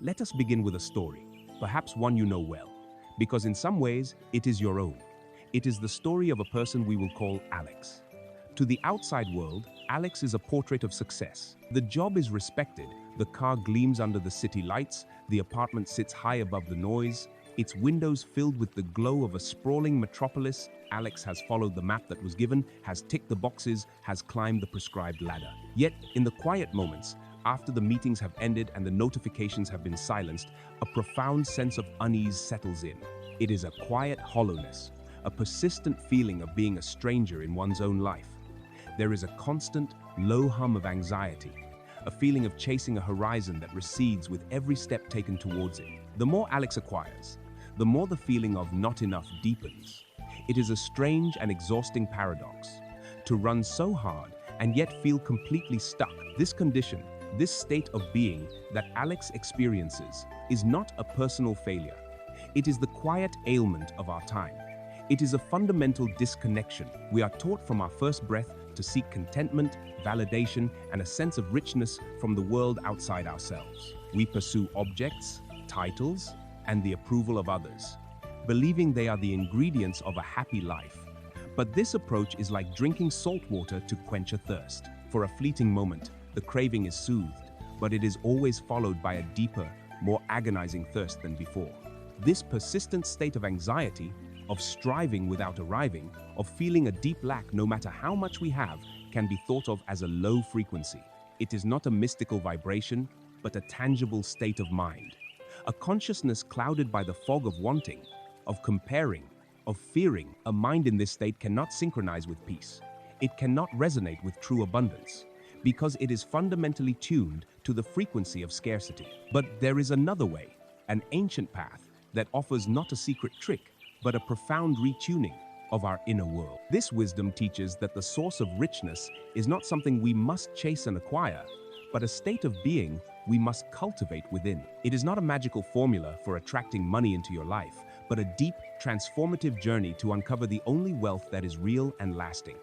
Let us begin with a story, perhaps one you know well, because in some ways it is your own. It is the story of a person we will call Alex. To the outside world, Alex is a portrait of success. The job is respected, the car gleams under the city lights, the apartment sits high above the noise, its windows filled with the glow of a sprawling metropolis. Alex has followed the map that was given, has ticked the boxes, has climbed the prescribed ladder. Yet, in the quiet moments, after the meetings have ended and the notifications have been silenced, a profound sense of unease settles in. It is a quiet hollowness, a persistent feeling of being a stranger in one's own life. There is a constant, low hum of anxiety, a feeling of chasing a horizon that recedes with every step taken towards it. The more Alex acquires, the more the feeling of not enough deepens. It is a strange and exhausting paradox. To run so hard and yet feel completely stuck. This condition, this state of being that Alex experiences is not a personal failure. It is the quiet ailment of our time. It is a fundamental disconnection. We are taught from our first breath to seek contentment, validation, and a sense of richness from the world outside ourselves. We pursue objects, titles, and the approval of others, believing they are the ingredients of a happy life. But this approach is like drinking salt water to quench a thirst. For a fleeting moment, the craving is soothed, but it is always followed by a deeper, more agonizing thirst than before. This persistent state of anxiety, of striving without arriving, of feeling a deep lack no matter how much we have, can be thought of as a low frequency. It is not a mystical vibration, but a tangible state of mind. A consciousness clouded by the fog of wanting, of comparing, of fearing. A mind in this state cannot synchronize with peace. It cannot resonate with true abundance, because it is fundamentally tuned to the frequency of scarcity. But there is another way, an ancient path that offers not a secret trick, but a profound retuning of our inner world. This wisdom teaches that the source of richness is not something we must chase and acquire, but a state of being we must cultivate within. It is not a magical formula for attracting money into your life, but a deep, transformative journey to uncover the only wealth that is real and lasting.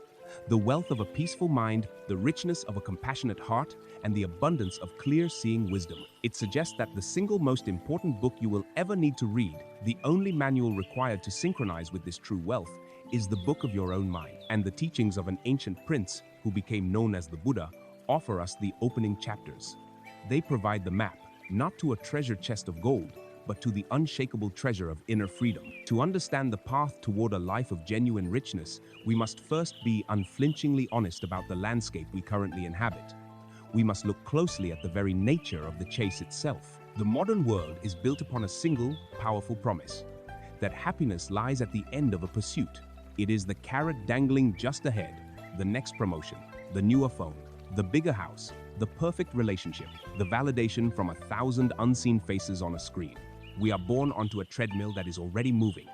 The wealth of a peaceful mind, the richness of a compassionate heart, and the abundance of clear-seeing wisdom. It suggests that the single most important book you will ever need to read, the only manual required to synchronize with this true wealth, is the book of your own mind. And the teachings of an ancient prince, who became known as the Buddha, offer us the opening chapters. They provide the map, not to a treasure chest of gold, but to the unshakable treasure of inner freedom. To understand the path toward a life of genuine richness, we must first be unflinchingly honest about the landscape we currently inhabit. We must look closely at the very nature of the chase itself. The modern world is built upon a single, powerful promise, that happiness lies at the end of a pursuit. It is the carrot dangling just ahead, the next promotion, the newer phone, the bigger house, the perfect relationship, the validation from 1,000 unseen faces on a screen. We are born onto a treadmill that is already moving,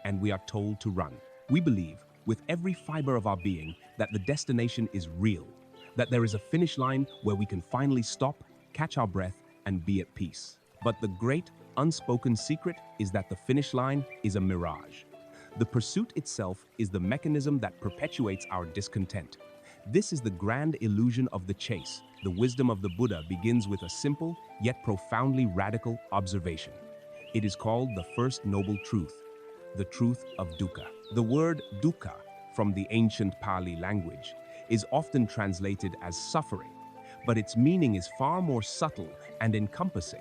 and we are told to run. We believe, with every fiber of our being, that the destination is real, that there is a finish line where we can finally stop, catch our breath, and be at peace. But the great, unspoken secret is that the finish line is a mirage. The pursuit itself is the mechanism that perpetuates our discontent. This is the grand illusion of the chase. The wisdom of the Buddha begins with a simple, yet profoundly radical observation. It is called the first noble truth, the truth of dukkha. The word dukkha, from the ancient Pali language, is often translated as suffering, but its meaning is far more subtle and encompassing.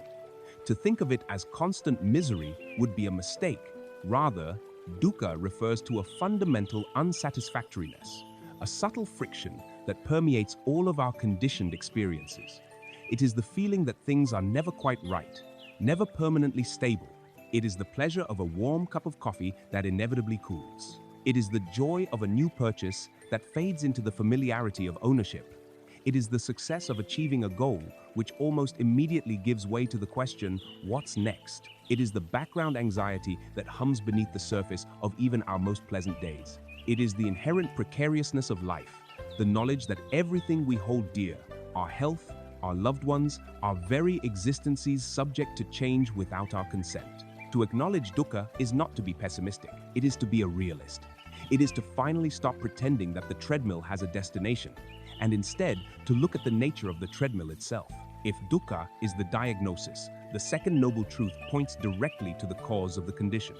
To think of it as constant misery would be a mistake. Rather, dukkha refers to a fundamental unsatisfactoriness, a subtle friction that permeates all of our conditioned experiences. It is the feeling that things are never quite right, never permanently stable. It is the pleasure of a warm cup of coffee that inevitably cools. It is the joy of a new purchase that fades into the familiarity of ownership. It is the success of achieving a goal which almost immediately gives way to the question, what's next? It is the background anxiety that hums beneath the surface of even our most pleasant days. It is the inherent precariousness of life, the knowledge that everything we hold dear, our health, our loved ones, our very existences subject to change without our consent. To acknowledge dukkha is not to be pessimistic, it is to be a realist. It is to finally stop pretending that the treadmill has a destination, and instead to look at the nature of the treadmill itself. If dukkha is the diagnosis, The second noble truth points directly to the cause of the condition.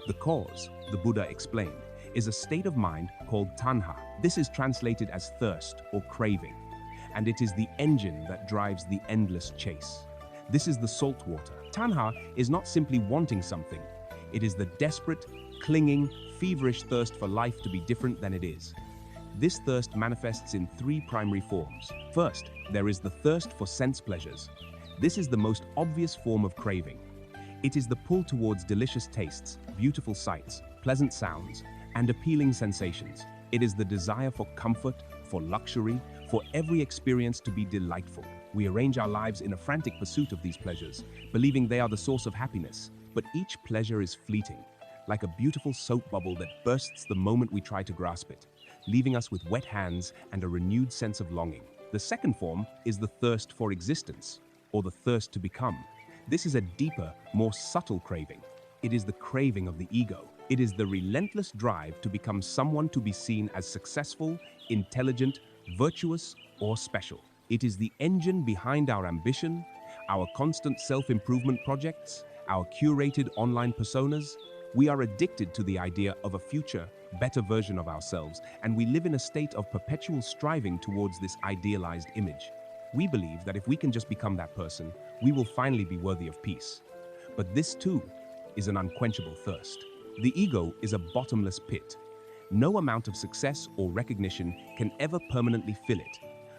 The cause, the Buddha explained, is a state of mind called tanha. This is translated as thirst or craving, and it is the engine that drives the endless chase. This is the salt water. Tanha is not simply wanting something. It is the desperate, clinging, feverish thirst for life to be different than it is. This thirst manifests in three primary forms. First, there is the thirst for sense pleasures. This is the most obvious form of craving. It is the pull towards delicious tastes, beautiful sights, pleasant sounds, and appealing sensations. It is the desire for comfort, for luxury, for every experience to be delightful. We arrange our lives in a frantic pursuit of these pleasures, believing they are the source of happiness. But each pleasure is fleeting, like a beautiful soap bubble that bursts the moment we try to grasp it, leaving us with wet hands and a renewed sense of longing. The second form is the thirst for existence, or the thirst to become. This is a deeper, more subtle craving. It is the craving of the ego. It is the relentless drive to become someone to be seen as successful, intelligent, virtuous, or special. It is the engine behind our ambition, our constant self-improvement projects, our curated online personas. We are addicted to the idea of a future, better version of ourselves, and we live in a state of perpetual striving towards this idealized image. We believe that if we can just become that person, we will finally be worthy of peace. But this too is an unquenchable thirst. The ego is a bottomless pit. No amount of success or recognition can ever permanently fill it.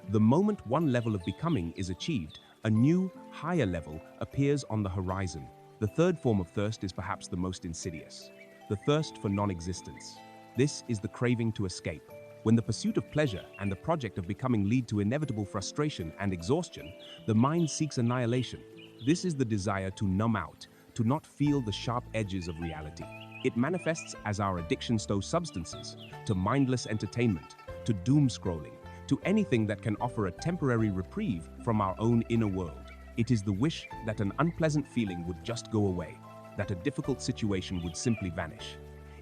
The moment one level of becoming is achieved, a new, higher level appears on the horizon. The third form of thirst is perhaps the most insidious, the thirst for non-existence. This is the craving to escape. When the pursuit of pleasure and the project of becoming lead to inevitable frustration and exhaustion, the mind seeks annihilation. This is the desire to numb out, to not feel the sharp edges of reality. It manifests as our addictions to substances, to mindless entertainment, to doom scrolling, to anything that can offer a temporary reprieve from our own inner world. It is the wish that an unpleasant feeling would just go away, that a difficult situation would simply vanish.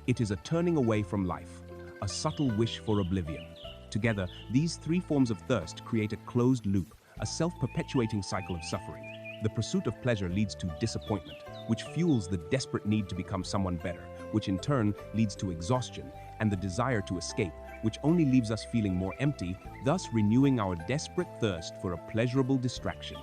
It is a turning away from life, a subtle wish for oblivion. Together, these three forms of thirst create a closed loop, a self-perpetuating cycle of suffering. The pursuit of pleasure leads to disappointment, which fuels the desperate need to become someone better, which in turn leads to exhaustion and the desire to escape, which only leaves us feeling more empty, thus renewing our desperate thirst for a pleasurable distraction.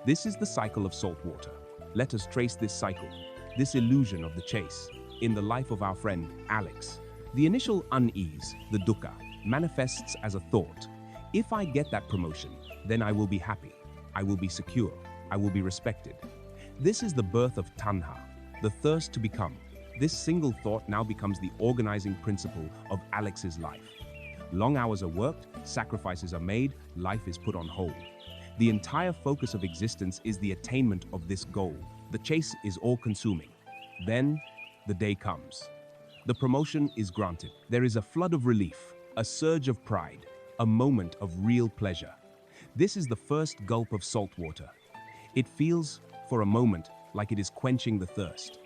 This is the cycle of salt water. Let us trace this cycle, this illusion of the chase, in the life of our friend Alex. The initial unease, the dukkha, manifests as a thought. If I get that promotion, then I will be happy, I will be secure, I will be respected. This is the birth of tanha, the thirst to become. This single thought now becomes the organizing principle of Alex's life. Long hours are worked, sacrifices are made, life is put on hold. The entire focus of existence is the attainment of this goal. The chase is all-consuming. Then, the day comes. The promotion is granted. There is a flood of relief, a surge of pride, a moment of real pleasure. This is the first gulp of salt water. It feels, for a moment, like it is quenching the thirst.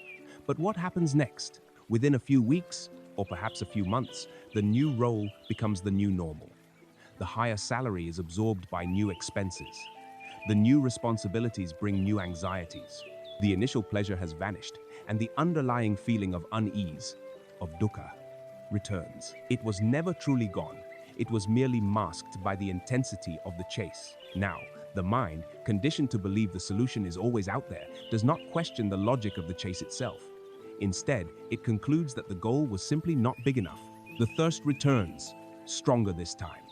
But what happens next? Within a few weeks, or perhaps a few months, the new role becomes the new normal. The higher salary is absorbed by new expenses. The new responsibilities bring new anxieties. The initial pleasure has vanished, and the underlying feeling of unease, of dukkha, returns. It was never truly gone. It was merely masked by the intensity of the chase. Now, the mind, conditioned to believe the solution is always out there, does not question the logic of the chase itself. Instead, it concludes that the goal was simply not big enough. The thirst returns, stronger this time.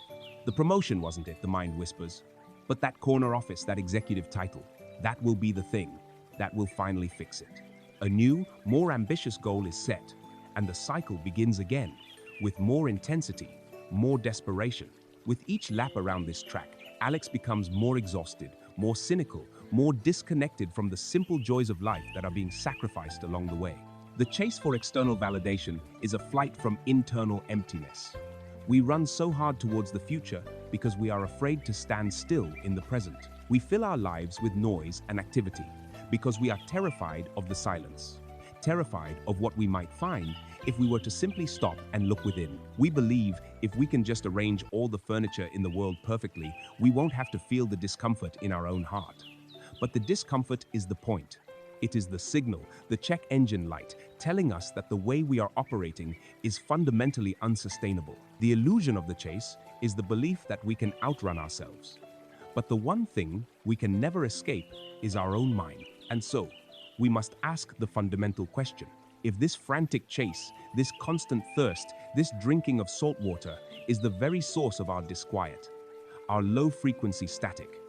The promotion wasn't it, the mind whispers. But that corner office, that executive title, that will be the thing. That will finally fix it. A new, more ambitious goal is set, and the cycle begins again, with more intensity, more desperation. With each lap around this track, Alex becomes more exhausted, more cynical, more disconnected from the simple joys of life that are being sacrificed along the way. The chase for external validation is a flight from internal emptiness. We run so hard towards the future because we are afraid to stand still in the present. We fill our lives with noise and activity because we are terrified of the silence, terrified of what we might find if we were to simply stop and look within. We believe if we can just arrange all the furniture in the world perfectly, we won't have to feel the discomfort in our own heart. But the discomfort is the point. It is the signal, the check engine light, telling us that the way we are operating is fundamentally unsustainable. The illusion of the chase is the belief that we can outrun ourselves. But the one thing we can never escape is our own mind. And so, we must ask the fundamental question. If this frantic chase, this constant thirst, this drinking of salt water is the very source of our disquiet, our low-frequency static,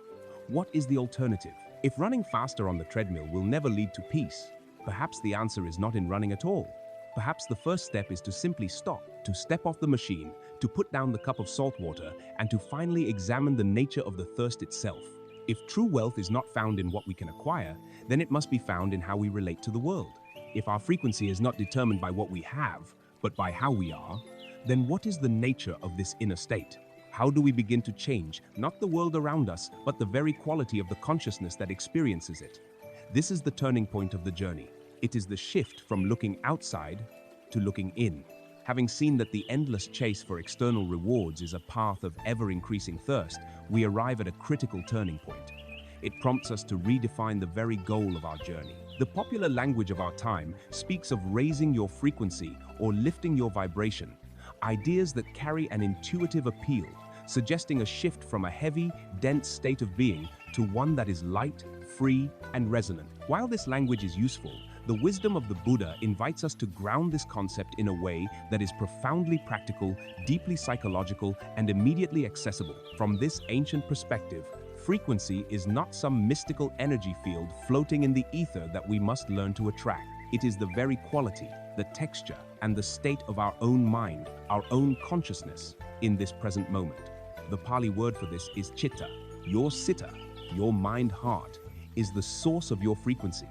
what is the alternative? If running faster on the treadmill will never lead to peace, perhaps the answer is not in running at all. Perhaps the first step is to simply stop, to step off the machine, to put down the cup of salt water, and to finally examine the nature of the thirst itself. If true wealth is not found in what we can acquire, then it must be found in how we relate to the world. If our frequency is not determined by what we have, but by how we are, then what is the nature of this inner state? How do we begin to change, not the world around us, but the very quality of the consciousness that experiences it? This is the turning point of the journey. It is the shift from looking outside to looking in. Having seen that the endless chase for external rewards is a path of ever-increasing thirst, we arrive at a critical turning point. It prompts us to redefine the very goal of our journey. The popular language of our time speaks of raising your frequency or lifting your vibration, ideas that carry an intuitive appeal, suggesting a shift from a heavy, dense state of being to one that is light, free, and resonant. While this language is useful, the wisdom of the Buddha invites us to ground this concept in a way that is profoundly practical, deeply psychological, and immediately accessible. From this ancient perspective, frequency is not some mystical energy field floating in the ether that we must learn to attract. It is the very quality, the texture, and the state of our own mind, our own consciousness in this present moment. The Pali word for this is chitta. Your citta, your mind-heart, is the source of your frequency.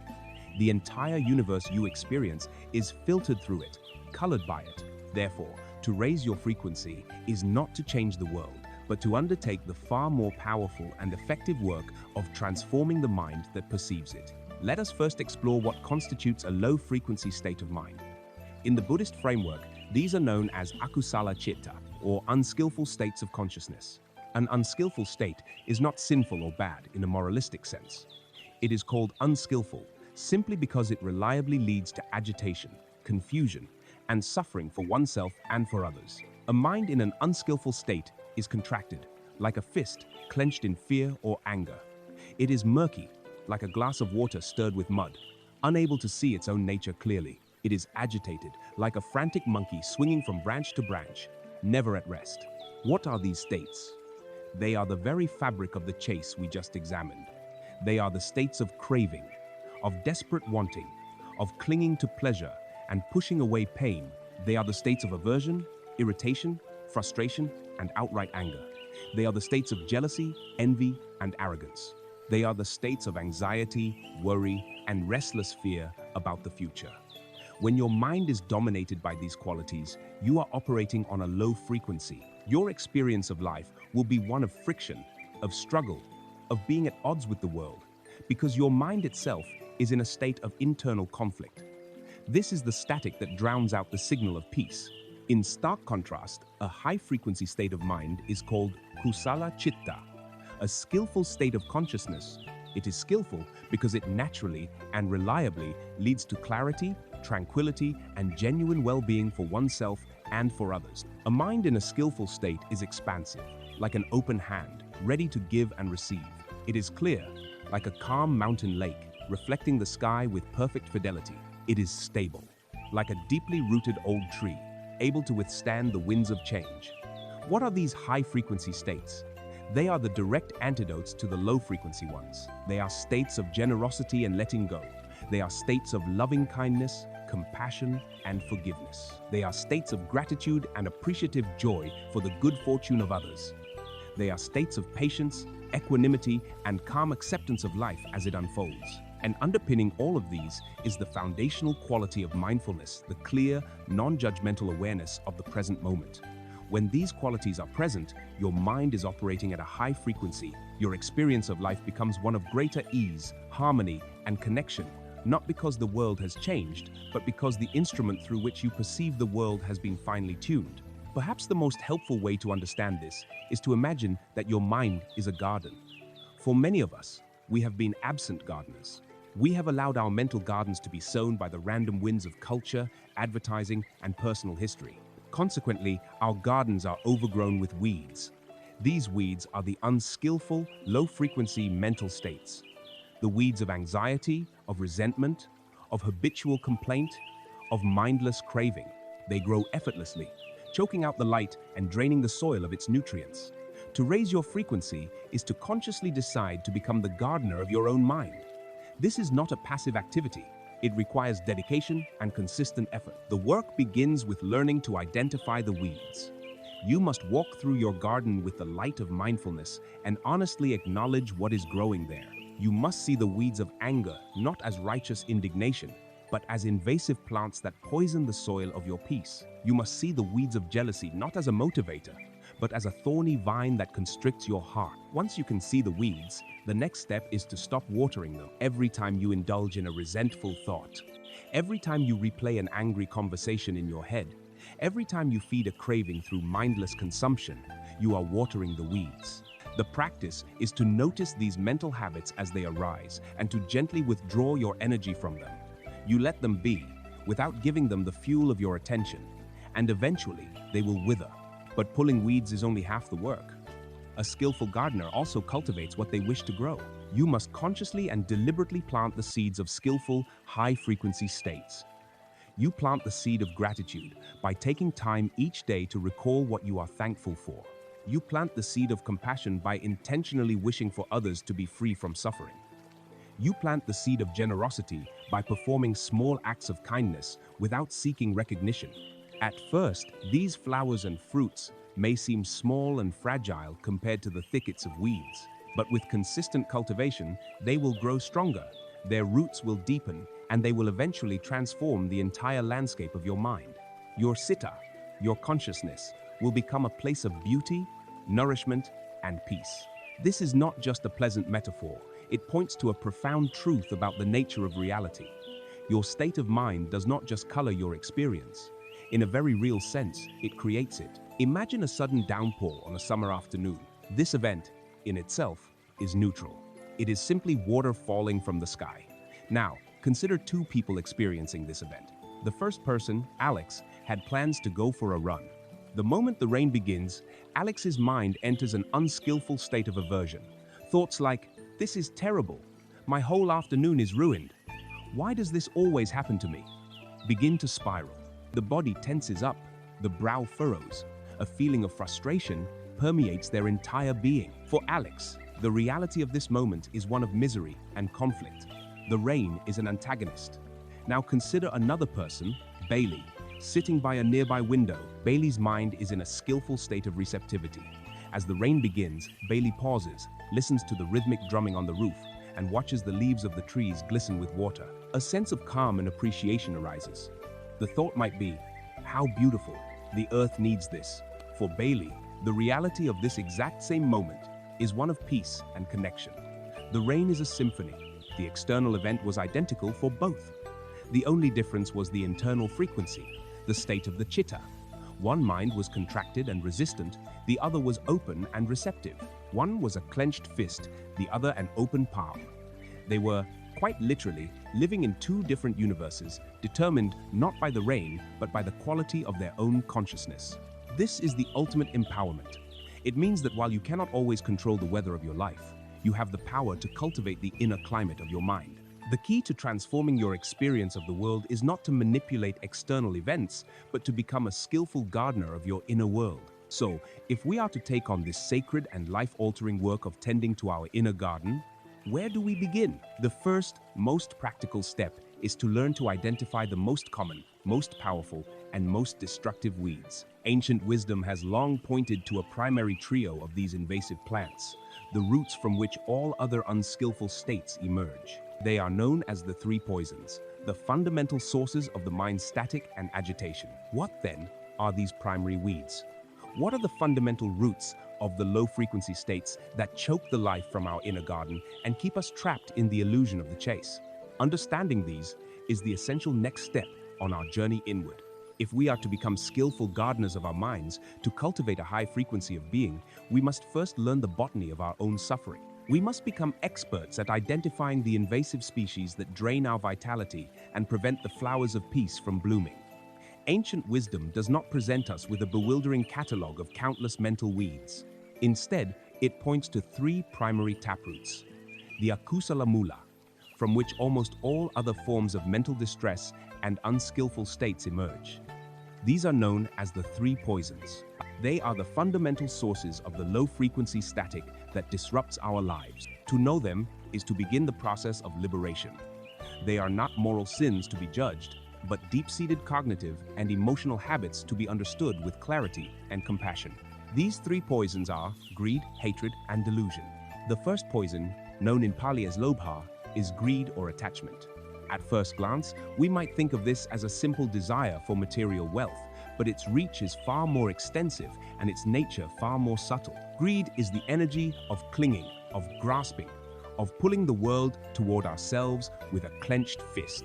The entire universe you experience is filtered through it, colored by it. Therefore, to raise your frequency is not to change the world, but to undertake the far more powerful and effective work of transforming the mind that perceives it. Let us first explore what constitutes a low-frequency state of mind. In the Buddhist framework, these are known as akusala chitta, or unskillful states of consciousness. An unskillful state is not sinful or bad in a moralistic sense. It is called unskillful simply because it reliably leads to agitation, confusion, and suffering for oneself and for others. A mind in an unskillful state is contracted, like a fist clenched in fear or anger. It is murky, like a glass of water stirred with mud, unable to see its own nature clearly. It is agitated, like a frantic monkey swinging from branch to branch, never at rest. What are these states? They are the very fabric of the chase we just examined. They are the states of craving, of desperate wanting, of clinging to pleasure and pushing away pain. They are the states of aversion, irritation, frustration, and outright anger. They are the states of jealousy, envy, and arrogance. They are the states of anxiety, worry, and restless fear about the future. When your mind is dominated by these qualities, you are operating on a low frequency. Your experience of life will be one of friction, of struggle, of being at odds with the world, because your mind itself is in a state of internal conflict. This is the static that drowns out the signal of peace. In stark contrast, a high-frequency state of mind is called kusala chitta, a skillful state of consciousness. It is skillful because it naturally and reliably leads to clarity, tranquility, and genuine well-being for oneself and for others. A mind in a skillful state is expansive, like an open hand, ready to give and receive. It is clear, like a calm mountain lake, reflecting the sky with perfect fidelity. It is stable, like a deeply rooted old tree, able to withstand the winds of change. What are these high-frequency states? They are the direct antidotes to the low-frequency ones. They are states of generosity and letting go. They are states of loving kindness, compassion, and forgiveness. They are states of gratitude and appreciative joy for the good fortune of others. They are states of patience, equanimity, and calm acceptance of life as it unfolds. And underpinning all of these is the foundational quality of mindfulness, the clear, non-judgmental awareness of the present moment. When these qualities are present, your mind is operating at a high frequency. Your experience of life becomes one of greater ease, harmony, and connection, not because the world has changed, but because the instrument through which you perceive the world has been finely tuned. Perhaps the most helpful way to understand this is to imagine that your mind is a garden. For many of us, we have been absent gardeners. We have allowed our mental gardens to be sown by the random winds of culture, advertising, and personal history. Consequently, our gardens are overgrown with weeds. These weeds are the unskillful, low-frequency mental states. The weeds of anxiety, of resentment, of habitual complaint, of mindless craving. They grow effortlessly, choking out the light and draining the soil of its nutrients. To raise your frequency is to consciously decide to become the gardener of your own mind. This is not a passive activity. It requires dedication and consistent effort. The work begins with learning to identify the weeds. You must walk through your garden with the light of mindfulness and honestly acknowledge what is growing there. You must see the weeds of anger not as righteous indignation, but as invasive plants that poison the soil of your peace. You must see the weeds of jealousy not as a motivator, but as a thorny vine that constricts your heart. Once you can see the weeds, the next step is to stop watering them. Every time you indulge in a resentful thought, every time you replay an angry conversation in your head, every time you feed a craving through mindless consumption, you are watering the weeds. The practice is to notice these mental habits as they arise and to gently withdraw your energy from them. You let them be, without giving them the fuel of your attention, and eventually they will wither. But pulling weeds is only half the work. A skillful gardener also cultivates what they wish to grow. You must consciously and deliberately plant the seeds of skillful, high-frequency states. You plant the seed of gratitude by taking time each day to recall what you are thankful for. You plant the seed of compassion by intentionally wishing for others to be free from suffering. You plant the seed of generosity by performing small acts of kindness without seeking recognition. At first, these flowers and fruits may seem small and fragile compared to the thickets of weeds, but with consistent cultivation, they will grow stronger, their roots will deepen, and they will eventually transform the entire landscape of your mind. Your citta, your consciousness, will become a place of beauty, nourishment, and peace. This is not just a pleasant metaphor, it points to a profound truth about the nature of reality. Your state of mind does not just color your experience. In a very real sense, it creates it. Imagine a sudden downpour on a summer afternoon. This event, in itself, is neutral. It is simply water falling from the sky. Now, consider two people experiencing this event. The first person, Alex, had plans to go for a run. The moment the rain begins, Alex's mind enters an unskillful state of aversion. Thoughts like, "This is terrible. My whole afternoon is ruined. Why does this always happen to me?" begin to spiral. The body tenses up, the brow furrows. A feeling of frustration permeates their entire being. For Alex, the reality of this moment is one of misery and conflict. The rain is an antagonist. Now consider another person, Bailey, sitting by a nearby window. Bailey's mind is in a skillful state of receptivity. As the rain begins, Bailey pauses, listens to the rhythmic drumming on the roof, and watches the leaves of the trees glisten with water. A sense of calm and appreciation arises. The thought might be, "How beautiful, the earth needs this." For Bailey, the reality of this exact same moment is one of peace and connection. The rain is a symphony. The external event was identical for both. The only difference was the internal frequency, the state of the chitta. One mind was contracted and resistant, the other was open and receptive. One was a clenched fist, the other an open palm. They were, quite literally, living in two different universes, determined not by the rain, but by the quality of their own consciousness. This is the ultimate empowerment. It means that while you cannot always control the weather of your life, you have the power to cultivate the inner climate of your mind. The key to transforming your experience of the world is not to manipulate external events, but to become a skillful gardener of your inner world. So, if we are to take on this sacred and life-altering work of tending to our inner garden, where do we begin? The first, most practical step is to learn to identify the most common, most powerful, and most destructive weeds. Ancient wisdom has long pointed to a primary trio of these invasive plants, the roots from which all other unskillful states emerge. They are known as the three poisons, the fundamental sources of the mind's static and agitation. What then are these primary weeds? What are the fundamental roots of the low-frequency states that choke the life from our inner garden and keep us trapped in the illusion of the chase? Understanding these is the essential next step on our journey inward. If we are to become skillful gardeners of our minds, to cultivate a high frequency of being, we must first learn the botany of our own suffering. We must become experts at identifying the invasive species that drain our vitality and prevent the flowers of peace from blooming. Ancient wisdom does not present us with a bewildering catalogue of countless mental weeds. Instead, it points to three primary taproots. The akusala mula, from which almost all other forms of mental distress and unskillful states emerge. These are known as the three poisons. They are the fundamental sources of the low-frequency static that disrupts our lives. To know them is to begin the process of liberation. They are not moral sins to be judged, but deep-seated cognitive and emotional habits to be understood with clarity and compassion. These three poisons are greed, hatred, and delusion. The first poison, known in Pali as lobha, is greed or attachment. At first glance, we might think of this as a simple desire for material wealth, but its reach is far more extensive and its nature far more subtle. Greed is the energy of clinging, of grasping, of pulling the world toward ourselves with a clenched fist.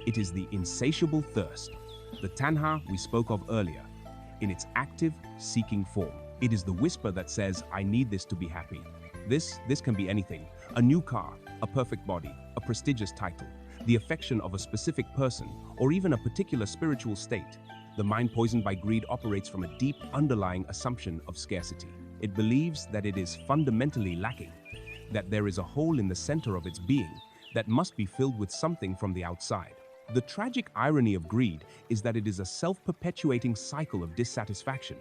It is the insatiable thirst, the tanha we spoke of earlier, in its active, seeking form. It is the whisper that says, I need this to be happy. This can be anything: a new car, a perfect body, a prestigious title, the affection of a specific person, or even a particular spiritual state. The mind poisoned by greed operates from a deep underlying assumption of scarcity. It believes that it is fundamentally lacking, that there is a hole in the center of its being that must be filled with something from the outside. The tragic irony of greed is that it is a self-perpetuating cycle of dissatisfaction.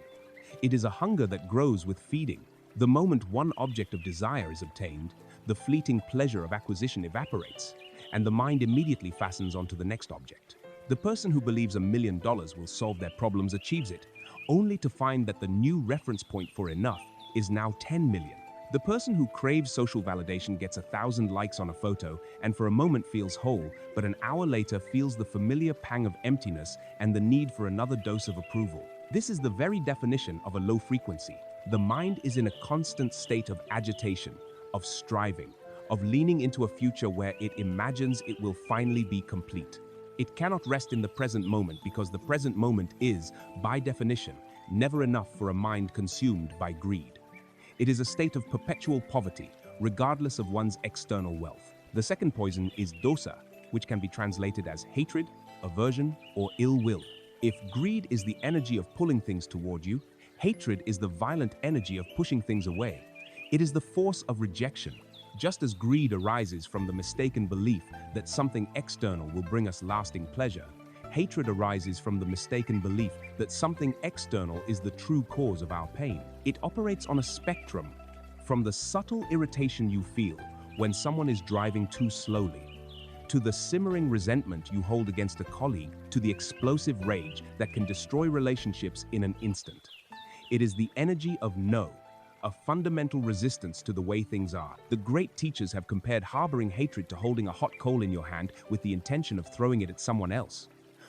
It is a hunger that grows with feeding. The moment one object of desire is obtained, the fleeting pleasure of acquisition evaporates, and the mind immediately fastens onto the next object. The person who believes $1 million will solve their problems achieves it, only to find that the new reference point for enough is now 10 million. The person who craves social validation gets 1,000 likes on a photo and for a moment feels whole, but an hour later feels the familiar pang of emptiness and the need for another dose of approval. This is the very definition of a low frequency. The mind is in a constant state of agitation, of striving, of leaning into a future where it imagines it will finally be complete. It cannot rest in the present moment because the present moment is, by definition, never enough for a mind consumed by greed. It is a state of perpetual poverty, regardless of one's external wealth. The second poison is dosa, which can be translated as hatred, aversion, or ill will. If greed is the energy of pulling things toward you, hatred is the violent energy of pushing things away. It is the force of rejection. Just as greed arises from the mistaken belief that something external will bring us lasting pleasure, hatred arises from the mistaken belief that something external is the true cause of our pain. It operates on a spectrum, from the subtle irritation you feel when someone is driving too slowly, to the simmering resentment you hold against a colleague, to the explosive rage that can destroy relationships in an instant. It is the energy of no, a fundamental resistance to the way things are. The great teachers have compared harboring hatred to holding a hot coal in your hand with the intention of throwing it at someone else.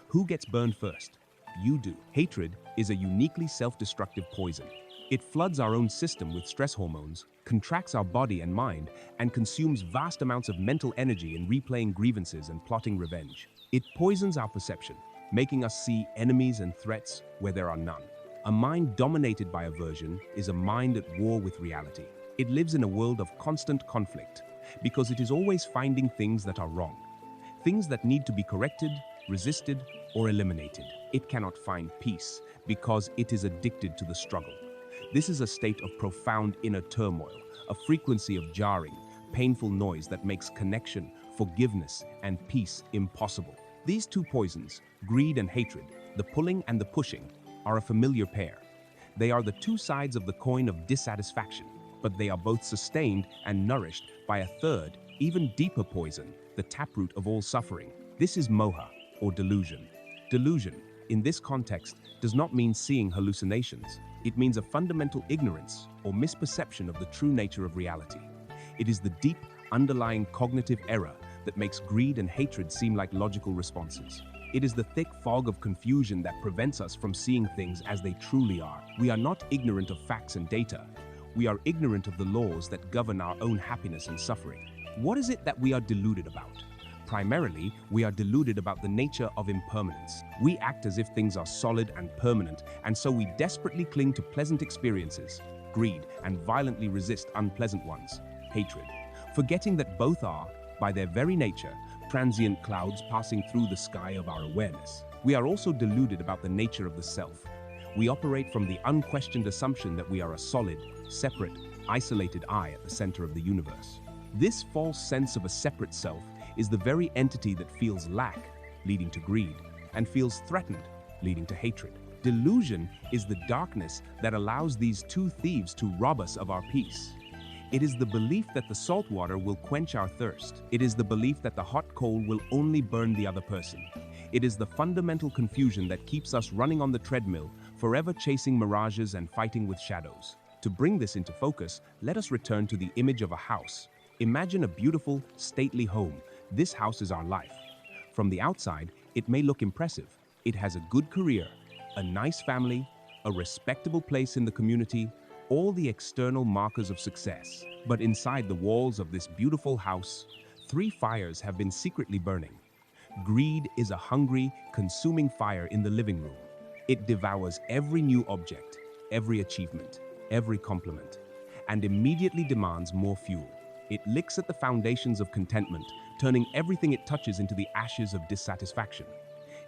Who gets burned first? You do. Hatred is a uniquely self-destructive poison. It floods our own system with stress hormones, contracts our body and mind, and consumes vast amounts of mental energy in replaying grievances and plotting revenge. It poisons our perception, making us see enemies and threats where there are none. A mind dominated by aversion is a mind at war with reality. It lives in a world of constant conflict because it is always finding things that are wrong, things that need to be corrected, resisted, or eliminated. It cannot find peace because it is addicted to the struggle. This is a state of profound inner turmoil, a frequency of jarring, painful noise that makes connection, forgiveness, and peace impossible. These two poisons, greed and hatred, the pulling and the pushing, are a familiar pair. They are the two sides of the coin of dissatisfaction, but they are both sustained and nourished by a third, even deeper poison, the taproot of all suffering. This is moha, or delusion. Delusion, in this context, does not mean seeing hallucinations. It means a fundamental ignorance or misperception of the true nature of reality. It is the deep, underlying cognitive error that makes greed and hatred seem like logical responses. It is the thick fog of confusion that prevents us from seeing things as they truly are. We are not ignorant of facts and data. We are ignorant of the laws that govern our own happiness and suffering. What is it that we are deluded about? Primarily, we are deluded about the nature of impermanence. We act as if things are solid and permanent, and so we desperately cling to pleasant experiences, greed, and violently resist unpleasant ones. hatred, forgetting that both are, by their very nature, transient clouds passing through the sky of our awareness. We are also deluded about the nature of the self. We operate from the unquestioned assumption that we are a solid, separate, isolated I at the center of the universe. This false sense of a separate self is the very entity that feels lack, leading to greed, and feels threatened, leading to hatred. Delusion is the darkness that allows these two thieves to rob us of our peace. It is the belief that the salt water will quench our thirst. It is the belief that the hot coal will only burn the other person. It is the fundamental confusion that keeps us running on the treadmill, forever chasing mirages and fighting with shadows. To bring this into focus, let us return to the image of a house. Imagine a beautiful, stately home. This house is our life. From the outside, it may look impressive. It has a good career, a nice family, a respectable place in the community, all the external markers of success. But inside the walls of this beautiful house, 3 fires have been secretly burning. Greed is a hungry, consuming fire in the living room. It devours every new object, every achievement, every compliment, and immediately demands more fuel. It licks at the foundations of contentment, turning everything it touches into the ashes of dissatisfaction.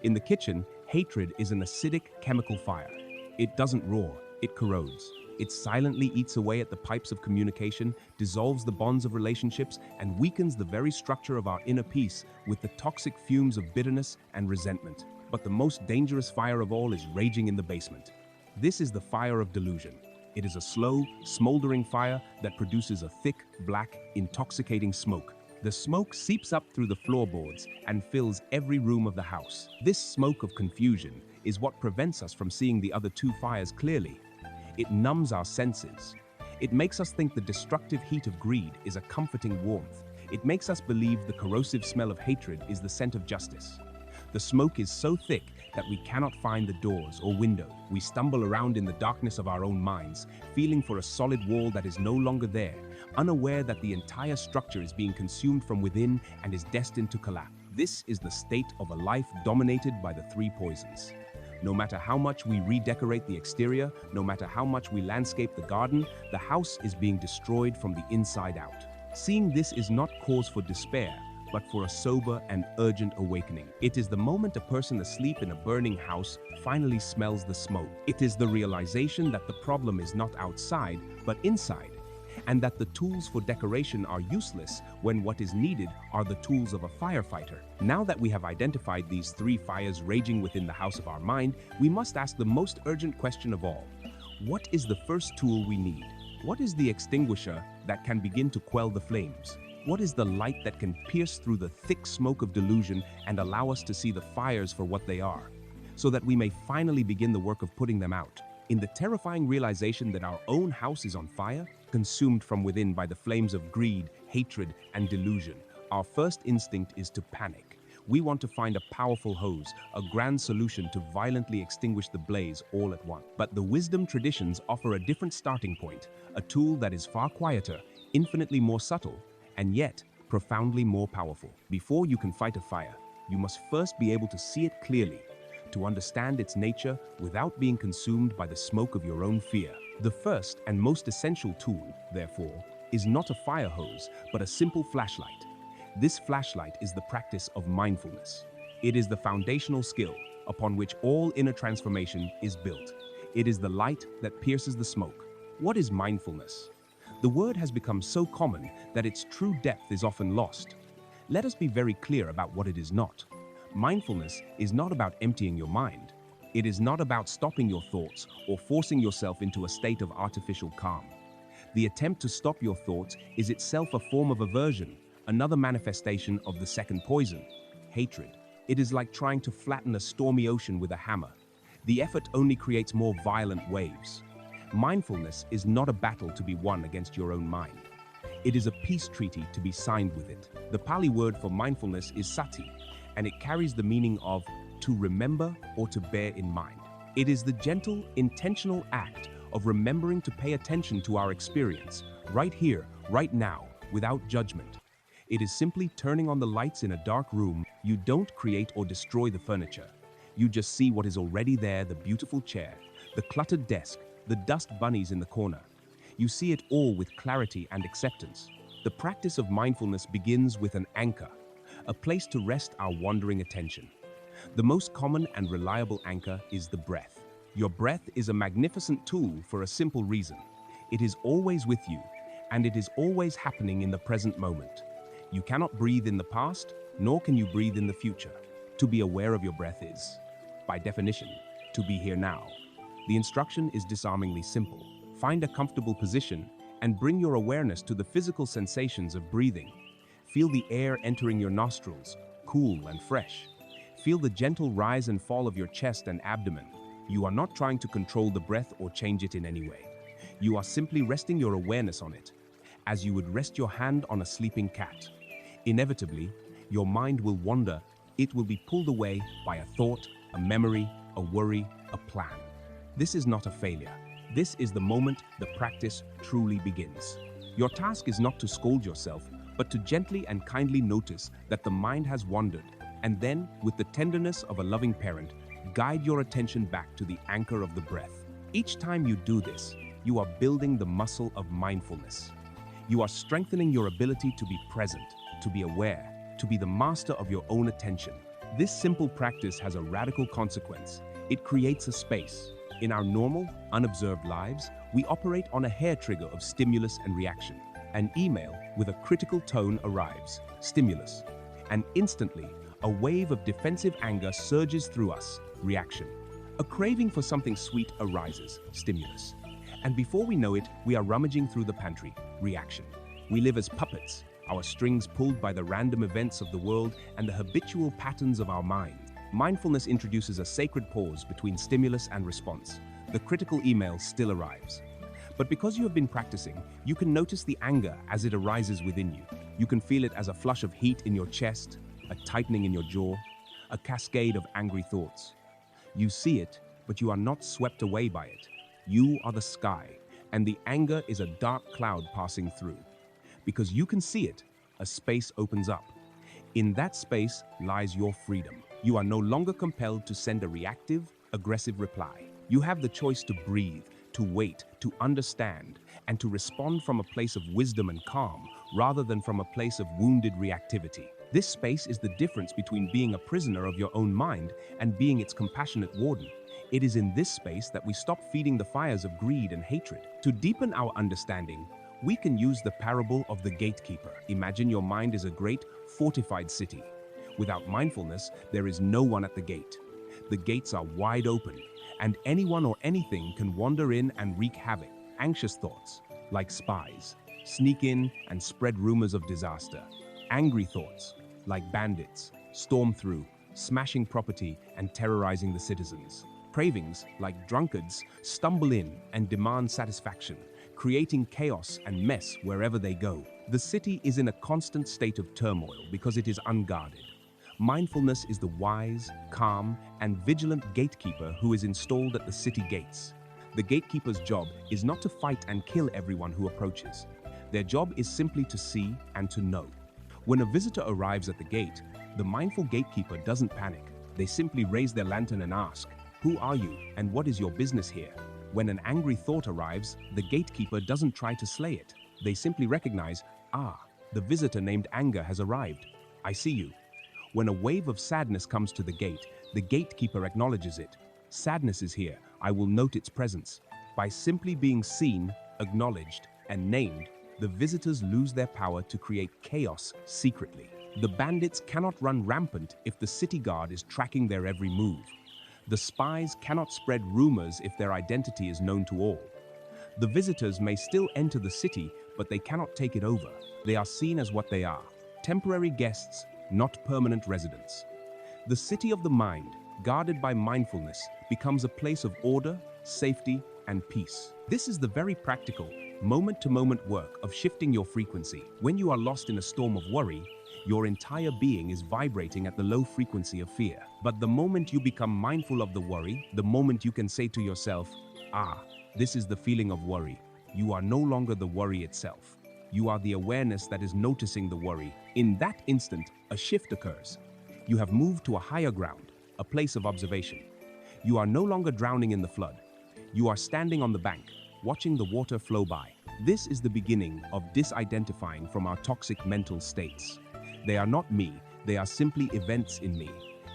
In the kitchen, hatred is an acidic chemical fire. It doesn't roar, it corrodes. It silently eats away at the pipes of communication, dissolves the bonds of relationships, and weakens the very structure of our inner peace with the toxic fumes of bitterness and resentment. But the most dangerous fire of all is raging in the basement. This is the fire of delusion. It is a slow, smoldering fire that produces a thick, black, intoxicating smoke. The smoke seeps up through the floorboards and fills every room of the house. This smoke of confusion is what prevents us from seeing the other 2 fires clearly. It numbs our senses. It makes us think the destructive heat of greed is a comforting warmth. It makes us believe the corrosive smell of hatred is the scent of justice. The smoke is so thick that we cannot find the doors or window. We stumble around in the darkness of our own minds, feeling for a solid wall that is no longer there, unaware that the entire structure is being consumed from within and is destined to collapse. This is the state of a life dominated by the 3 poisons. No matter how much we redecorate the exterior, no matter how much we landscape the garden, the house is being destroyed from the inside out. Seeing this is not cause for despair, but for a sober and urgent awakening. It is the moment a person asleep in a burning house finally smells the smoke. It is the realization that the problem is not outside, but inside, and that the tools for decoration are useless when what is needed are the tools of a firefighter. Now that we have identified these 3 fires raging within the house of our mind, we must ask the most urgent question of all. What is the first tool we need? What is the extinguisher that can begin to quell the flames? What is the light that can pierce through the thick smoke of delusion and allow us to see the fires for what they are, so that we may finally begin the work of putting them out? In the terrifying realization that our own house is on fire, consumed from within by the flames of greed, hatred, and delusion, our first instinct is to panic. We want to find a powerful hose, a grand solution to violently extinguish the blaze all at once. But the wisdom traditions offer a different starting point, a tool that is far quieter, infinitely more subtle, and yet profoundly more powerful. Before you can fight a fire, you must first be able to see it clearly, to understand its nature without being consumed by the smoke of your own fear. The first and most essential tool, therefore, is not a fire hose, but a simple flashlight. This flashlight is the practice of mindfulness. It is the foundational skill upon which all inner transformation is built. It is the light that pierces the smoke. What is mindfulness? The word has become so common that its true depth is often lost. Let us be very clear about what it is not. Mindfulness is not about emptying your mind. It is not about stopping your thoughts or forcing yourself into a state of artificial calm. The attempt to stop your thoughts is itself a form of aversion, another manifestation of the second poison, hatred. It is like trying to flatten a stormy ocean with a hammer. The effort only creates more violent waves. Mindfulness is not a battle to be won against your own mind. It is a peace treaty to be signed with it. The Pali word for mindfulness is sati, and it carries the meaning of to remember or to bear in mind. It is the gentle, intentional act of remembering to pay attention to our experience, right here, right now, without judgment. It is simply turning on the lights in a dark room. You don't create or destroy the furniture. You just see what is already there, the beautiful chair, the cluttered desk, the dust bunnies in the corner. You see it all with clarity and acceptance. The practice of mindfulness begins with an anchor, a place to rest our wandering attention. The most common and reliable anchor is the breath. Your breath is a magnificent tool for a simple reason. It is always with you, and it is always happening in the present moment. You cannot breathe in the past, nor can you breathe in the future. To be aware of your breath is, by definition, to be here now. The instruction is disarmingly simple. Find a comfortable position and bring your awareness to the physical sensations of breathing. Feel the air entering your nostrils, cool and fresh. Feel the gentle rise and fall of your chest and abdomen. You are not trying to control the breath or change it in any way. You are simply resting your awareness on it, as you would rest your hand on a sleeping cat. Inevitably, your mind will wander. It will be pulled away by a thought, a memory, a worry, a plan. This is not a failure. This is the moment the practice truly begins. Your task is not to scold yourself, but to gently and kindly notice that the mind has wandered, and then, with the tenderness of a loving parent, guide your attention back to the anchor of the breath. Each time you do this, you are building the muscle of mindfulness. You are strengthening your ability to be present, to be aware, to be the master of your own attention. This simple practice has a radical consequence. It creates a space. In our normal, unobserved lives, we operate on a hair trigger of stimulus and reaction. An email with a critical tone arrives, stimulus, and instantly, a wave of defensive anger surges through us, reaction. A craving for something sweet arises, stimulus. And before we know it, we are rummaging through the pantry, reaction. We live as puppets, our strings pulled by the random events of the world and the habitual patterns of our mind. Mindfulness introduces a sacred pause between stimulus and response. The critical email still arrives. But because you have been practicing, you can notice the anger as it arises within you. You can feel it as a flush of heat in your chest, a tightening in your jaw, a cascade of angry thoughts. You see it, but you are not swept away by it. You are the sky, and the anger is a dark cloud passing through. Because you can see it, a space opens up. In that space lies your freedom. You are no longer compelled to send a reactive, aggressive reply. You have the choice to breathe, to wait, to understand, and to respond from a place of wisdom and calm, rather than from a place of wounded reactivity. This space is the difference between being a prisoner of your own mind and being its compassionate warden. It is in this space that we stop feeding the fires of greed and hatred. To deepen our understanding, we can use the parable of the gatekeeper. Imagine your mind is a great, fortified city. Without mindfulness, there is no one at the gate. The gates are wide open, and anyone or anything can wander in and wreak havoc. Anxious thoughts, like spies, sneak in and spread rumors of disaster. Angry thoughts, like bandits, storm through, smashing property and terrorizing the citizens. Cravings, like drunkards, stumble in and demand satisfaction, creating chaos and mess wherever they go. The city is in a constant state of turmoil because it is unguarded. Mindfulness is the wise, calm, and vigilant gatekeeper who is installed at the city gates. The gatekeeper's job is not to fight and kill everyone who approaches. Their job is simply to see and to know. When a visitor arrives at the gate, the mindful gatekeeper doesn't panic. They simply raise their lantern and ask, "Who are you, and what is your business here?" When an angry thought arrives, the gatekeeper doesn't try to slay it. They simply recognize, the visitor named anger has arrived. I see you. When a wave of sadness comes to the gatekeeper acknowledges it. Sadness is here. I will note its presence. By simply being seen, acknowledged, and named, the visitors lose their power to create chaos secretly. The bandits cannot run rampant if the city guard is tracking their every move. The spies cannot spread rumors if their identity is known to all. The visitors may still enter the city, but they cannot take it over. They are seen as what they are, temporary guests, not permanent residents. The city of the mind, guarded by mindfulness, becomes a place of order, safety, and peace. This is the very practical, moment-to-moment work of shifting your frequency. When you are lost in a storm of worry, your entire being is vibrating at the low frequency of fear. But the moment you become mindful of the worry, the moment you can say to yourself, this is the feeling of worry, you are no longer the worry itself. You are the awareness that is noticing the worry. In that instant, a shift occurs. You have moved to a higher ground, a place of observation. You are no longer drowning in the flood. You are standing on the bank, watching the water flow by. This is the beginning of disidentifying from our toxic mental states. They are not me, they are simply events in me.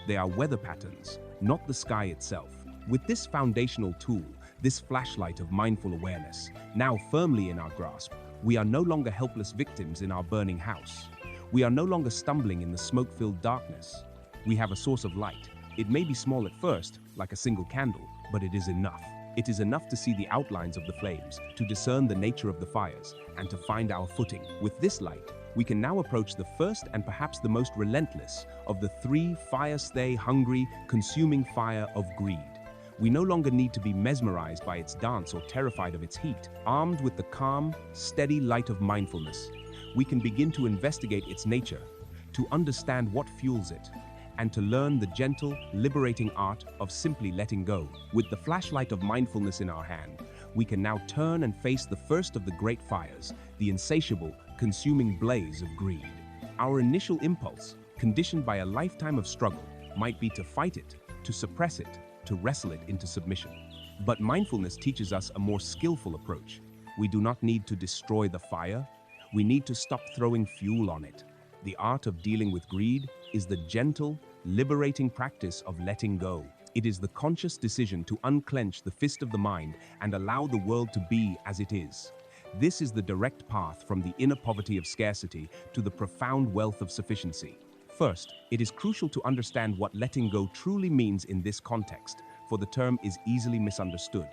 They are weather patterns, not the sky itself. With this foundational tool, this flashlight of mindful awareness, now firmly in our grasp, we are no longer helpless victims in our burning house. We are no longer stumbling in the smoke-filled darkness. We have a source of light. It may be small at first, like a single candle, but it is enough. It is enough to see the outlines of the flames, to discern the nature of the fires, and to find our footing. With this light, we can now approach the first and perhaps the most relentless of the three fire-stay, hungry, consuming fire of greed. We no longer need to be mesmerized by its dance or terrified of its heat. Armed with the calm, steady light of mindfulness, we can begin to investigate its nature, to understand what fuels it, and to learn the gentle, liberating art of simply letting go. With the flashlight of mindfulness in our hand, we can now turn and face the first of the great fires, the insatiable, consuming blaze of greed. Our initial impulse, conditioned by a lifetime of struggle, might be to fight it, to suppress it, to wrestle it into submission. But mindfulness teaches us a more skillful approach. We do not need to destroy the fire. We need to stop throwing fuel on it. The art of dealing with greed is the gentle, liberating practice of letting go. It is the conscious decision to unclench the fist of the mind and allow the world to be as it is. This is the direct path from the inner poverty of scarcity to the profound wealth of sufficiency. First, it is crucial to understand what letting go truly means in this context, for the term is easily misunderstood.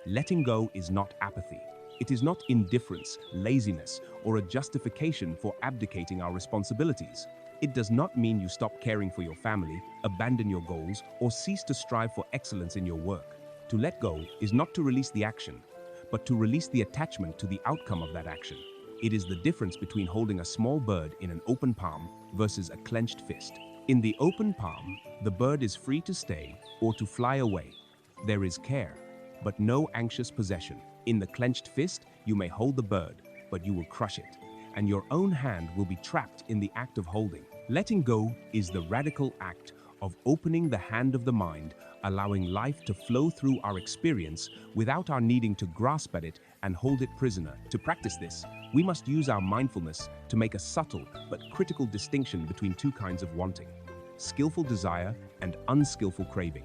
Letting go is not apathy. It is not indifference, laziness, or a justification for abdicating our responsibilities. It does not mean you stop caring for your family, abandon your goals, or cease to strive for excellence in your work. To let go is not to release the action, but to release the attachment to the outcome of that action. It is the difference between holding a small bird in an open palm versus a clenched fist. In the open palm, the bird is free to stay or to fly away. There is care, but no anxious possession. In the clenched fist, you may hold the bird, but you will crush it, and your own hand will be trapped in the act of holding. Letting go is the radical act of opening the hand of the mind, allowing life to flow through our experience without our needing to grasp at it and hold it prisoner. To practice this, we must use our mindfulness to make a subtle but critical distinction between two kinds of wanting: skillful desire and unskillful craving.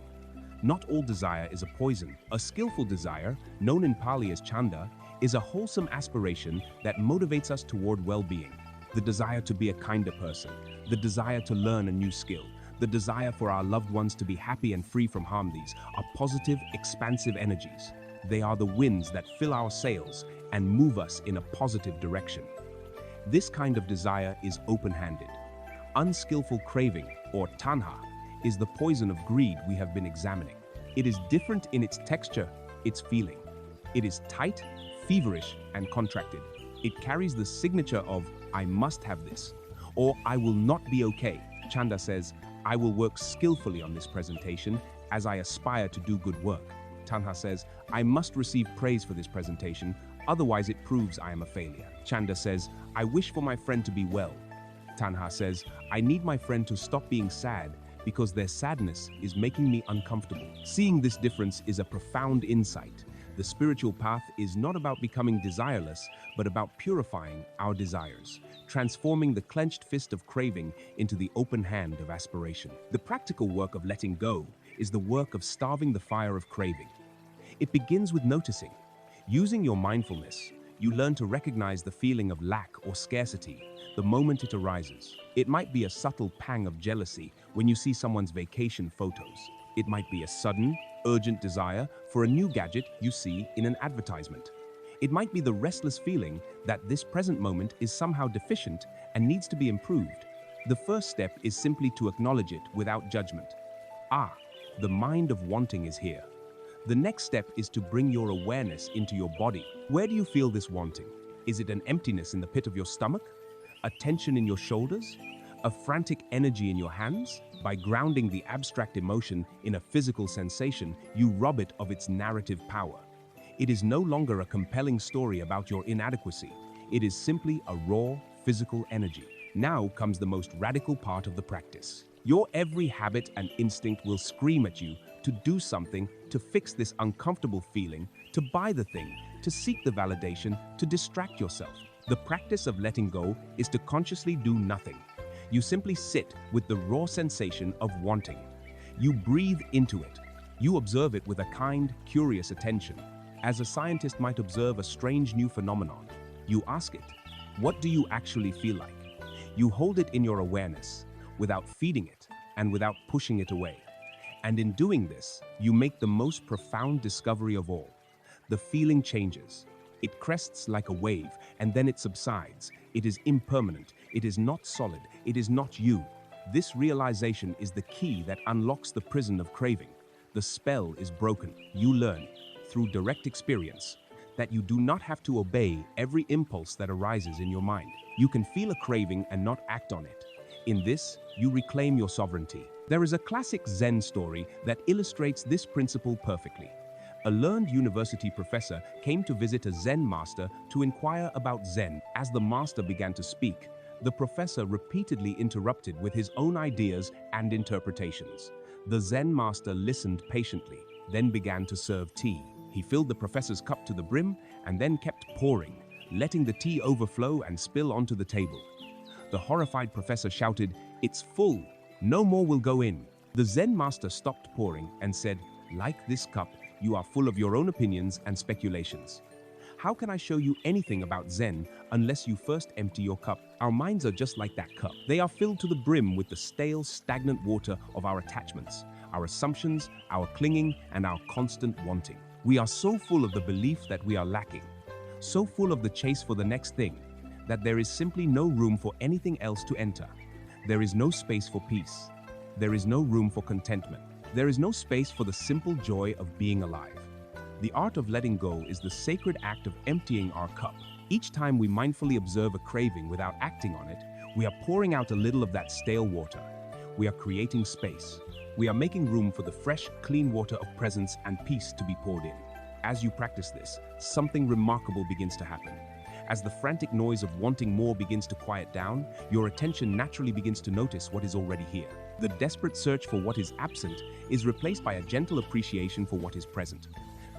Not all desire is a poison. A skillful desire, known in Pali as chanda, is a wholesome aspiration that motivates us toward well-being. The desire to be a kinder person, the desire to learn a new skill, the desire for our loved ones to be happy and free from harm. These are positive, expansive energies. They are the winds that fill our sails and move us in a positive direction. This kind of desire is open-handed. Unskillful craving, or tanha, is the poison of greed we have been examining. It is different in its texture, its feeling. It is tight, feverish, and contracted. It carries the signature of "I must have this," or "I will not be okay." Chanda says, "I will work skillfully on this presentation as I aspire to do good work." Tanha says, "I must receive praise for this presentation, otherwise it proves I am a failure." Chanda says, "I wish for my friend to be well." Tanha says, "I need my friend to stop being sad because their sadness is making me uncomfortable." Seeing this difference is a profound insight. The spiritual path is not about becoming desireless, but about purifying our desires, transforming the clenched fist of craving into the open hand of aspiration. The practical work of letting go is the work of starving the fire of craving. It begins with noticing. Using your mindfulness, you learn to recognize the feeling of lack or scarcity the moment it arises. It might be a subtle pang of jealousy when you see someone's vacation photos. It might be a sudden, urgent desire for a new gadget you see in an advertisement. It might be the restless feeling that this present moment is somehow deficient and needs to be improved. The first step is simply to acknowledge it without judgment. Ah, the mind of wanting is here. The next step is to bring your awareness into your body. Where do you feel this wanting? Is it an emptiness in the pit of your stomach? A tension in your shoulders? A frantic energy in your hands? By grounding the abstract emotion in a physical sensation, you rob it of its narrative power. It is no longer a compelling story about your inadequacy. It is simply a raw, physical energy. Now comes the most radical part of the practice. Your every habit and instinct will scream at you to do something, to fix this uncomfortable feeling, to buy the thing, to seek the validation, to distract yourself. The practice of letting go is to consciously do nothing. You simply sit with the raw sensation of wanting. You breathe into it. You observe it with a kind, curious attention, as a scientist might observe a strange new phenomenon. You ask it, what do you actually feel like? You hold it in your awareness, without feeding it and without pushing it away. And in doing this, you make the most profound discovery of all. The feeling changes. It crests like a wave, and then it subsides. It is impermanent. It is not solid. It is not you. This realization is the key that unlocks the prison of craving. The spell is broken. You learn, through direct experience, that you do not have to obey every impulse that arises in your mind. You can feel a craving and not act on it. In this, you reclaim your sovereignty. There is a classic Zen story that illustrates this principle perfectly. A learned university professor came to visit a Zen master to inquire about Zen. As the master began to speak, the professor repeatedly interrupted with his own ideas and interpretations. The Zen master listened patiently, then began to serve tea. He filled the professor's cup to the brim and then kept pouring, letting the tea overflow and spill onto the table. The horrified professor shouted, "It's full! No more will go in." The Zen master stopped pouring and said, "Like this cup, you are full of your own opinions and speculations. How can I show you anything about Zen unless you first empty your cup?" Our minds are just like that cup. They are filled to the brim with the stale, stagnant water of our attachments, our assumptions, our clinging, and our constant wanting. We are so full of the belief that we are lacking, so full of the chase for the next thing, that there is simply no room for anything else to enter. There is no space for peace. There is no room for contentment. There is no space for the simple joy of being alive. The art of letting go is the sacred act of emptying our cup. Each time we mindfully observe a craving without acting on it, we are pouring out a little of that stale water. We are creating space. We are making room for the fresh, clean water of presence and peace to be poured in. As you practice this, something remarkable begins to happen. As the frantic noise of wanting more begins to quiet down, your attention naturally begins to notice what is already here. The desperate search for what is absent is replaced by a gentle appreciation for what is present.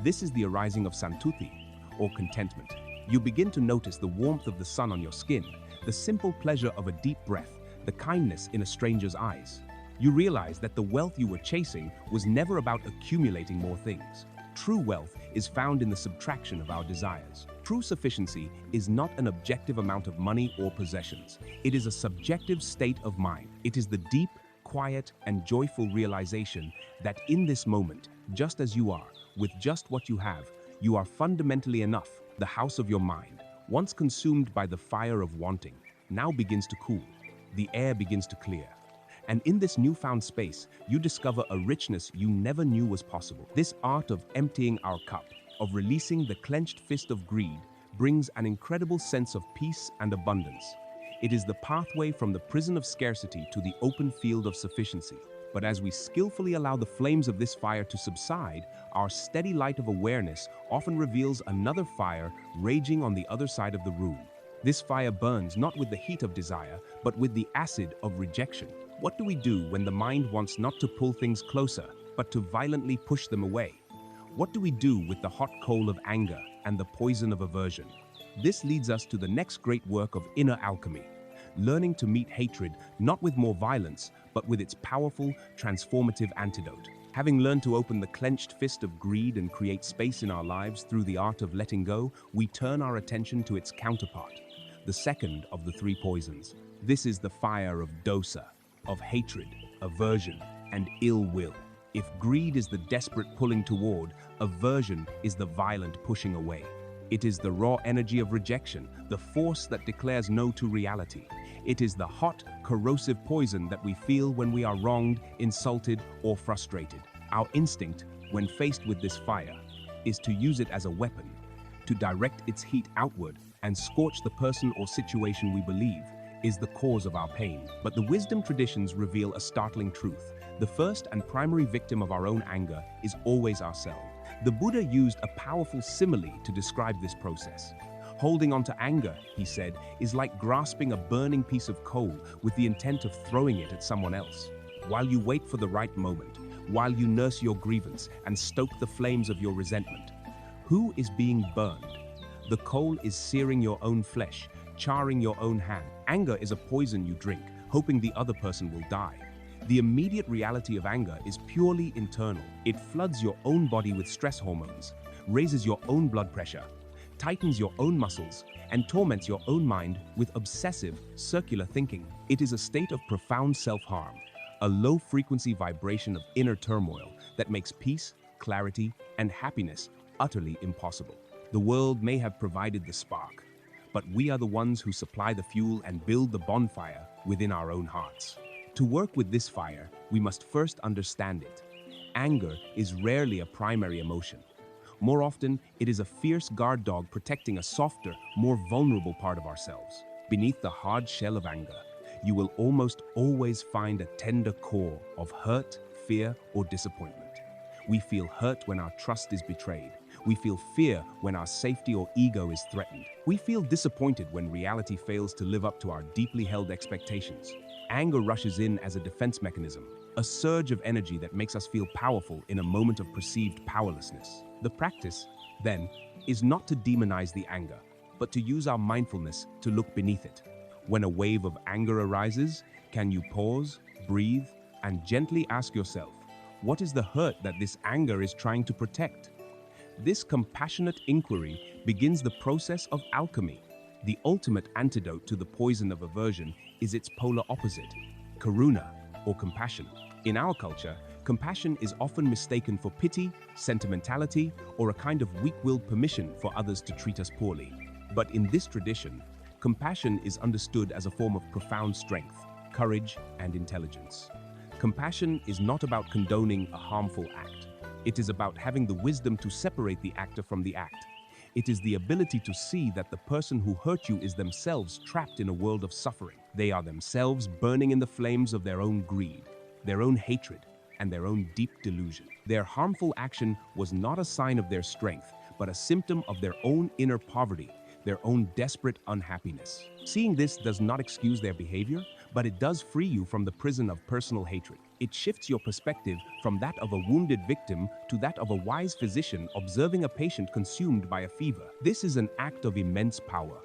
This is the arising of santuti, or contentment. You begin to notice the warmth of the sun on your skin, the simple pleasure of a deep breath, the kindness in a stranger's eyes. You realize that the wealth you were chasing was never about accumulating more things. True wealth is found in the subtraction of our desires. True sufficiency is not an objective amount of money or possessions. It is a subjective state of mind. It is the deep, quiet, and joyful realization that in this moment, just as you are, with just what you have, you are fundamentally enough. The house of your mind, once consumed by the fire of wanting, now begins to cool. The air begins to clear. And in this newfound space, you discover a richness you never knew was possible. This art of emptying our cup, of releasing the clenched fist of greed, brings an incredible sense of peace and abundance. It is the pathway from the prison of scarcity to the open field of sufficiency. But as we skillfully allow the flames of this fire to subside, our steady light of awareness often reveals another fire raging on the other side of the room. This fire burns not with the heat of desire, but with the acid of rejection. What do we do when the mind wants not to pull things closer, but to violently push them away? What do we do with the hot coal of anger and the poison of aversion? This leads us to the next great work of inner alchemy, learning to meet hatred not with more violence, but with its powerful, transformative antidote. Having learned to open the clenched fist of greed and create space in our lives through the art of letting go, we turn our attention to its counterpart, the second of the three poisons. This is the fire of dosa, of hatred, aversion, and ill will. If greed is the desperate pulling toward, aversion is the violent pushing away. It is the raw energy of rejection, the force that declares no to reality. It is the hot, corrosive poison that we feel when we are wronged, insulted, or frustrated. Our instinct, when faced with this fire, is to use it as a weapon, to direct its heat outward and scorch the person or situation we believe is the cause of our pain. But the wisdom traditions reveal a startling truth. The first and primary victim of our own anger is always ourselves. The Buddha used a powerful simile to describe this process. Holding on to anger, he said, is like grasping a burning piece of coal with the intent of throwing it at someone else. While you wait for the right moment, while you nurse your grievance and stoke the flames of your resentment. Who is being burned? The coal is searing your own flesh, charring your own hand. Anger is a poison you drink, hoping the other person will die. The immediate reality of anger is purely internal. It floods your own body with stress hormones, raises your own blood pressure, tightens your own muscles, and torments your own mind with obsessive, circular thinking. It is a state of profound self-harm, a low-frequency vibration of inner turmoil that makes peace, clarity, and happiness utterly impossible. The world may have provided the spark, but we are the ones who supply the fuel and build the bonfire within our own hearts. To work with this fire, we must first understand it. Anger is rarely a primary emotion. More often, it is a fierce guard dog protecting a softer, more vulnerable part of ourselves. Beneath the hard shell of anger, you will almost always find a tender core of hurt, fear, or disappointment. We feel hurt when our trust is betrayed. We feel fear when our safety or ego is threatened. We feel disappointed when reality fails to live up to our deeply held expectations. Anger rushes in as a defense mechanism, a surge of energy that makes us feel powerful in a moment of perceived powerlessness. The practice, then, is not to demonize the anger, but to use our mindfulness to look beneath it. When a wave of anger arises, can you pause, breathe, and gently ask yourself, what is the hurt that this anger is trying to protect? This compassionate inquiry begins the process of alchemy. The ultimate antidote to the poison of aversion is its polar opposite, karuna, or compassion. In our culture, compassion is often mistaken for pity, sentimentality, or a kind of weak-willed permission for others to treat us poorly. But in this tradition, compassion is understood as a form of profound strength, courage, and intelligence. Compassion is not about condoning a harmful act. It is about having the wisdom to separate the actor from the act. It is the ability to see that the person who hurt you is themselves trapped in a world of suffering. They are themselves burning in the flames of their own greed, their own hatred, and their own deep delusion. Their harmful action was not a sign of their strength, but a symptom of their own inner poverty, their own desperate unhappiness. Seeing this does not excuse their behavior, but it does free you from the prison of personal hatred. It shifts your perspective from that of a wounded victim to that of a wise physician observing a patient consumed by a fever. This is an act of immense power,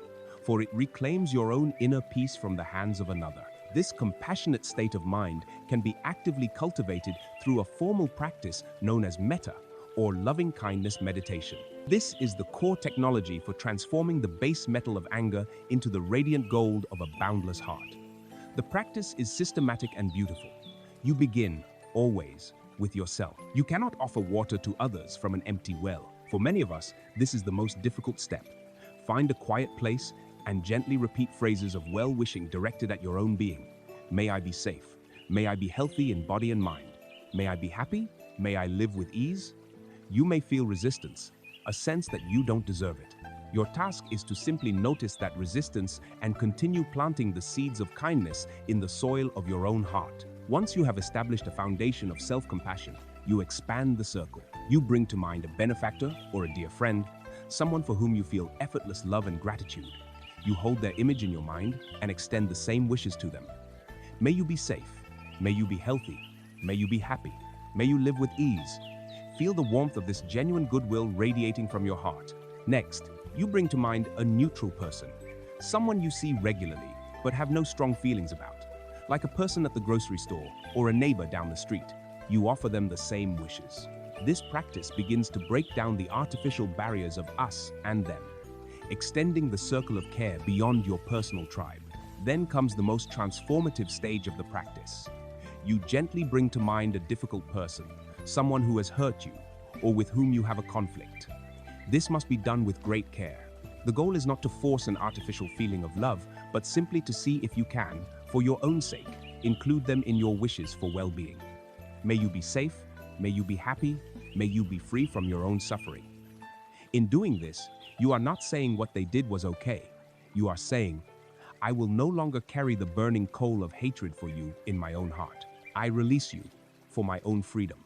for it reclaims your own inner peace from the hands of another. This compassionate state of mind can be actively cultivated through a formal practice known as metta, or loving-kindness meditation. This is the core technology for transforming the base metal of anger into the radiant gold of a boundless heart. The practice is systematic and beautiful. You begin, always, with yourself. You cannot offer water to others from an empty well. For many of us, this is the most difficult step. Find a quiet place and gently repeat phrases of well-wishing directed at your own being. May I be safe. May I be healthy in body and mind. May I be happy. May I live with ease. You may feel resistance, a sense that you don't deserve it. Your task is to simply notice that resistance and continue planting the seeds of kindness in the soil of your own heart. Once you have established a foundation of self-compassion, you expand the circle. You bring to mind a benefactor or a dear friend, someone for whom you feel effortless love and gratitude. You hold their image in your mind and extend the same wishes to them. May you be safe. May you be healthy. May you be happy. May you live with ease. Feel the warmth of this genuine goodwill radiating from your heart. Next, you bring to mind a neutral person, someone you see regularly but have no strong feelings about. Like a person at the grocery store or a neighbor down the street, you offer them the same wishes. This practice begins to break down the artificial barriers of us and them, extending the circle of care beyond your personal tribe. Then comes the most transformative stage of the practice. You gently bring to mind a difficult person, someone who has hurt you or with whom you have a conflict. This must be done with great care. The goal is not to force an artificial feeling of love, but simply to see if you can, for your own sake, include them in your wishes for well-being. May you be safe, may you be happy, may you be free from your own suffering. In doing this, you are not saying what they did was okay. You are saying, I will no longer carry the burning coal of hatred for you in my own heart. I release you for my own freedom.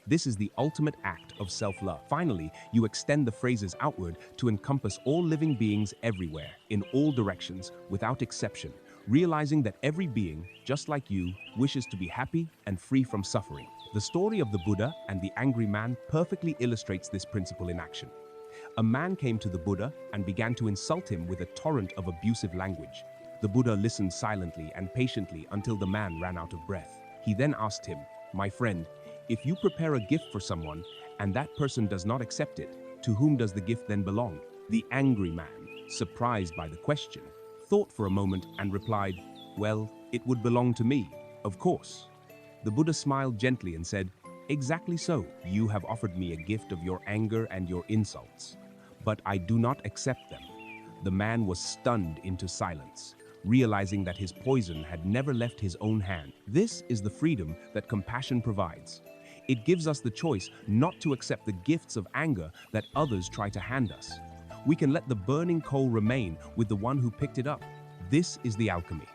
This is the ultimate act of self-love. Finally, you extend the phrases outward to encompass all living beings everywhere, in all directions, without exception, realizing that every being, just like you, wishes to be happy and free from suffering. The story of the Buddha and the angry man perfectly illustrates this principle in action. A man came to the Buddha and began to insult him with a torrent of abusive language. The Buddha listened silently and patiently until the man ran out of breath. He then asked him, "My friend, if you prepare a gift for someone and that person does not accept it, to whom does the gift then belong?" The angry man, surprised by the question, thought for a moment and replied, "Well, it would belong to me, of course." The Buddha smiled gently and said, "Exactly so. You have offered me a gift of your anger and your insults, but I do not accept them." The man was stunned into silence, realizing that his poison had never left his own hand. This is the freedom that compassion provides. It gives us the choice not to accept the gifts of anger that others try to hand us. We can let the burning coal remain with the one who picked it up. This is the alchemy.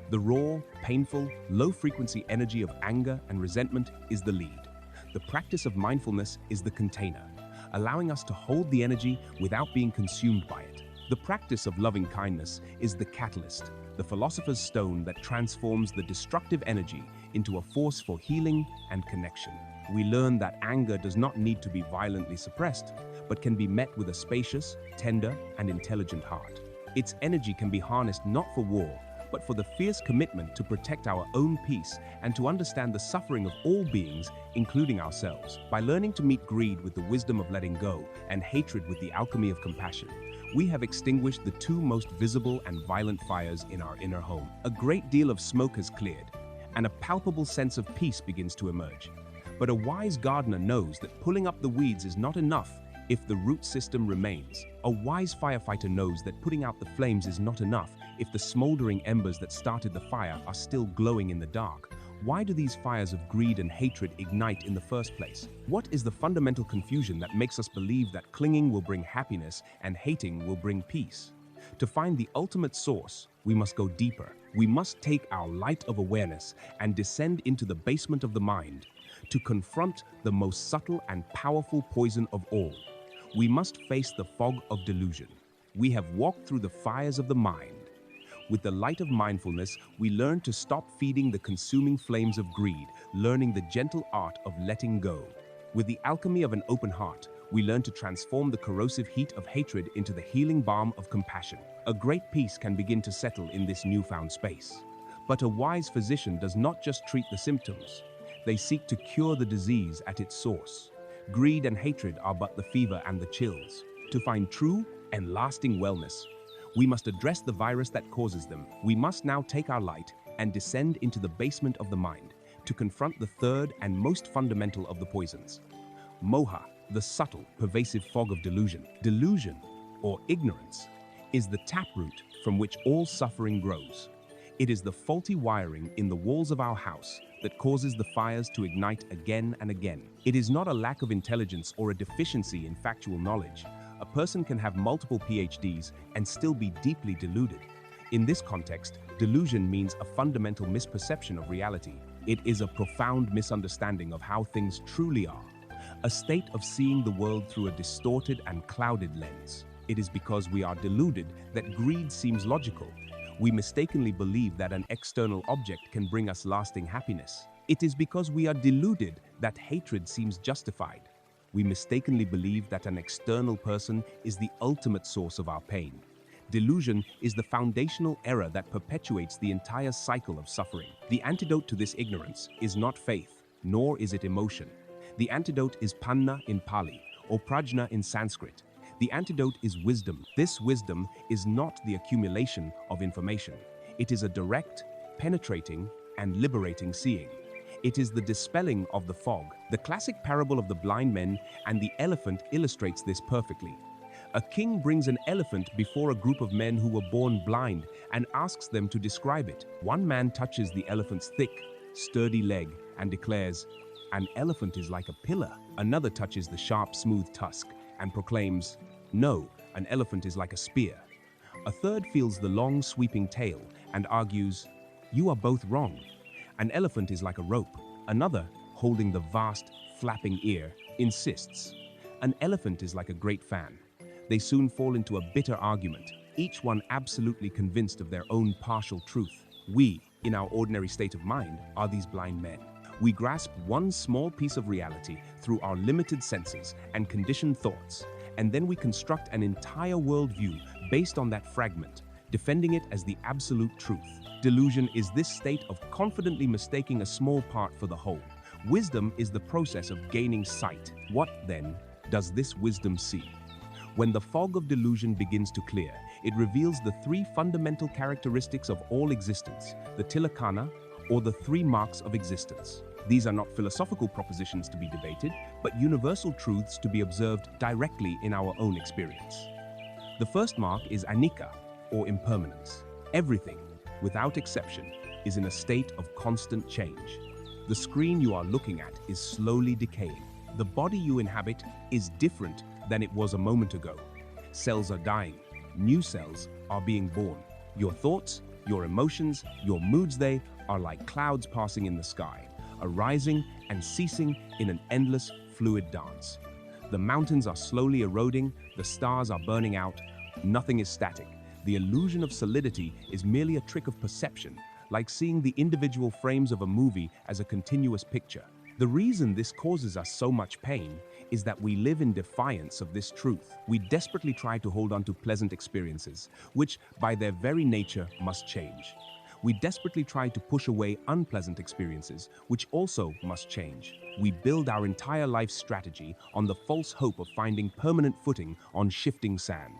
The raw, painful, low-frequency energy of anger and resentment is the lead. The practice of mindfulness is the container, allowing us to hold the energy without being consumed by it. The practice of loving kindness is the catalyst, the philosopher's stone that transforms the destructive energy into a force for healing and connection. We learn that anger does not need to be violently suppressed, but can be met with a spacious, tender, and intelligent heart. Its energy can be harnessed not for war, but for the fierce commitment to protect our own peace and to understand the suffering of all beings, including ourselves. By learning to meet greed with the wisdom of letting go and hatred with the alchemy of compassion, we have extinguished the two most visible and violent fires in our inner home. A great deal of smoke has cleared, and a palpable sense of peace begins to emerge. But a wise gardener knows that pulling up the weeds is not enough if the root system remains. A wise firefighter knows that putting out the flames is not enough if the smoldering embers that started the fire are still glowing in the dark. Why do these fires of greed and hatred ignite in the first place? What is the fundamental confusion that makes us believe that clinging will bring happiness and hating will bring peace? To find the ultimate source, we must go deeper. We must take our light of awareness and descend into the basement of the mind to confront the most subtle and powerful poison of all. We must face the fog of delusion. We have walked through the fires of the mind. With the light of mindfulness, we learn to stop feeding the consuming flames of greed, learning the gentle art of letting go. With the alchemy of an open heart, we learn to transform the corrosive heat of hatred into the healing balm of compassion. A great peace can begin to settle in this newfound space. But a wise physician does not just treat the symptoms. They seek to cure the disease at its source. Greed and hatred are but the fever and the chills. To find true and lasting wellness, we must address the virus that causes them. We must now take our light and descend into the basement of the mind to confront the third and most fundamental of the poisons. Moha, the subtle, pervasive fog of delusion. Delusion, or ignorance, is the taproot from which all suffering grows. It is the faulty wiring in the walls of our house that causes the fires to ignite again and again. It is not a lack of intelligence or a deficiency in factual knowledge. A person can have multiple PhDs and still be deeply deluded. In this context, delusion means a fundamental misperception of reality. It is a profound misunderstanding of how things truly are, a state of seeing the world through a distorted and clouded lens. It is because we are deluded that greed seems logical. We mistakenly believe that an external object can bring us lasting happiness. It is because we are deluded that hatred seems justified. We mistakenly believe that an external person is the ultimate source of our pain. Delusion is the foundational error that perpetuates the entire cycle of suffering. The antidote to this ignorance is not faith, nor is it emotion. The antidote is panna in Pali, or prajna in Sanskrit. The antidote is wisdom. This wisdom is not the accumulation of information. It is a direct, penetrating, and liberating seeing. It is the dispelling of the fog. The classic parable of the blind men and the elephant illustrates this perfectly. A king brings an elephant before a group of men who were born blind and asks them to describe it. One man touches the elephant's thick, sturdy leg and declares, "An elephant is like a pillar." Another touches the sharp, smooth tusk and proclaims, "No, an elephant is like a spear." A third feels the long, sweeping tail and argues, "You are both wrong. An elephant is like a rope." Another, holding the vast, flapping ear, insists, "An elephant is like a great fan." They soon fall into a bitter argument, each one absolutely convinced of their own partial truth. We, in our ordinary state of mind, are these blind men. We grasp one small piece of reality through our limited senses and conditioned thoughts, and then we construct an entire worldview based on that fragment, defending it as the absolute truth. Delusion is this state of confidently mistaking a small part for the whole. Wisdom is the process of gaining sight. What, then, does this wisdom see? When the fog of delusion begins to clear, it reveals the three fundamental characteristics of all existence, the tilakkhana, or the three marks of existence. These are not philosophical propositions to be debated, but universal truths to be observed directly in our own experience. The first mark is anicca, or impermanence. Everything, without exception, is in a state of constant change. The screen you are looking at is slowly decaying. The body you inhabit is different than it was a moment ago. Cells are dying. New cells are being born. Your thoughts, your emotions, your moods, they are like clouds passing in the sky, arising and ceasing in an endless, fluid dance. The mountains are slowly eroding, the stars are burning out. Nothing is static. The illusion of solidity is merely a trick of perception, like seeing the individual frames of a movie as a continuous picture. The reason this causes us so much pain is that we live in defiance of this truth. We desperately try to hold on to pleasant experiences, which, by their very nature, must change. We desperately try to push away unpleasant experiences, which also must change. We build our entire life strategy on the false hope of finding permanent footing on shifting sand.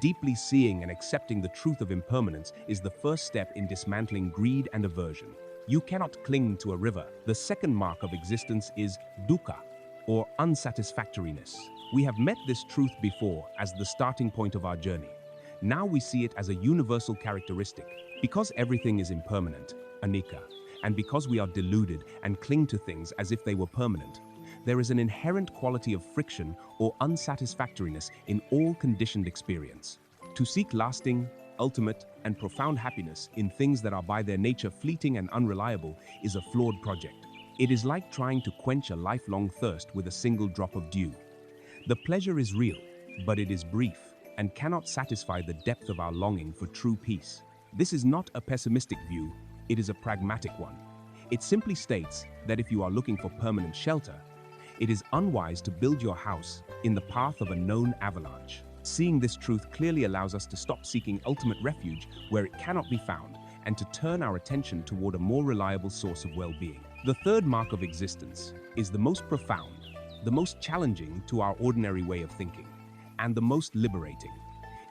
Deeply seeing and accepting the truth of impermanence is the first step in dismantling greed and aversion. You cannot cling to a river. The second mark of existence is dukkha, or unsatisfactoriness. We have met this truth before as the starting point of our journey. Now we see it as a universal characteristic. Because everything is impermanent, anicca, and because we are deluded and cling to things as if they were permanent, there is an inherent quality of friction or unsatisfactoriness in all conditioned experience. To seek lasting, ultimate, and profound happiness in things that are by their nature fleeting and unreliable is a flawed project. It is like trying to quench a lifelong thirst with a single drop of dew. The pleasure is real, but it is brief and cannot satisfy the depth of our longing for true peace. This is not a pessimistic view, it is a pragmatic one. It simply states that if you are looking for permanent shelter, it is unwise to build your house in the path of a known avalanche. Seeing this truth clearly allows us to stop seeking ultimate refuge where it cannot be found and to turn our attention toward a more reliable source of well-being. The third mark of existence is the most profound, the most challenging to our ordinary way of thinking, and the most liberating.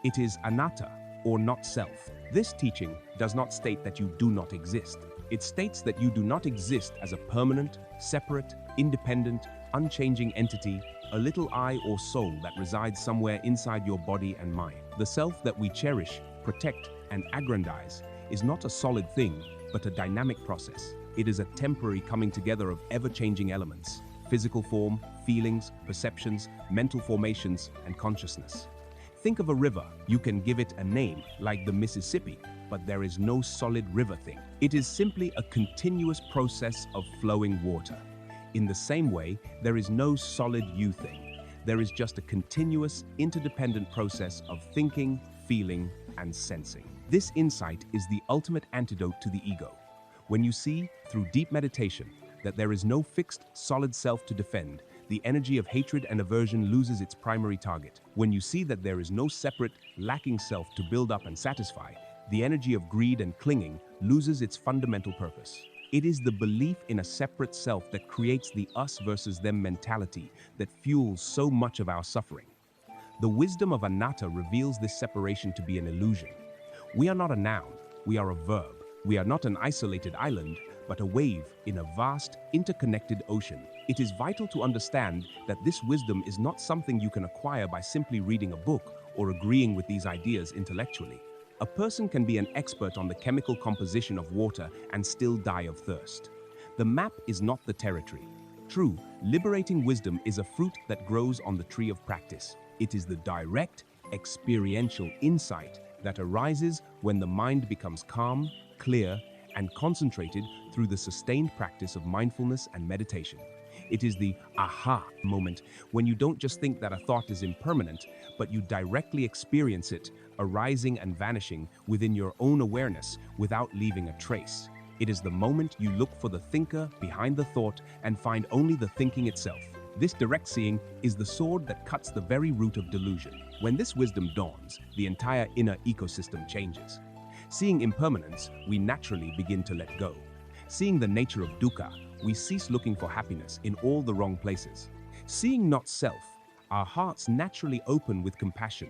It is anatta, or not self. This teaching does not state that you do not exist. It states that you do not exist as a permanent, separate, independent, unchanging entity, a little I or soul that resides somewhere inside your body and mind. The self that we cherish, protect, and aggrandize is not a solid thing, but a dynamic process. It is a temporary coming together of ever-changing elements: physical form, feelings, perceptions, mental formations, and consciousness. Think of a river. You can give it a name, like the Mississippi, but there is no solid river thing. It is simply a continuous process of flowing water. In the same way, there is no solid you thing. There is just a continuous, interdependent process of thinking, feeling, and sensing. This insight is the ultimate antidote to the ego. When you see, through deep meditation, that there is no fixed, solid self to defend, the energy of hatred and aversion loses its primary target. When you see that there is no separate, lacking self to build up and satisfy, the energy of greed and clinging loses its fundamental purpose. It is the belief in a separate self that creates the us versus them mentality that fuels so much of our suffering. The wisdom of anatta reveals this separation to be an illusion. We are not a noun, we are a verb. We are not an isolated island, but a wave in a vast, interconnected ocean. It is vital to understand that this wisdom is not something you can acquire by simply reading a book or agreeing with these ideas intellectually. A person can be an expert on the chemical composition of water and still die of thirst. The map is not the territory. True, liberating wisdom is a fruit that grows on the tree of practice. It is the direct, experiential insight that arises when the mind becomes calm, clear, and concentrated through the sustained practice of mindfulness and meditation. It is the aha moment when you don't just think that a thought is impermanent, but you directly experience it arising and vanishing within your own awareness without leaving a trace. It is the moment you look for the thinker behind the thought and find only the thinking itself. This direct seeing is the sword that cuts the very root of delusion. When this wisdom dawns, the entire inner ecosystem changes. Seeing impermanence, we naturally begin to let go. Seeing the nature of dukkha, we cease looking for happiness in all the wrong places. Seeing not self, our hearts naturally open with compassion,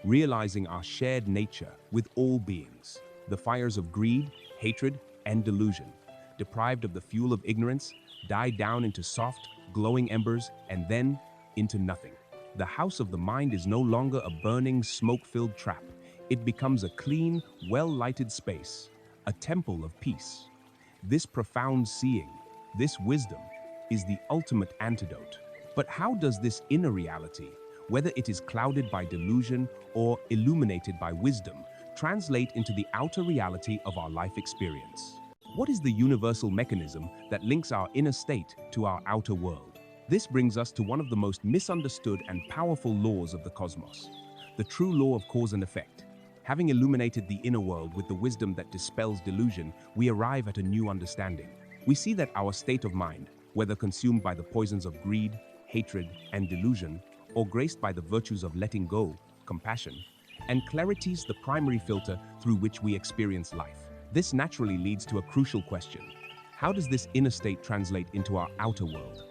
realizing our shared nature with all beings. The fires of greed, hatred, and delusion, deprived of the fuel of ignorance, die down into soft, glowing embers and then into nothing. The house of the mind is no longer a burning, smoke-filled trap. It becomes a clean, well-lighted space, a temple of peace. This profound seeing, this wisdom, is the ultimate antidote. But how does this inner reality, whether it is clouded by delusion or illuminated by wisdom, translate into the outer reality of our life experience? What is the universal mechanism that links our inner state to our outer world? This brings us to one of the most misunderstood and powerful laws of the cosmos, the true law of cause and effect. Having illuminated the inner world with the wisdom that dispels delusion, we arrive at a new understanding. We see that our state of mind, whether consumed by the poisons of greed, hatred, and delusion, or graced by the virtues of letting go, compassion, and clarity, is the primary filter through which we experience life. This naturally leads to a crucial question. How does this inner state translate into our outer world?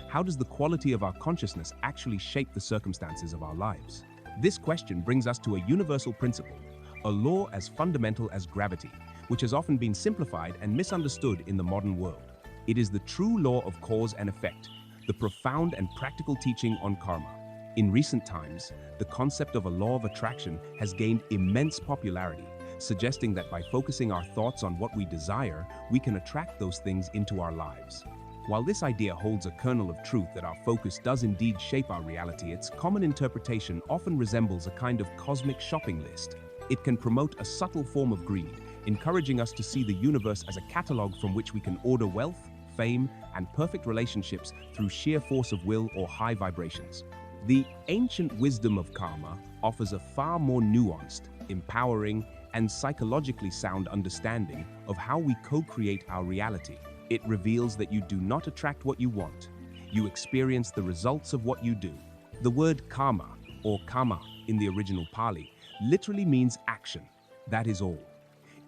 How does the quality of our consciousness actually shape the circumstances of our lives? This question brings us to a universal principle, a law as fundamental as gravity, which has often been simplified and misunderstood in the modern world. It is the true law of cause and effect, the profound and practical teaching on karma. In recent times, the concept of a law of attraction has gained immense popularity, suggesting that by focusing our thoughts on what we desire, we can attract those things into our lives. While this idea holds a kernel of truth that our focus does indeed shape our reality, its common interpretation often resembles a kind of cosmic shopping list. It can promote a subtle form of greed, encouraging us to see the universe as a catalog from which we can order wealth, fame, and perfect relationships through sheer force of will or high vibrations. The ancient wisdom of karma offers a far more nuanced, empowering, and psychologically sound understanding of how we co-create our reality. It reveals that you do not attract what you want. You experience the results of what you do. The word karma, or karma in the original Pali, literally means action. That is all.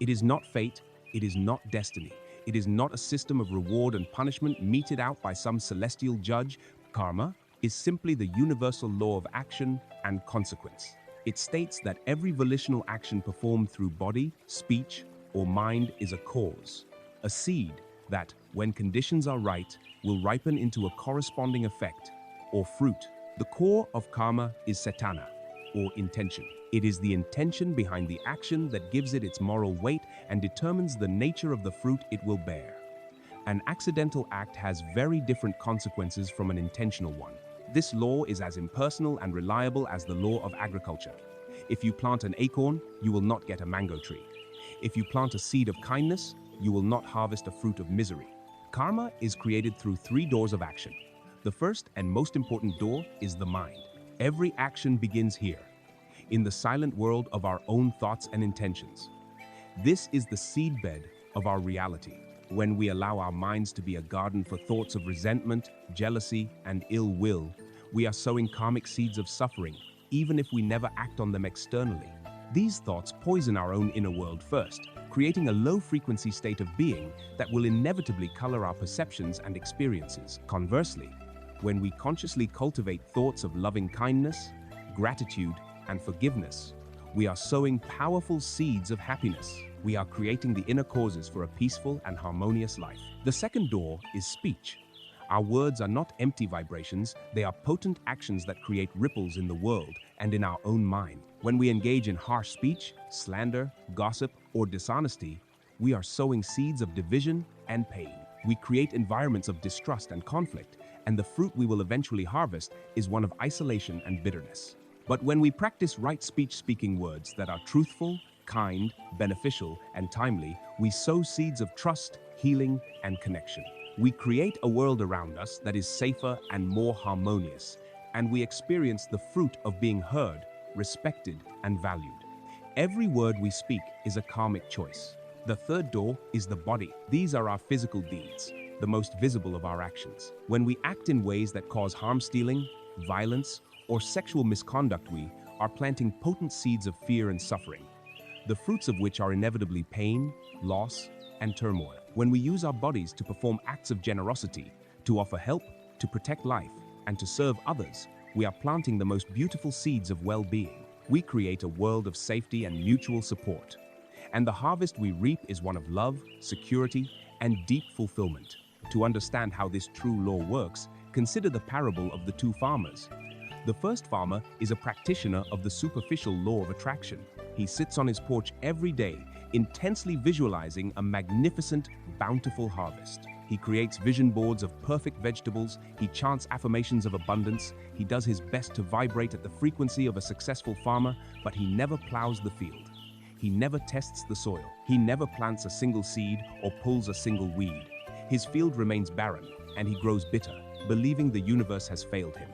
It is not fate, it is not destiny. It is not a system of reward and punishment meted out by some celestial judge. Karma is simply the universal law of action and consequence. It states that every volitional action performed through body, speech, or mind is a cause, a seed that, when conditions are right, will ripen into a corresponding effect, or fruit. The core of karma is cetana, or intention. It is the intention behind the action that gives it its moral weight and determines the nature of the fruit it will bear. An accidental act has very different consequences from an intentional one. This law is as impersonal and reliable as the law of agriculture. If you plant an acorn, you will not get a mango tree. If you plant a seed of kindness, you will not harvest a fruit of misery. Karma is created through 3 doors of action. The first and most important door is the mind. Every action begins here, in the silent world of our own thoughts and intentions. This is the seedbed of our reality. When we allow our minds to be a garden for thoughts of resentment, jealousy, and ill will, we are sowing karmic seeds of suffering, even if we never act on them externally. These thoughts poison our own inner world first, creating a low-frequency state of being that will inevitably color our perceptions and experiences. Conversely, when we consciously cultivate thoughts of loving kindness, gratitude, and forgiveness, we are sowing powerful seeds of happiness. We are creating the inner causes for a peaceful and harmonious life. The second door is speech. Our words are not empty vibrations, they are potent actions that create ripples in the world and in our own mind. When we engage in harsh speech, slander, gossip, or dishonesty, we are sowing seeds of division and pain. We create environments of distrust and conflict, and the fruit we will eventually harvest is one of isolation and bitterness. But when we practice right speaking words that are truthful, kind, beneficial, and timely, we sow seeds of trust, healing, and connection. We create a world around us that is safer and more harmonious, and we experience the fruit of being heard, respected, and valued. Every word we speak is a karmic choice. The third door is the body. These are our physical deeds, the most visible of our actions. When we act in ways that cause harm, stealing, violence, or sexual misconduct, we are planting potent seeds of fear and suffering, the fruits of which are inevitably pain, loss, and turmoil. When we use our bodies to perform acts of generosity, to offer help, to protect life, and to serve others, we are planting the most beautiful seeds of well-being. We create a world of safety and mutual support. And the harvest we reap is one of love, security, and deep fulfillment. To understand how this true law works, consider the parable of the two farmers. The first farmer is a practitioner of the superficial law of attraction. He sits on his porch every day, intensely visualizing a magnificent, bountiful harvest. He creates vision boards of perfect vegetables, he chants affirmations of abundance, he does his best to vibrate at the frequency of a successful farmer, but he never plows the field. He never tests the soil. He never plants a single seed or pulls a single weed. His field remains barren, and he grows bitter, believing the universe has failed him.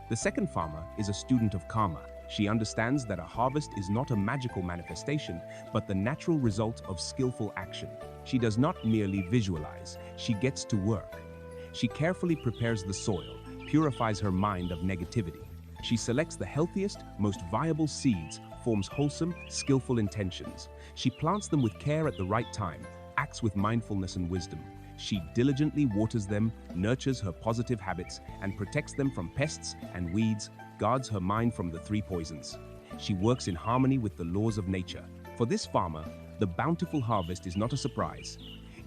The second farmer is a student of karma. She understands that a harvest is not a magical manifestation, but the natural result of skillful action. She does not merely visualize, she gets to work. She carefully prepares the soil, purifies her mind of negativity. She selects the healthiest, most viable seeds, forms wholesome, skillful intentions. She plants them with care at the right time, acts with mindfulness and wisdom. She diligently waters them, nurtures her positive habits, and protects them from pests and weeds, guards her mind from the three poisons. She works in harmony with the laws of nature. For this farmer, the bountiful harvest is not a surprise.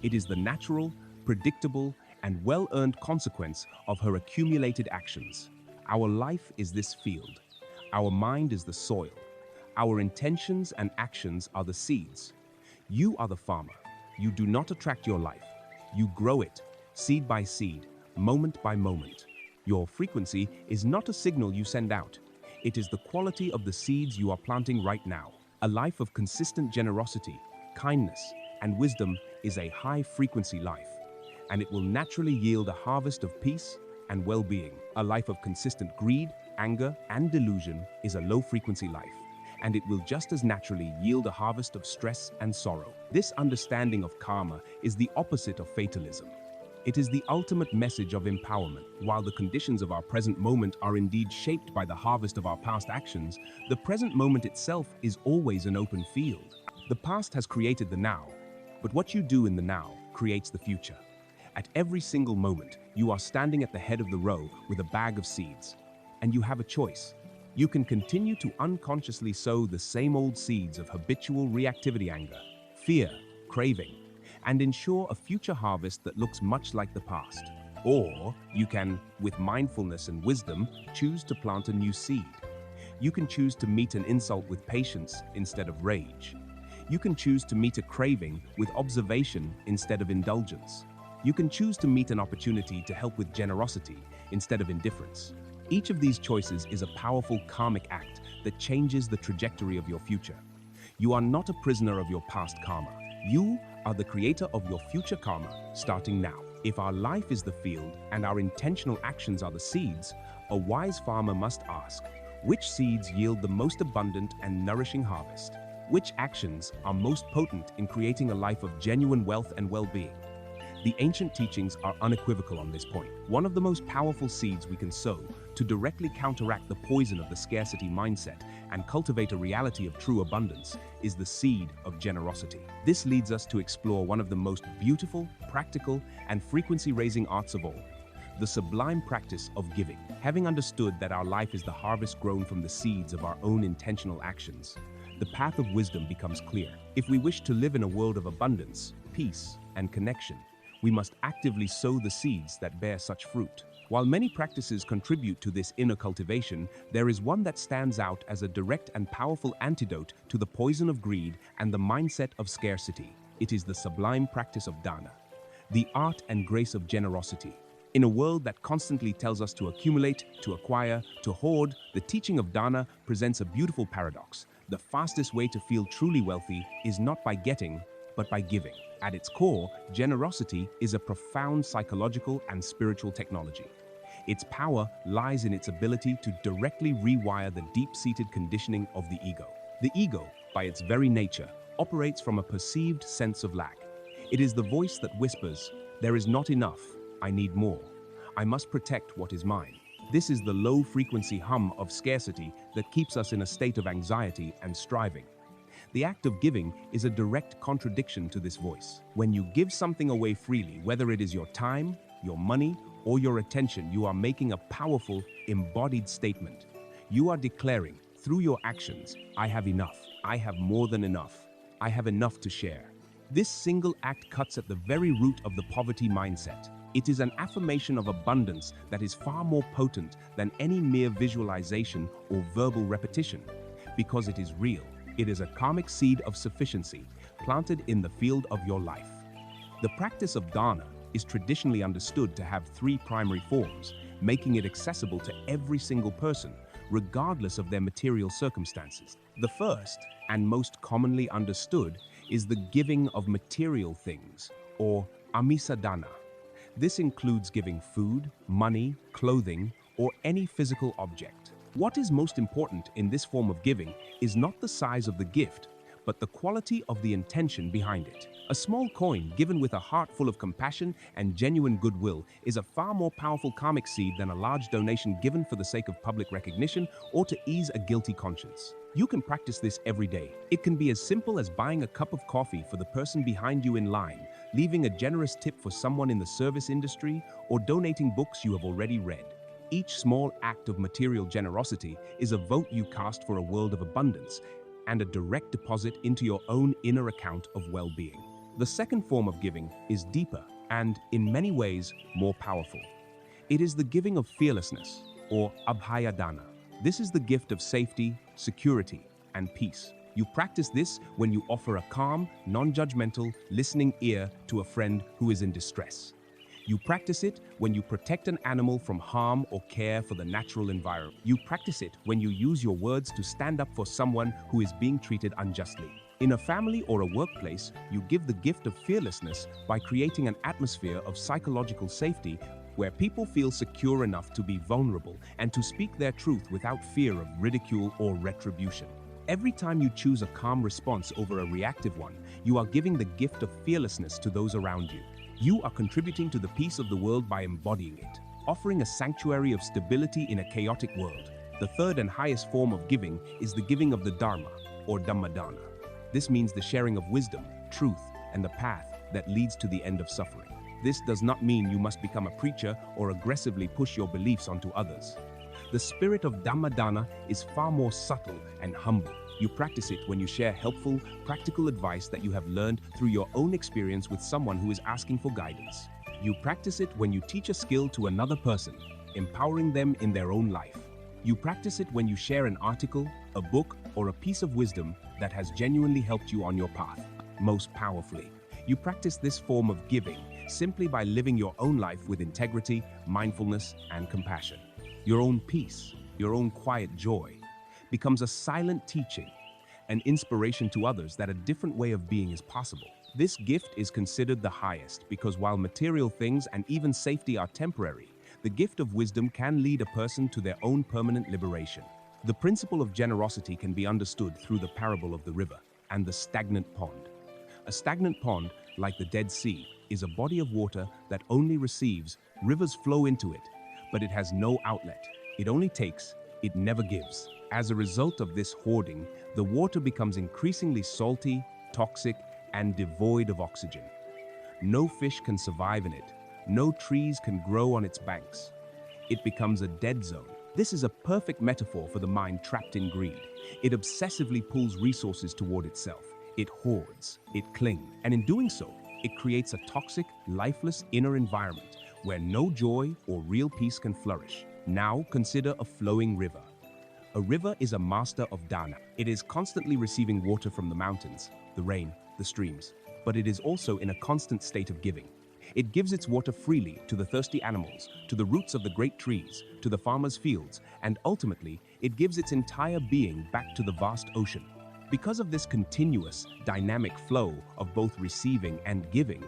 It is the natural, predictable, and well-earned consequence of her accumulated actions. Our life is this field. Our mind is the soil. Our intentions and actions are the seeds. You are the farmer. You do not attract your life. You grow it, seed by seed, moment by moment. Your frequency is not a signal you send out. It is the quality of the seeds you are planting right now. A life of consistent generosity, kindness, and wisdom is a high-frequency life, and it will naturally yield a harvest of peace and well-being. A life of consistent greed, anger, and delusion is a low-frequency life, and it will just as naturally yield a harvest of stress and sorrow. This understanding of karma is the opposite of fatalism. It is the ultimate message of empowerment. While the conditions of our present moment are indeed shaped by the harvest of our past actions, the present moment itself is always an open field. The past has created the now, but what you do in the now creates the future. At every single moment, you are standing at the head of the row with a bag of seeds, and you have a choice. You can continue to unconsciously sow the same old seeds of habitual reactivity, anger, fear, craving, and ensure a future harvest that looks much like the past. Or you can, with mindfulness and wisdom, choose to plant a new seed. You can choose to meet an insult with patience instead of rage. You can choose to meet a craving with observation instead of indulgence. You can choose to meet an opportunity to help with generosity instead of indifference. Each of these choices is a powerful karmic act that changes the trajectory of your future. You are not a prisoner of your past karma. You are the creator of your future karma, starting now. If our life is the field and our intentional actions are the seeds, a wise farmer must ask, which seeds yield the most abundant and nourishing harvest? Which actions are most potent in creating a life of genuine wealth and well-being? The ancient teachings are unequivocal on this point. One of the most powerful seeds we can sow to directly counteract the poison of the scarcity mindset and cultivate a reality of true abundance is the seed of generosity. This leads us to explore one of the most beautiful, practical, and frequency-raising arts of all, the sublime practice of giving. Having understood that our life is the harvest grown from the seeds of our own intentional actions, the path of wisdom becomes clear. If we wish to live in a world of abundance, peace, and connection, we must actively sow the seeds that bear such fruit. While many practices contribute to this inner cultivation, there is one that stands out as a direct and powerful antidote to the poison of greed and the mindset of scarcity. It is the sublime practice of dana, the art and grace of generosity. In a world that constantly tells us to accumulate, to acquire, to hoard, the teaching of dana presents a beautiful paradox. The fastest way to feel truly wealthy is not by getting, but by giving. At its core, generosity is a profound psychological and spiritual technology. Its power lies in its ability to directly rewire the deep-seated conditioning of the ego. The ego, by its very nature, operates from a perceived sense of lack. It is the voice that whispers, "There is not enough, I need more. I must protect what is mine." This is the low-frequency hum of scarcity that keeps us in a state of anxiety and striving. The act of giving is a direct contradiction to this voice. When you give something away freely, whether it is your time, your money, or your attention, you are making a powerful, embodied statement. You are declaring, through your actions, "I have enough. I have more than enough. I have enough to share." This single act cuts at the very root of the poverty mindset. It is an affirmation of abundance that is far more potent than any mere visualization or verbal repetition. Because it is real, it is a karmic seed of sufficiency planted in the field of your life. The practice of dana is traditionally understood to have three primary forms, making it accessible to every single person, regardless of their material circumstances. The first, and most commonly understood, is the giving of material things, or amisa dana. This includes giving food, money, clothing, or any physical object. What is most important in this form of giving is not the size of the gift, but the quality of the intention behind it. A small coin given with a heart full of compassion and genuine goodwill is a far more powerful karmic seed than a large donation given for the sake of public recognition or to ease a guilty conscience. You can practice this every day. It can be as simple as buying a cup of coffee for the person behind you in line, leaving a generous tip for someone in the service industry, or donating books you have already read. Each small act of material generosity is a vote you cast for a world of abundance and a direct deposit into your own inner account of well-being. The second form of giving is deeper and, in many ways, more powerful. It is the giving of fearlessness, or abhayadana. This is the gift of safety, security, and peace. You practice this when you offer a calm, non-judgmental, listening ear to a friend who is in distress. You practice it when you protect an animal from harm or care for the natural environment. You practice it when you use your words to stand up for someone who is being treated unjustly. In a family or a workplace, you give the gift of fearlessness by creating an atmosphere of psychological safety where people feel secure enough to be vulnerable and to speak their truth without fear of ridicule or retribution. Every time you choose a calm response over a reactive one, you are giving the gift of fearlessness to those around you. You are contributing to the peace of the world by embodying it, offering a sanctuary of stability in a chaotic world. The third and highest form of giving is the giving of the Dharma, or Dhammadana. This means the sharing of wisdom, truth, and the path that leads to the end of suffering. This does not mean you must become a preacher or aggressively push your beliefs onto others. The spirit of Dhammadana is far more subtle and humble. You practice it when you share helpful, practical advice that you have learned through your own experience with someone who is asking for guidance. You practice it when you teach a skill to another person, empowering them in their own life. You practice it when you share an article, a book, or a piece of wisdom that has genuinely helped you on your path. Most powerfully, you practice this form of giving simply by living your own life with integrity, mindfulness, and compassion. Your own peace, your own quiet joy, becomes a silent teaching, an inspiration to others that a different way of being is possible. This gift is considered the highest because while material things and even safety are temporary, the gift of wisdom can lead a person to their own permanent liberation. The principle of generosity can be understood through the parable of the river and the stagnant pond. A stagnant pond, like the Dead Sea, is a body of water that only receives. Rivers flow into it, but it has no outlet. It only takes, it never gives. As a result of this hoarding, the water becomes increasingly salty, toxic, and devoid of oxygen. No fish can survive in it. No trees can grow on its banks. It becomes a dead zone. This is a perfect metaphor for the mind trapped in greed. It obsessively pulls resources toward itself. It hoards, it clings, and in doing so, it creates a toxic, lifeless inner environment where no joy or real peace can flourish. Now consider a flowing river. A river is a master of dana. It is constantly receiving water from the mountains, the rain, the streams, but it is also in a constant state of giving. It gives its water freely to the thirsty animals, to the roots of the great trees, to the farmers' fields, and ultimately, it gives its entire being back to the vast ocean. Because of this continuous, dynamic flow of both receiving and giving,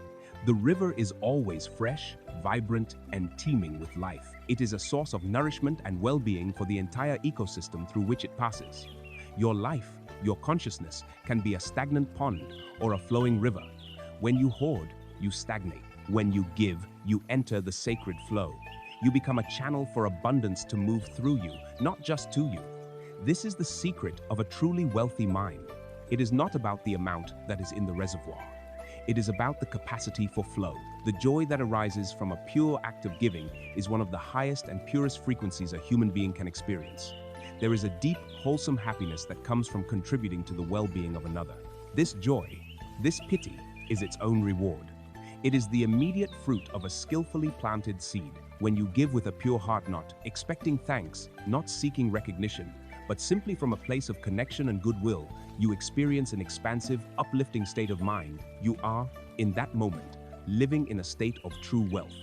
the river is always fresh, vibrant, and teeming with life. It is a source of nourishment and well-being for the entire ecosystem through which it passes. Your life, your consciousness, can be a stagnant pond or a flowing river. When you hoard, you stagnate. When you give, you enter the sacred flow. You become a channel for abundance to move through you, not just to you. This is the secret of a truly wealthy mind. It is not about the amount that is in the reservoir. It is about the capacity for flow. The joy that arises from a pure act of giving is one of the highest and purest frequencies a human being can experience. There is a deep, wholesome happiness that comes from contributing to the well-being of another. This joy, this pity, is its own reward. It is the immediate fruit of a skillfully planted seed. When you give with a pure heart, not expecting thanks, not seeking recognition, but simply from a place of connection and goodwill, you experience an expansive, uplifting state of mind. You are, in that moment, living in a state of true wealth.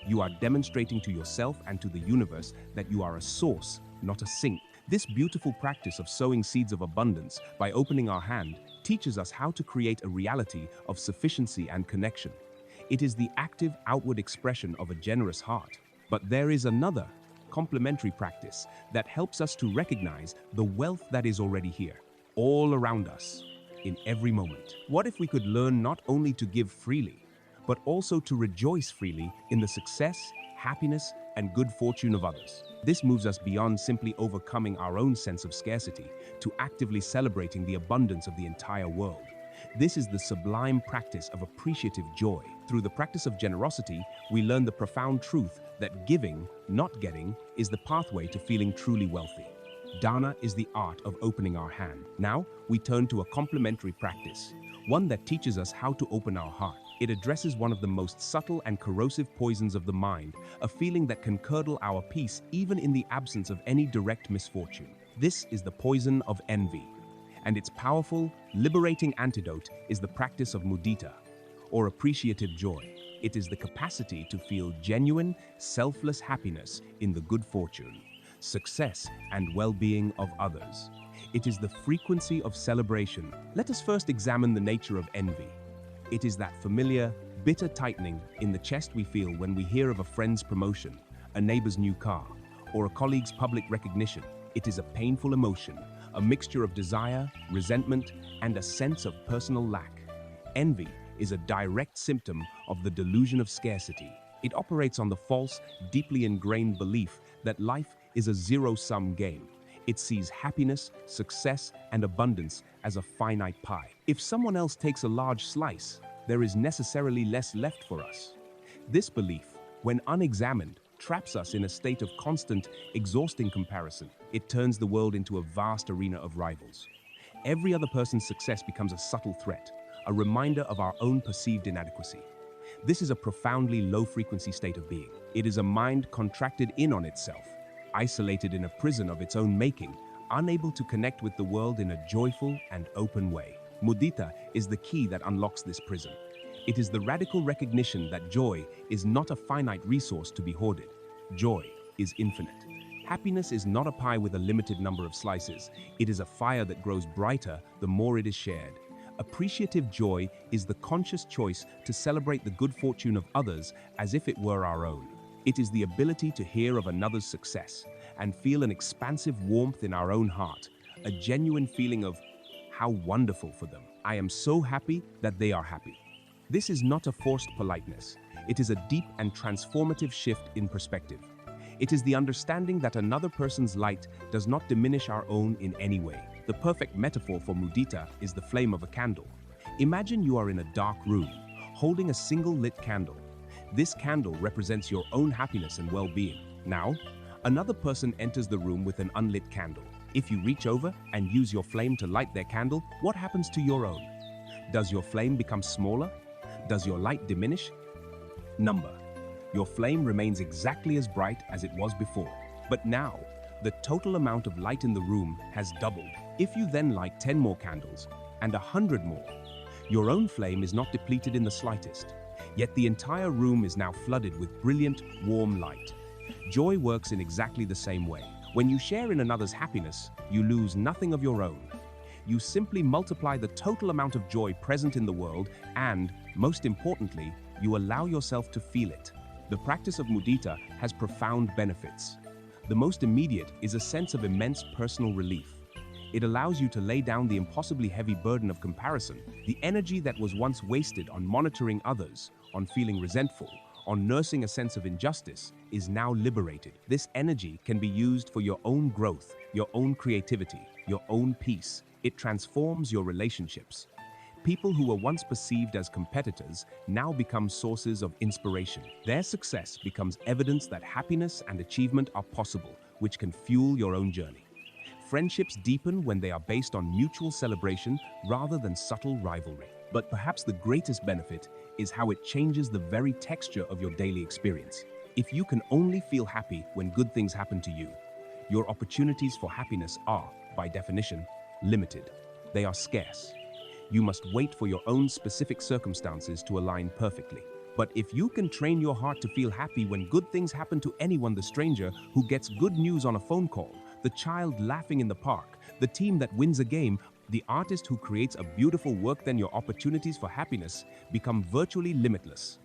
You are demonstrating to yourself and to the universe that you are a source, not a sink. This beautiful practice of sowing seeds of abundance by opening our hand teaches us how to create a reality of sufficiency and connection. It is the active outward expression of a generous heart. But there is another, complementary practice that helps us to recognize the wealth that is already here, all around us, in every moment. What if we could learn not only to give freely, but also to rejoice freely in the success, happiness, and good fortune of others? This moves us beyond simply overcoming our own sense of scarcity to actively celebrating the abundance of the entire world. This is the sublime practice of appreciative joy. Through the practice of generosity, we learn the profound truth that giving, not getting, is the pathway to feeling truly wealthy. Dana is the art of opening our hand. Now, we turn to a complementary practice, one that teaches us how to open our heart. It addresses one of the most subtle and corrosive poisons of the mind, a feeling that can curdle our peace even in the absence of any direct misfortune. This is the poison of envy, and its powerful, liberating antidote is the practice of mudita, or appreciative joy. It is the capacity to feel genuine, selfless happiness in the good fortune, success, and well-being of others. It is the frequency of celebration. Let us first examine the nature of envy. It is that familiar, bitter tightening in the chest we feel when we hear of a friend's promotion, a neighbor's new car, or a colleague's public recognition. It is a painful emotion, a mixture of desire, resentment, and a sense of personal lack. Envy is a direct symptom of the delusion of scarcity. It operates on the false, deeply ingrained belief that life is a zero-sum game. It sees happiness, success, and abundance as a finite pie. If someone else takes a large slice, there is necessarily less left for us. This belief, when unexamined, traps us in a state of constant, exhausting comparison. It turns the world into a vast arena of rivals. Every other person's success becomes a subtle threat, a reminder of our own perceived inadequacy. This is a profoundly low-frequency state of being. It is a mind contracted in on itself, isolated in a prison of its own making, unable to connect with the world in a joyful and open way. Mudita is the key that unlocks this prison. It is the radical recognition that joy is not a finite resource to be hoarded. Joy is infinite. Happiness is not a pie with a limited number of slices. It is a fire that grows brighter the more it is shared. Appreciative joy is the conscious choice to celebrate the good fortune of others as if it were our own. It is the ability to hear of another's success and feel an expansive warmth in our own heart, a genuine feeling of how wonderful for them. I am so happy that they are happy. This is not a forced politeness. It is a deep and transformative shift in perspective. It is the understanding that another person's light does not diminish our own in any way. The perfect metaphor for mudita is the flame of a candle. Imagine you are in a dark room, holding a single lit candle. This candle represents your own happiness and well-being. Now, another person enters the room with an unlit candle. If you reach over and use your flame to light their candle, what happens to your own? Does your flame become smaller? Does your light diminish? Number. Your flame remains exactly as bright as it was before. But now, the total amount of light in the room has doubled. If you then light 10 more candles and 100 more, your own flame is not depleted in the slightest. Yet the entire room is now flooded with brilliant, warm light. Joy works in exactly the same way. When you share in another's happiness, you lose nothing of your own. You simply multiply the total amount of joy present in the world and, most importantly, you allow yourself to feel it. The practice of mudita has profound benefits. The most immediate is a sense of immense personal relief. It allows you to lay down the impossibly heavy burden of comparison. The energy that was once wasted on monitoring others, on feeling resentful, on nursing a sense of injustice, is now liberated. This energy can be used for your own growth, your own creativity, your own peace. It transforms your relationships. People who were once perceived as competitors now become sources of inspiration. Their success becomes evidence that happiness and achievement are possible, which can fuel your own journey. Friendships deepen when they are based on mutual celebration rather than subtle rivalry. But perhaps the greatest benefit is how it changes the very texture of your daily experience. If you can only feel happy when good things happen to you, your opportunities for happiness are, by definition, limited. They are scarce. You must wait for your own specific circumstances to align perfectly. But if you can train your heart to feel happy when good things happen to anyone, the stranger who gets good news on a phone call, the child laughing in the park, the team that wins a game, the artist who creates a beautiful work, then your opportunities for happiness become virtually limitless.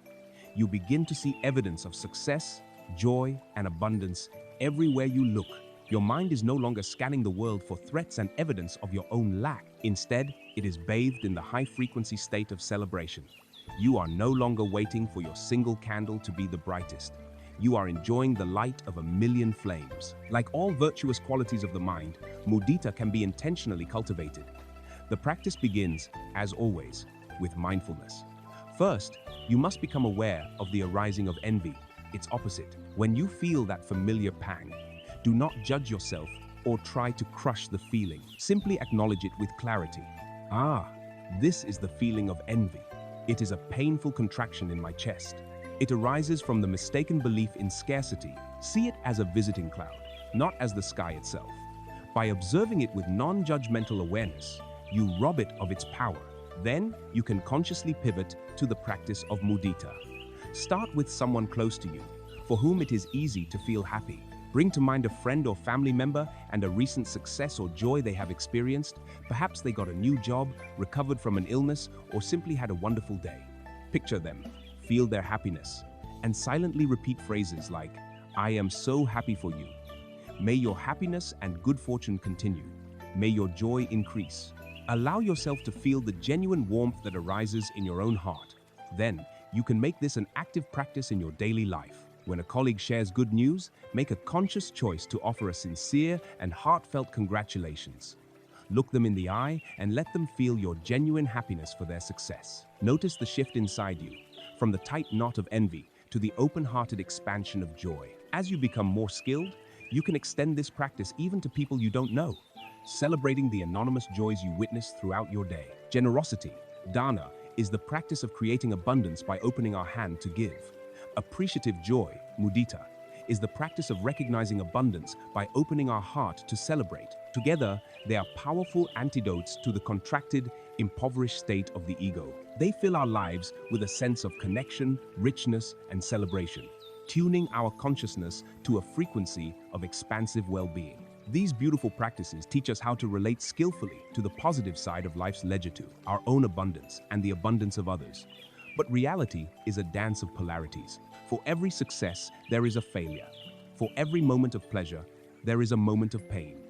You begin to see evidence of success, joy, and abundance everywhere you look. Your mind is no longer scanning the world for threats and evidence of your own lack. Instead, it is bathed in the high-frequency state of celebration. You are no longer waiting for your single candle to be the brightest. You are enjoying the light of a million flames. Like all virtuous qualities of the mind, mudita can be intentionally cultivated. The practice begins, as always, with mindfulness. First, you must become aware of the arising of envy, its opposite. When you feel that familiar pang, do not judge yourself or try to crush the feeling. Simply acknowledge it with clarity. This is the feeling of envy. It is a painful contraction in my chest. It arises from the mistaken belief in scarcity. See it as a visiting cloud, not as the sky itself. By observing it with non-judgmental awareness, you rob it of its power. Then you can consciously pivot to the practice of mudita. Start with someone close to you, for whom it is easy to feel happy. Bring to mind a friend or family member and a recent success or joy they have experienced. Perhaps they got a new job, recovered from an illness, or simply had a wonderful day. Picture them, feel their happiness, and silently repeat phrases like, "I am so happy for you. May your happiness and good fortune continue. May your joy increase." Allow yourself to feel the genuine warmth that arises in your own heart. Then, you can make this an active practice in your daily life. When a colleague shares good news, make a conscious choice to offer a sincere and heartfelt congratulations. Look them in the eye and let them feel your genuine happiness for their success. Notice the shift inside you, from the tight knot of envy to the open-hearted expansion of joy. As you become more skilled, you can extend this practice even to people you don't know, celebrating the anonymous joys you witness throughout your day. Generosity, dana, is the practice of creating abundance by opening our hand to give. Appreciative joy, mudita, is the practice of recognizing abundance by opening our heart to celebrate. Together, they are powerful antidotes to the contracted, impoverished state of the ego. They fill our lives with a sense of connection, richness, and celebration, tuning our consciousness to a frequency of expansive well-being. These beautiful practices teach us how to relate skillfully to the positive side of life's ledger, to our own abundance and the abundance of others. But reality is a dance of polarities. For every success, there is a failure. For every moment of pleasure, there is a moment of pain.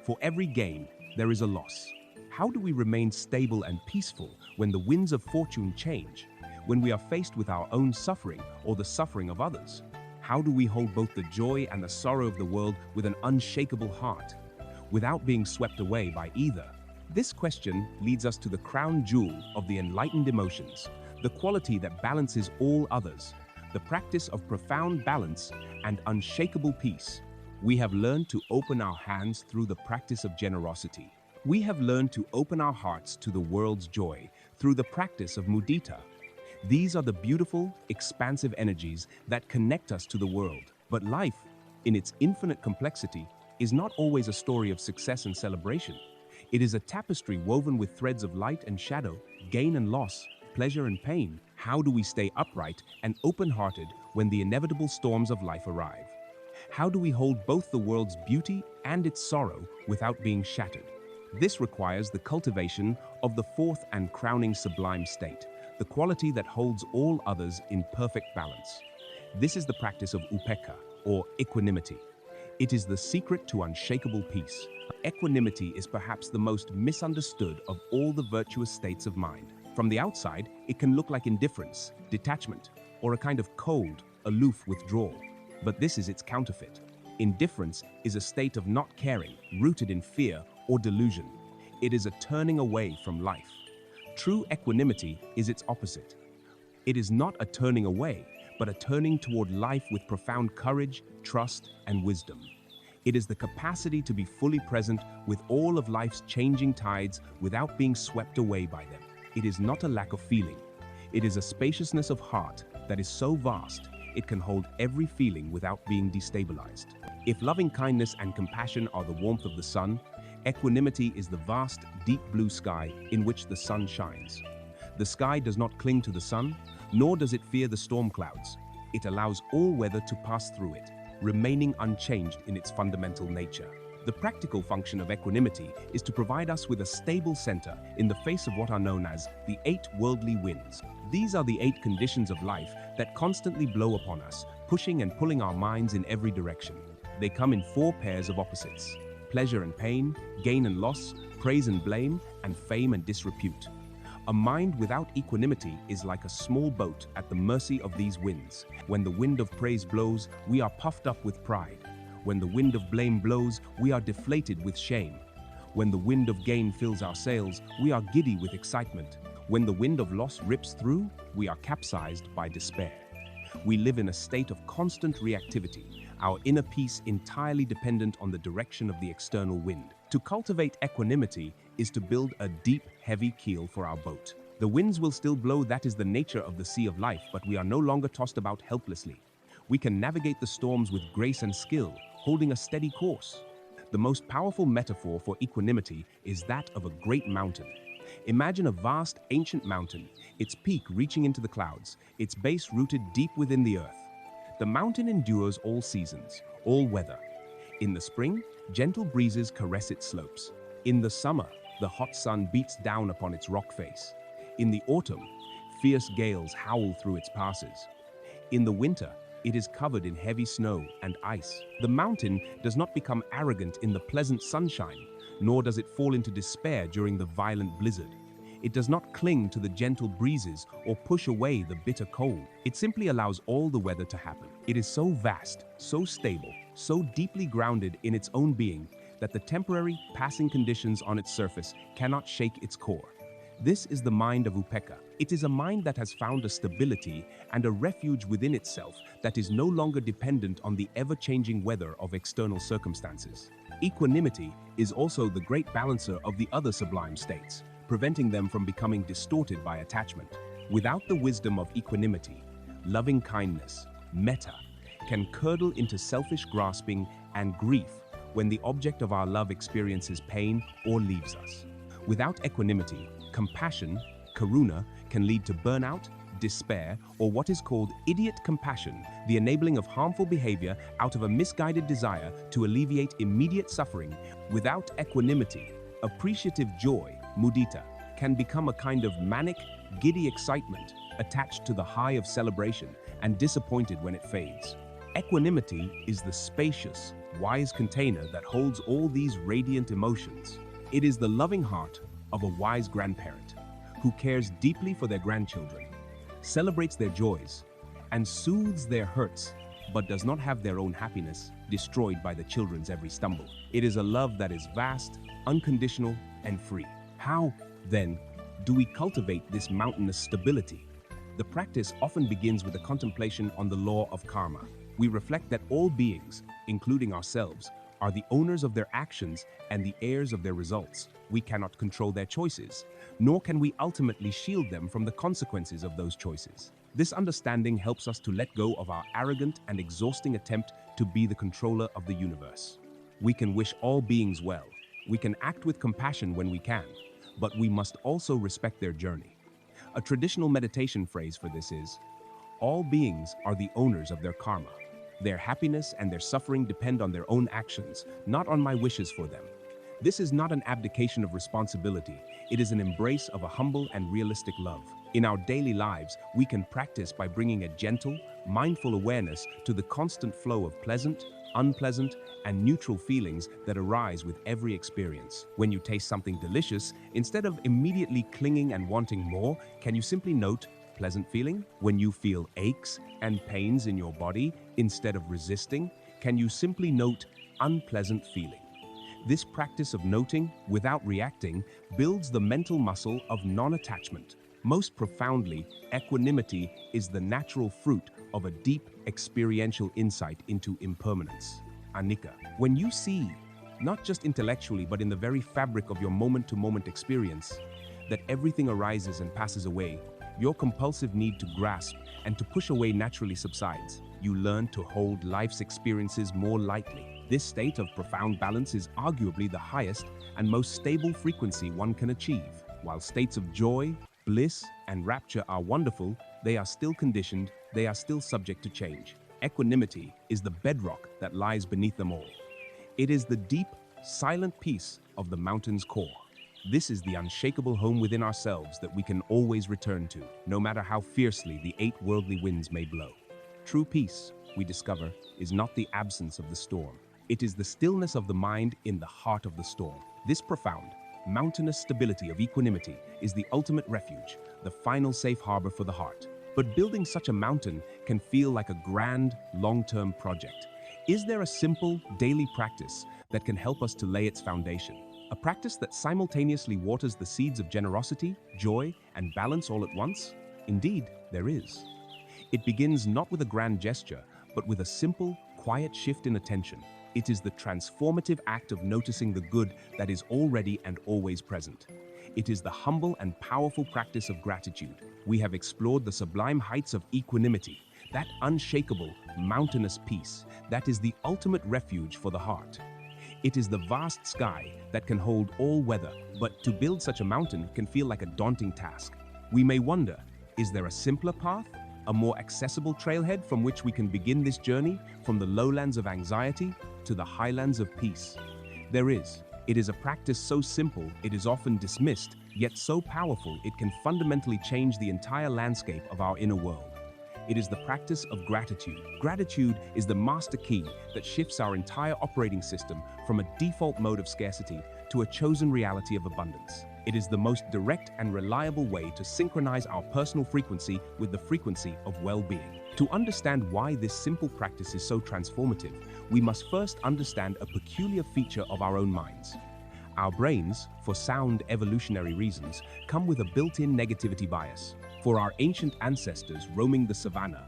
For every gain, there is a loss. How do we remain stable and peaceful when the winds of fortune change? When we are faced with our own suffering or the suffering of others? How do we hold both the joy and the sorrow of the world with an unshakable heart, without being swept away by either? This question leads us to the crown jewel of the enlightened emotions, the quality that balances all others, the practice of profound balance and unshakable peace. We have learned to open our hands through the practice of generosity. We have learned to open our hearts to the world's joy through the practice of mudita. These are the beautiful, expansive energies that connect us to the world. But life, in its infinite complexity, is not always a story of success and celebration. It is a tapestry woven with threads of light and shadow, gain and loss, pleasure and pain. How do we stay upright and open-hearted when the inevitable storms of life arrive? How do we hold both the world's beauty and its sorrow without being shattered? This requires the cultivation of the fourth and crowning sublime state, the quality that holds all others in perfect balance. This is the practice of upekkha, or equanimity. It is the secret to unshakable peace. Equanimity is perhaps the most misunderstood of all the virtuous states of mind. From the outside, it can look like indifference, detachment, or a kind of cold, aloof withdrawal. But this is its counterfeit. Indifference is a state of not caring, rooted in fear or delusion. It is a turning away from life. True equanimity is its opposite. It is not a turning away, but a turning toward life with profound courage, trust, and wisdom. It is the capacity to be fully present with all of life's changing tides without being swept away by them. It is not a lack of feeling. It is a spaciousness of heart that is so vast, it can hold every feeling without being destabilized. If loving kindness and compassion are the warmth of the sun, equanimity is the vast, deep blue sky in which the sun shines. The sky does not cling to the sun, nor does it fear the storm clouds. It allows all weather to pass through it, remaining unchanged in its fundamental nature. The practical function of equanimity is to provide us with a stable center in the face of what are known as the 8 worldly winds. These are the 8 conditions of life that constantly blow upon us, pushing and pulling our minds in every direction. They come in 4 pairs of opposites: pleasure and pain, gain and loss, praise and blame, and fame and disrepute. A mind without equanimity is like a small boat at the mercy of these winds. When the wind of praise blows, we are puffed up with pride. When the wind of blame blows, we are deflated with shame. When the wind of gain fills our sails, we are giddy with excitement. When the wind of loss rips through, we are capsized by despair. We live in a state of constant reactivity, our inner peace entirely dependent on the direction of the external wind. To cultivate equanimity is to build a deep, heavy keel for our boat. The winds will still blow, that is the nature of the sea of life, but we are no longer tossed about helplessly. We can navigate the storms with grace and skill, holding a steady course. The most powerful metaphor for equanimity is that of a great mountain. Imagine a vast, ancient mountain, its peak reaching into the clouds, its base rooted deep within the earth. The mountain endures all seasons, all weather. In the spring, gentle breezes caress its slopes. In the summer, the hot sun beats down upon its rock face. In the autumn, fierce gales howl through its passes. In the winter, it is covered in heavy snow and ice. The mountain does not become arrogant in the pleasant sunshine, nor does it fall into despair during the violent blizzard. It does not cling to the gentle breezes or push away the bitter cold. It simply allows all the weather to happen. It is so vast, so stable, so deeply grounded in its own being that the temporary, passing conditions on its surface cannot shake its core. This is the mind of upekkha. It is a mind that has found a stability and a refuge within itself that is no longer dependent on the ever-changing weather of external circumstances. Equanimity is also the great balancer of the other sublime states, preventing them from becoming distorted by attachment. Without the wisdom of equanimity, loving kindness, metta, can curdle into selfish grasping and grief when the object of our love experiences pain or leaves us. Without equanimity, compassion, karuna, can lead to burnout, despair, or what is called idiot compassion, the enabling of harmful behavior out of a misguided desire to alleviate immediate suffering. Without equanimity, appreciative joy, mudita, can become a kind of manic, giddy excitement attached to the high of celebration and disappointed when it fades. Equanimity is the spacious, wise container that holds all these radiant emotions. It is the loving heart of a wise grandparent who cares deeply for their grandchildren, celebrates their joys, and soothes their hurts, but does not have their own happiness destroyed by the children's every stumble. It is a love that is vast, unconditional, and free. How, then, do we cultivate this mountainous stability? The practice often begins with a contemplation on the law of karma. We reflect that all beings, including ourselves, are the owners of their actions and the heirs of their results. We cannot control their choices, nor can we ultimately shield them from the consequences of those choices. This understanding helps us to let go of our arrogant and exhausting attempt to be the controller of the universe. We can wish all beings well. We can act with compassion when we can, but we must also respect their journey. A traditional meditation phrase for this is, all beings are the owners of their karma. Their happiness and their suffering depend on their own actions, not on my wishes for them. This is not an abdication of responsibility. It is an embrace of a humble and realistic love. In our daily lives, we can practice by bringing a gentle, mindful awareness to the constant flow of pleasant, unpleasant, and neutral feelings that arise with every experience. When you taste something delicious, instead of immediately clinging and wanting more, can you simply note pleasant feeling? When you feel aches and pains in your body, instead of resisting, can you simply note unpleasant feeling? This practice of noting without reacting builds the mental muscle of non-attachment. Most profoundly, equanimity is the natural fruit of a deep experiential insight into impermanence. Anicca. When you see, not just intellectually but in the very fabric of your moment-to-moment experience, that everything arises and passes away, your compulsive need to grasp and to push away naturally subsides. You learn to hold life's experiences more lightly. This state of profound balance is arguably the highest and most stable frequency one can achieve. While states of joy, bliss, and rapture are wonderful, they are still conditioned, they are still subject to change. Equanimity is the bedrock that lies beneath them all. It is the deep, silent peace of the mountain's core. This is the unshakable home within ourselves that we can always return to, no matter how fiercely the 8 worldly winds may blow. True peace, we discover, is not the absence of the storm. It is the stillness of the mind in the heart of the storm. This profound, mountainous stability of equanimity is the ultimate refuge, the final safe harbor for the heart. But building such a mountain can feel like a grand, long-term project. Is there a simple, daily practice that can help us to lay its foundation? A practice that simultaneously waters the seeds of generosity, joy, and balance all at once? Indeed, there is. It begins not with a grand gesture, but with a simple, quiet shift in attention. It is the transformative act of noticing the good that is already and always present. It is the humble and powerful practice of gratitude. We have explored the sublime heights of equanimity, that unshakable, mountainous peace that is the ultimate refuge for the heart. It is the vast sky that can hold all weather, but to build such a mountain can feel like a daunting task. We may wonder, is there a simpler path? A more accessible trailhead from which we can begin this journey from the lowlands of anxiety to the highlands of peace? There is. It is a practice so simple it is often dismissed, yet so powerful it can fundamentally change the entire landscape of our inner world. It is the practice of gratitude. Gratitude is the master key that shifts our entire operating system from a default mode of scarcity to a chosen reality of abundance. It is the most direct and reliable way to synchronize our personal frequency with the frequency of well-being. To understand why this simple practice is so transformative, we must first understand a peculiar feature of our own minds. Our brains, for sound evolutionary reasons, come with a built-in negativity bias. For our ancient ancestors roaming the savannah,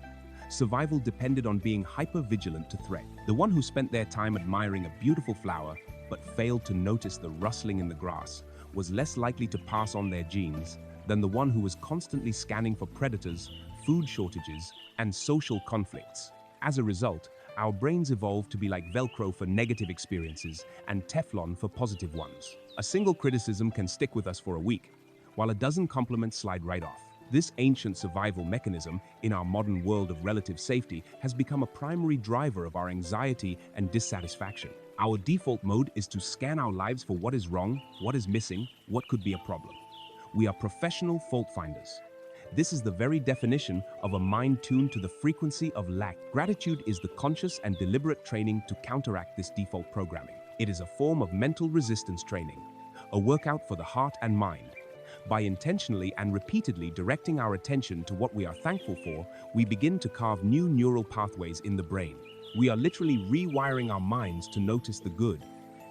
survival depended on being hyper-vigilant to threat. The one who spent their time admiring a beautiful flower but failed to notice the rustling in the grass was less likely to pass on their genes than the one who was constantly scanning for predators, food shortages, and social conflicts. As a result, our brains evolved to be like Velcro for negative experiences and Teflon for positive ones. A single criticism can stick with us for a week, while a dozen compliments slide right off. This ancient survival mechanism in our modern world of relative safety has become a primary driver of our anxiety and dissatisfaction. Our default mode is to scan our lives for what is wrong, what is missing, what could be a problem. We are professional fault finders. This is the very definition of a mind tuned to the frequency of lack. Gratitude is the conscious and deliberate training to counteract this default programming. It is a form of mental resistance training, a workout for the heart and mind. By intentionally and repeatedly directing our attention to what we are thankful for, we begin to carve new neural pathways in the brain. We are literally rewiring our minds to notice the good.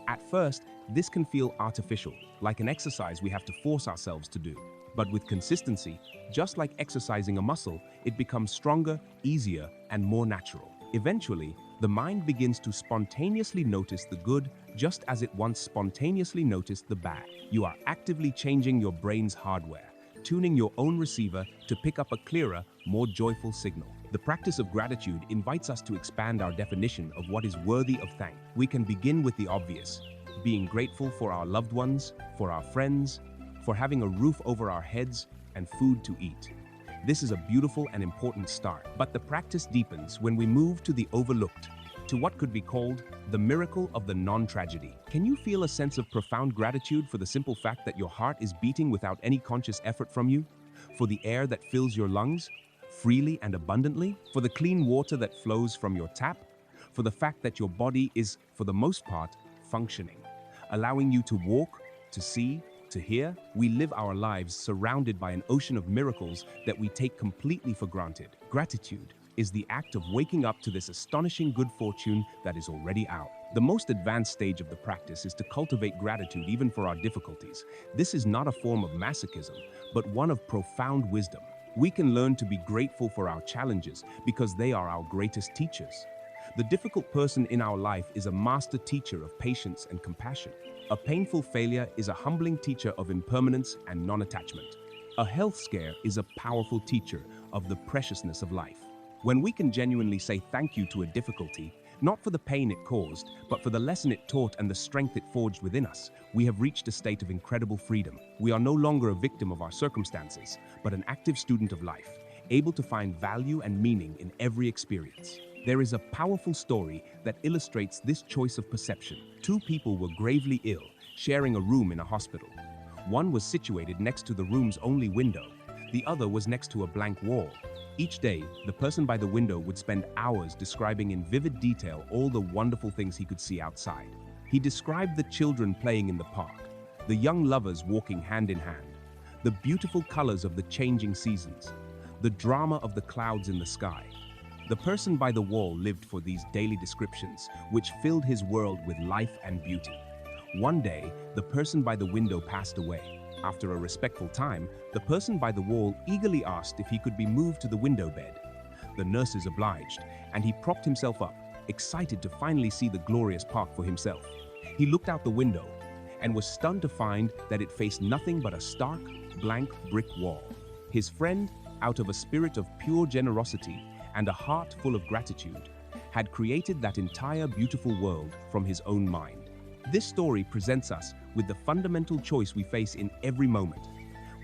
At first, this can feel artificial, like an exercise we have to force ourselves to do. But with consistency, just like exercising a muscle, it becomes stronger, easier, and more natural. Eventually, the mind begins to spontaneously notice the good just as it once spontaneously noticed the bad. You are actively changing your brain's hardware, tuning your own receiver to pick up a clearer, more joyful signal. The practice of gratitude invites us to expand our definition of what is worthy of thanks. We can begin with the obvious, being grateful for our loved ones, for our friends, for having a roof over our heads and food to eat. This is a beautiful and important start, but the practice deepens when we move to the overlooked, to what could be called the miracle of the non-tragedy. Can you feel a sense of profound gratitude for the simple fact that your heart is beating without any conscious effort from you? For the air that fills your lungs, freely and abundantly? For the clean water that flows from your tap? for the fact that your body is, for the most part, functioning, allowing you to walk, to see, to hear. We live our lives surrounded by an ocean of miracles that we take completely for granted. Gratitude is the act of waking up to this astonishing good fortune that is already ours. The most advanced stage of the practice is to cultivate gratitude even for our difficulties. This is not a form of masochism, but one of profound wisdom. We can learn to be grateful for our challenges because they are our greatest teachers. The difficult person in our life is a master teacher of patience and compassion. A painful failure is a humbling teacher of impermanence and non-attachment. A health scare is a powerful teacher of the preciousness of life. When we can genuinely say thank you to a difficulty, not for the pain it caused, but for the lesson it taught and the strength it forged within us, we have reached a state of incredible freedom. We are no longer a victim of our circumstances, but an active student of life, able to find value and meaning in every experience. There is a powerful story that illustrates this choice of perception. Two people were gravely ill, sharing a room in a hospital. One was situated next to the room's only window. The other was next to a blank wall. Each day, the person by the window would spend hours describing in vivid detail all the wonderful things he could see outside. He described the children playing in the park, the young lovers walking hand in hand, the beautiful colors of the changing seasons, the drama of the clouds in the sky. The person by the wall lived for these daily descriptions, which filled his world with life and beauty. One day, the person by the window passed away. After a respectful time, the person by the wall eagerly asked if he could be moved to the window bed. The nurses obliged, and he propped himself up, excited to finally see the glorious park for himself. He looked out the window and was stunned to find that it faced nothing but a stark, blank brick wall. His friend, out of a spirit of pure generosity and a heart full of gratitude, had created that entire beautiful world from his own mind. This story presents us with the fundamental choice we face in every moment.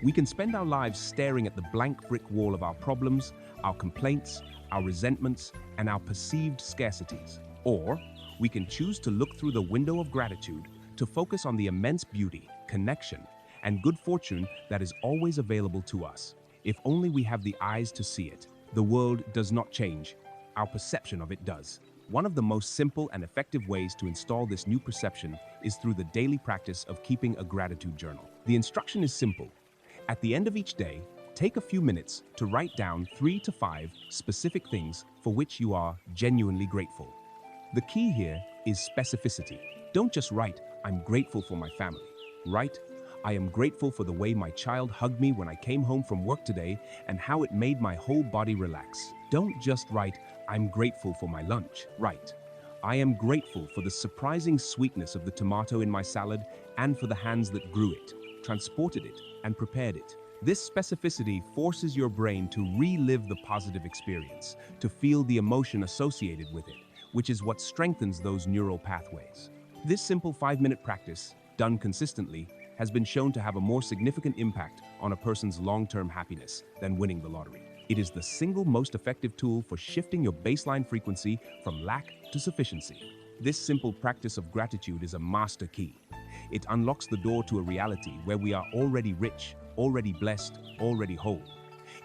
We can spend our lives staring at the blank brick wall of our problems, our complaints, our resentments, and our perceived scarcities. Or we can choose to look through the window of gratitude to focus on the immense beauty, connection, and good fortune that is always available to us, if only we have the eyes to see it. The world does not change, our perception of it does. One of the most simple and effective ways to install this new perception is through the daily practice of keeping a gratitude journal. The instruction is simple. At the end of each day, take a few minutes to write down 3 to 5 specific things for which you are genuinely grateful. The key here is specificity. Don't just write, "I'm grateful for my family." Write, "I am grateful for the way my child hugged me when I came home from work today and how it made my whole body relax." Don't just write, "I'm grateful for my lunch." Write, "I am grateful for the surprising sweetness of the tomato in my salad and for the hands that grew it, transported it, and prepared it." This specificity forces your brain to relive the positive experience, to feel the emotion associated with it, which is what strengthens those neural pathways. This simple 5-minute practice, done consistently, has been shown to have a more significant impact on a person's long-term happiness than winning the lottery. It is the single most effective tool for shifting your baseline frequency from lack to sufficiency. This simple practice of gratitude is a master key. It unlocks the door to a reality where we are already rich, already blessed, already whole.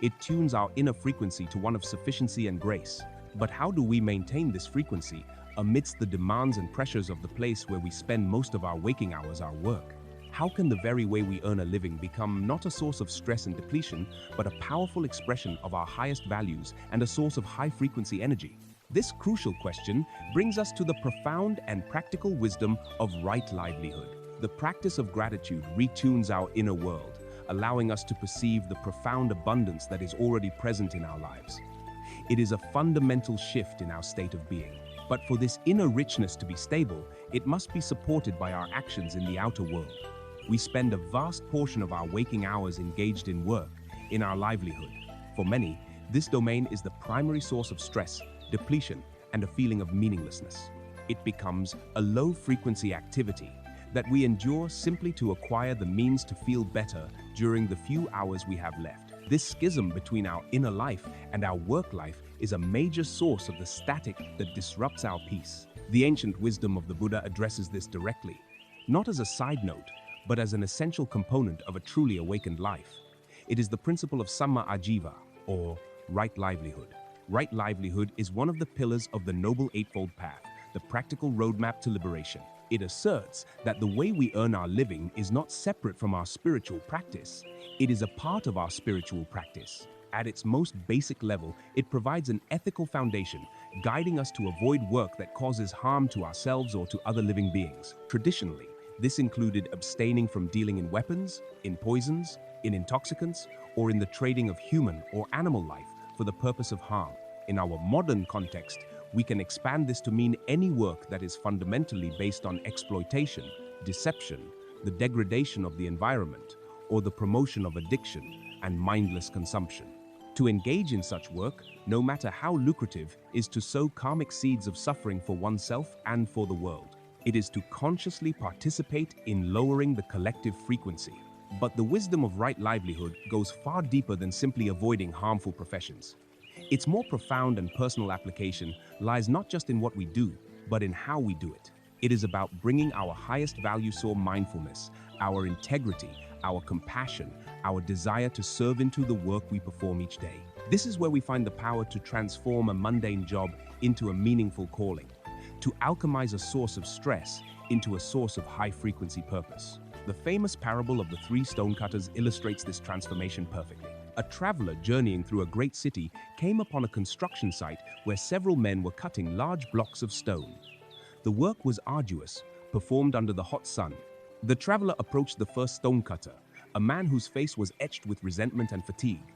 It tunes our inner frequency to one of sufficiency and grace. But how do we maintain this frequency amidst the demands and pressures of the place where we spend most of our waking hours, our work? How can the very way we earn a living become not a source of stress and depletion, but a powerful expression of our highest values and a source of high-frequency energy? This crucial question brings us to the profound and practical wisdom of right livelihood. The practice of gratitude retunes our inner world, allowing us to perceive the profound abundance that is already present in our lives. It is a fundamental shift in our state of being. But for this inner richness to be stable, it must be supported by our actions in the outer world. We spend a vast portion of our waking hours engaged in work, in our livelihood. For many, this domain is the primary source of stress, depletion, and a feeling of meaninglessness. It becomes a low-frequency activity that we endure simply to acquire the means to feel better during the few hours we have left. This schism between our inner life and our work life is a major source of the static that disrupts our peace. The ancient wisdom of the Buddha addresses this directly, not as a side note, but as an essential component of a truly awakened life. It is the principle of samma ajiva, or right livelihood. Right livelihood is one of the pillars of the Noble Eightfold Path, the practical roadmap to liberation. It asserts that the way we earn our living is not separate from our spiritual practice. It is a part of our spiritual practice. At its most basic level, it provides an ethical foundation, guiding us to avoid work that causes harm to ourselves or to other living beings. Traditionally, this included abstaining from dealing in weapons, in poisons, in intoxicants, or in the trading of human or animal life for the purpose of harm. In our modern context, we can expand this to mean any work that is fundamentally based on exploitation, deception, the degradation of the environment, or the promotion of addiction and mindless consumption. To engage in such work, no matter how lucrative, is to sow karmic seeds of suffering for oneself and for the world. It is to consciously participate in lowering the collective frequency. But the wisdom of right livelihood goes far deeper than simply avoiding harmful professions. Its more profound and personal application lies not just in what we do, but in how we do it. It is about bringing our highest value soul mindfulness, our integrity, our compassion, our desire to serve into the work we perform each day. This is where we find the power to transform a mundane job into a meaningful calling, to alchemize a source of stress into a source of high-frequency purpose. The famous parable of the three stonecutters illustrates this transformation perfectly. A traveler journeying through a great city came upon a construction site where several men were cutting large blocks of stone. The work was arduous, performed under the hot sun. The traveler approached the first stonecutter, a man whose face was etched with resentment and fatigue.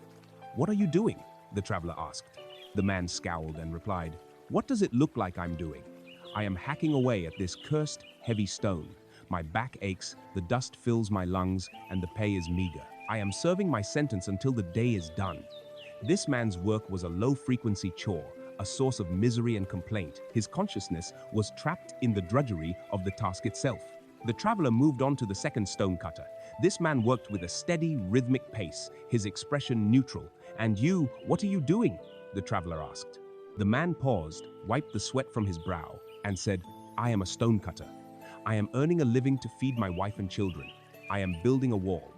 "What are you doing?" the traveler asked. The man scowled and replied, "What does it look like I'm doing? I am hacking away at this cursed, heavy stone. My back aches, the dust fills my lungs, and the pay is meager. I am serving my sentence until the day is done." This man's work was a low-frequency chore, a source of misery and complaint. His consciousness was trapped in the drudgery of the task itself. The traveler moved on to the second stonecutter. This man worked with a steady, rhythmic pace, his expression neutral. "And you, what are you doing?" the traveler asked. The man paused, wiped the sweat from his brow, and said, "I am a stonecutter. I am earning a living to feed my wife and children. I am building a wall."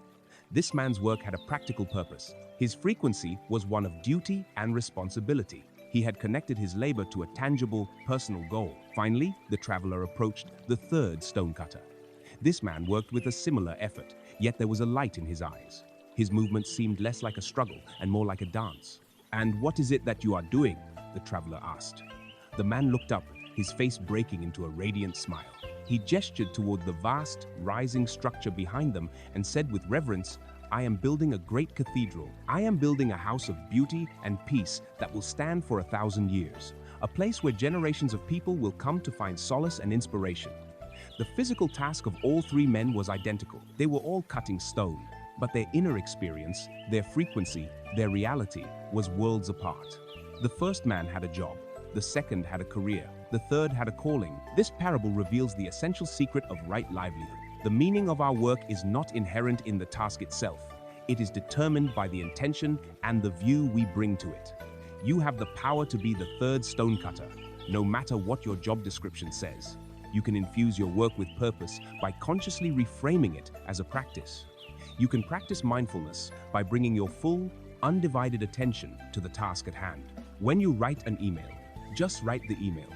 This man's work had a practical purpose. His frequency was one of duty and responsibility. He had connected his labor to a tangible, personal goal. Finally, the traveler approached the third stonecutter. This man worked with a similar effort, yet there was a light in his eyes. His movements seemed less like a struggle and more like a dance. "And what is it that you are doing?" the traveler asked. The man looked up, his face breaking into a radiant smile. He gestured toward the vast, rising structure behind them and said with reverence, "I am building a great cathedral. I am building a house of beauty and peace that will stand for 1,000 years, a place where generations of people will come to find solace and inspiration." The physical task of all three men was identical. They were all cutting stone, but their inner experience, their frequency, their reality was worlds apart. The first man had a job, the second had a career, the third had a calling. This parable reveals the essential secret of right livelihood. The meaning of our work is not inherent in the task itself. It is determined by the intention and the view we bring to it. You have the power to be the third stonecutter, no matter what your job description says. You can infuse your work with purpose by consciously reframing it as a practice. You can practice mindfulness by bringing your full, undivided attention to the task at hand. When you write an email, just write the email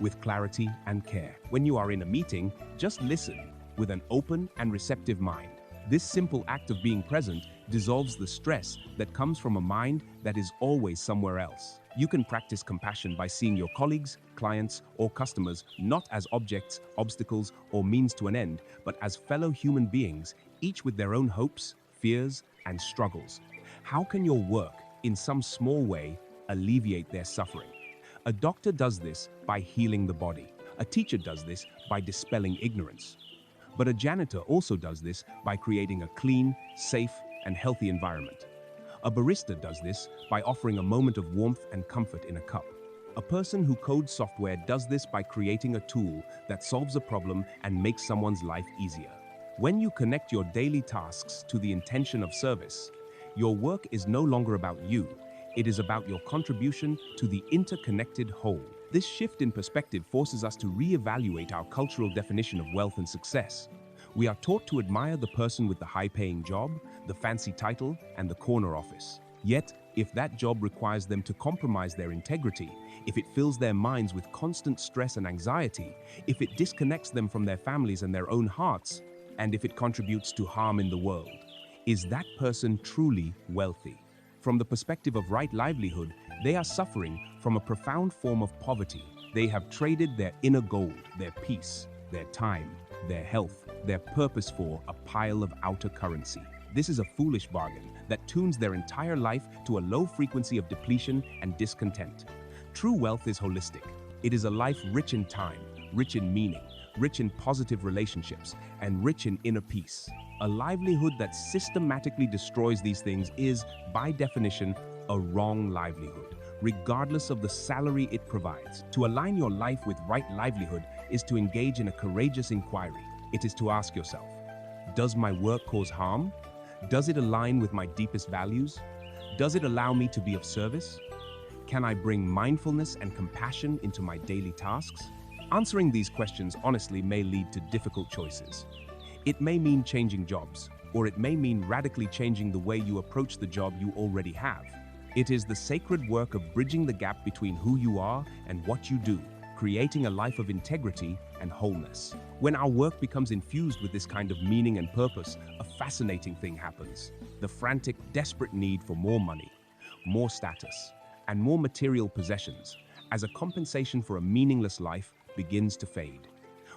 with clarity and care. When you are in a meeting, just listen with an open and receptive mind. This simple act of being present dissolves the stress that comes from a mind that is always somewhere else. You can practice compassion by seeing your colleagues, clients, or customers not as objects, obstacles, or means to an end, but as fellow human beings, each with their own hopes, fears, and struggles. How can your work, in some small way, alleviate their suffering? A doctor does this by healing the body. A teacher does this by dispelling ignorance. But a janitor also does this by creating a clean, safe, and healthy environment. A barista does this by offering a moment of warmth and comfort in a cup. A person who codes software does this by creating a tool that solves a problem and makes someone's life easier. When you connect your daily tasks to the intention of service, your work is no longer about you. It is about your contribution to the interconnected whole. This shift in perspective forces us to reevaluate our cultural definition of wealth and success. We are taught to admire the person with the high-paying job, the fancy title, and the corner office. Yet, If that job requires them to compromise their integrity, if it fills their minds with constant stress and anxiety, if it disconnects them from their families and their own hearts, and if it contributes to harm in the world, is that person truly wealthy? From the perspective of right livelihood, they are suffering from a profound form of poverty. They have traded their inner gold, their peace, their time, their health, their purpose for a pile of outer currency. This is a foolish bargain that tunes their entire life to a low frequency of depletion and discontent. True wealth is holistic. It is a life rich in time, rich in meaning, rich in positive relationships, and rich in inner peace. A livelihood that systematically destroys these things is, by definition, a wrong livelihood, regardless of the salary it provides. To align your life with right livelihood is to engage in a courageous inquiry. It is to ask yourself, does my work cause harm? Does it align with my deepest values? Does it allow me to be of service? Can I bring mindfulness and compassion into my daily tasks? Answering these questions honestly may lead to difficult choices. It may mean changing jobs, or it may mean radically changing the way you approach the job you already have. It is the sacred work of bridging the gap between who you are and what you do, creating a life of integrity and wholeness. When our work becomes infused with this kind of meaning and purpose, a fascinating thing happens. The frantic, desperate need for more money, more status, and more material possessions, as a compensation for a meaningless life, begins to fade.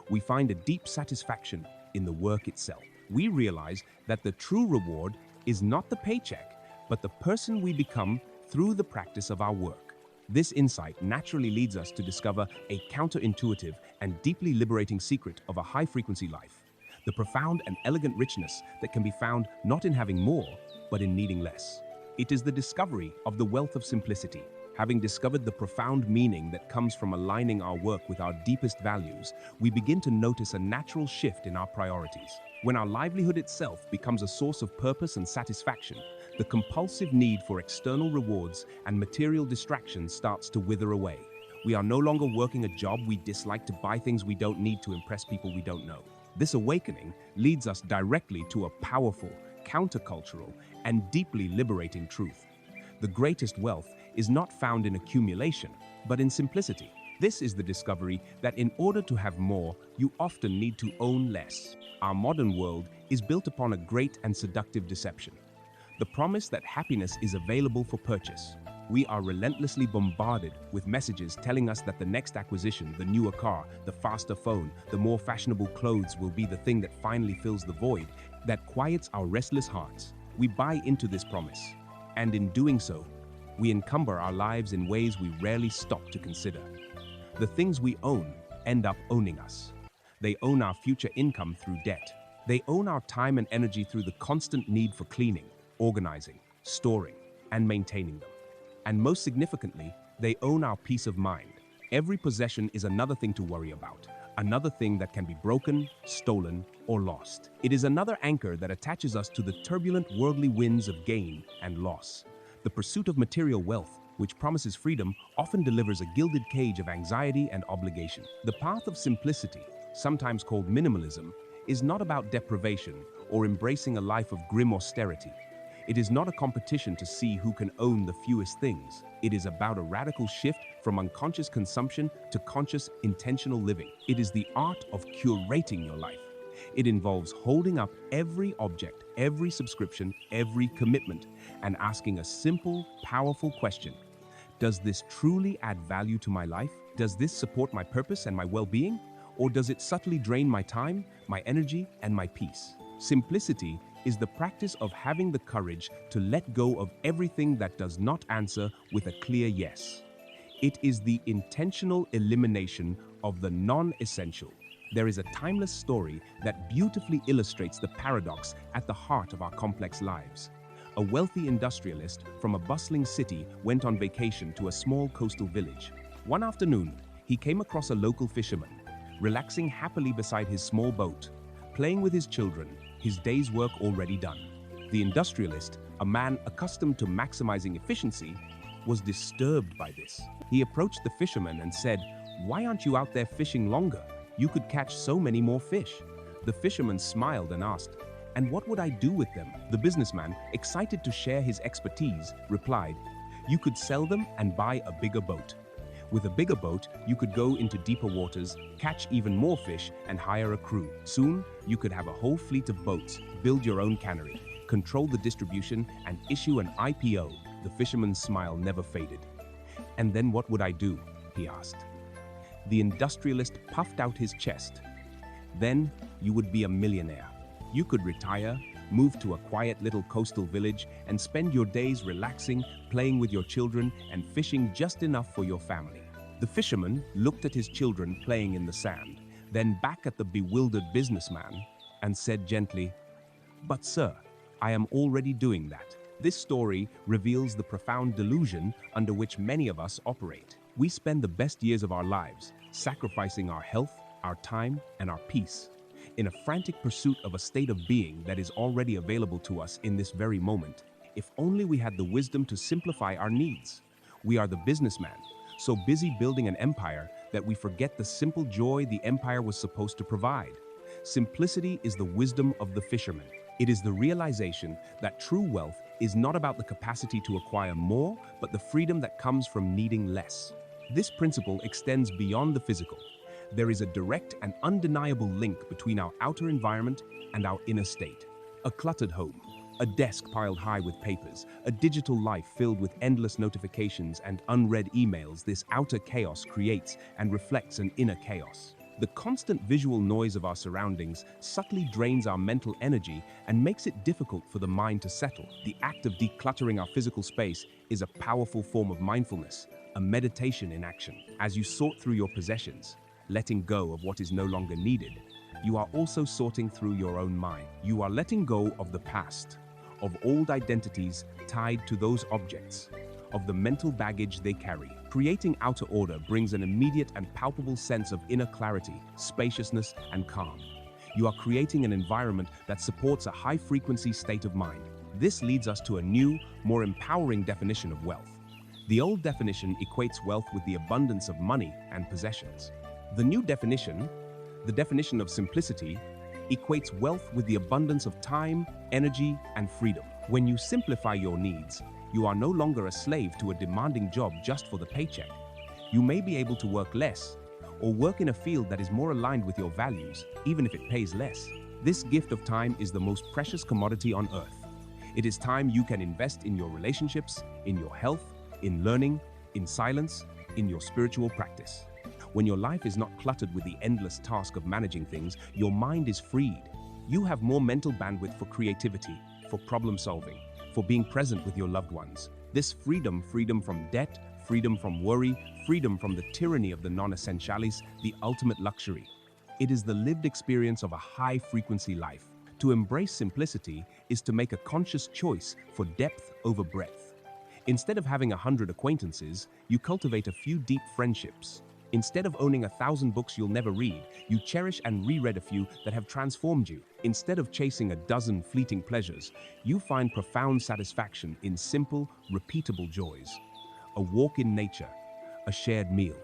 We find a deep satisfaction in the work itself. We realize that the true reward is not the paycheck, but the person we become through the practice of our work. This insight naturally leads us to discover a counterintuitive and deeply liberating secret of a high-frequency life, the profound and elegant richness that can be found not in having more, but in needing less. It is the discovery of the wealth of simplicity. Having discovered the profound meaning that comes from aligning our work with our deepest values, we begin to notice a natural shift in our priorities. When our livelihood itself becomes a source of purpose and satisfaction, the compulsive need for external rewards and material distractions starts to wither away. We are no longer working a job we dislike to buy things we don't need to impress people we don't know. This awakening leads us directly to a powerful, countercultural, and deeply liberating truth. The greatest wealth is not found in accumulation, but in simplicity. This is the discovery that in order to have more, you often need to own less. Our modern world is built upon a great and seductive deception. The promise that happiness is available for purchase. We are relentlessly bombarded with messages telling us that the next acquisition, the newer car, the faster phone, the more fashionable clothes will be the thing that finally fills the void, that quiets our restless hearts. We buy into this promise, and in doing so, we encumber our lives in ways we rarely stop to consider. The things we own end up owning us. They own our future income through debt. They own our time and energy through the constant need for cleaning, organizing, storing, and maintaining them. And most significantly, they own our peace of mind. Every possession is another thing to worry about, another thing that can be broken, stolen, or lost. It is another anchor that attaches us to the turbulent worldly winds of gain and loss. The pursuit of material wealth, which promises freedom, often delivers a gilded cage of anxiety and obligation. The path of simplicity, sometimes called minimalism, is not about deprivation or embracing a life of grim austerity. It is not a competition to see who can own the fewest things. It is about a radical shift from unconscious consumption to conscious, intentional living. It is the art of curating your life. It involves holding up every object, every subscription, every commitment, and asking a simple, powerful question. Does this truly add value to my life? Does this support my purpose and my well-being? Or does it subtly drain my time, my energy, and my peace? Simplicity is the practice of having the courage to let go of everything that does not answer with a clear yes. It is the intentional elimination of the non-essential. There is a timeless story that beautifully illustrates the paradox at the heart of our complex lives. A wealthy industrialist from a bustling city went on vacation to a small coastal village. One afternoon, he came across a local fisherman, relaxing happily beside his small boat, playing with his children, his day's work already done. The industrialist, a man accustomed to maximizing efficiency, was disturbed by this. He approached the fisherman and said, "Why aren't you out there fishing longer? You could catch so many more fish." The fisherman smiled and asked, And what would I do with them? The businessman, excited to share his expertise, replied, "You could sell them and buy a bigger boat. With a bigger boat, you could go into deeper waters, catch even more fish, and hire a crew. Soon, you could have a whole fleet of boats, build your own cannery, control the distribution, and issue an IPO." The fisherman's smile never faded. "And then what would I do?" he asked. The industrialist puffed out his chest. "Then you would be a millionaire. You could retire, move to a quiet little coastal village, and spend your days relaxing, playing with your children, and fishing just enough for your family." The fisherman looked at his children playing in the sand, then back at the bewildered businessman, and said gently, "But sir, I am already doing that." This story reveals the profound delusion under which many of us operate. We spend the best years of our lives sacrificing our health, our time, and our peace in a frantic pursuit of a state of being that is already available to us in this very moment. If only we had the wisdom to simplify our needs. We are the businessman, so busy building an empire that we forget the simple joy the empire was supposed to provide. Simplicity is the wisdom of the fisherman. It is the realization that true wealth is not about the capacity to acquire more, but the freedom that comes from needing less. This principle extends beyond the physical. There is a direct and undeniable link between our outer environment and our inner state. A cluttered home, a desk piled high with papers, a digital life filled with endless notifications and unread emails. This outer chaos creates and reflects an inner chaos. The constant visual noise of our surroundings subtly drains our mental energy and makes it difficult for the mind to settle. The act of decluttering our physical space is a powerful form of mindfulness, a meditation in action. As you sort through your possessions, letting go of what is no longer needed, you are also sorting through your own mind. You are letting go of the past, of old identities tied to those objects, of the mental baggage they carry. Creating outer order brings an immediate and palpable sense of inner clarity, spaciousness, and calm. You are creating an environment that supports a high-frequency state of mind. This leads us to a new, more empowering definition of wealth. The old definition equates wealth with the abundance of money and possessions. The new definition, the definition of simplicity, equates wealth with the abundance of time, energy, and freedom. When you simplify your needs, you are no longer a slave to a demanding job just for the paycheck. You may be able to work less, or work in a field that is more aligned with your values, even if it pays less. This gift of time is the most precious commodity on earth. It is time you can invest in your relationships, in your health, in learning, in silence, in your spiritual practice. When your life is not cluttered with the endless task of managing things, your mind is freed. You have more mental bandwidth for creativity, for problem solving, for being present with your loved ones. This freedom from debt, freedom from worry, freedom from the tyranny of the non-essentialis, the ultimate luxury. It is the lived experience of a high-frequency life. To embrace simplicity is to make a conscious choice for depth over breadth. Instead of having 100 acquaintances, you cultivate a few deep friendships. Instead of owning 1,000 books you'll never read, you cherish and reread a few that have transformed you. Instead of chasing a dozen fleeting pleasures, you find profound satisfaction in simple, repeatable joys. A walk in nature, a shared meal,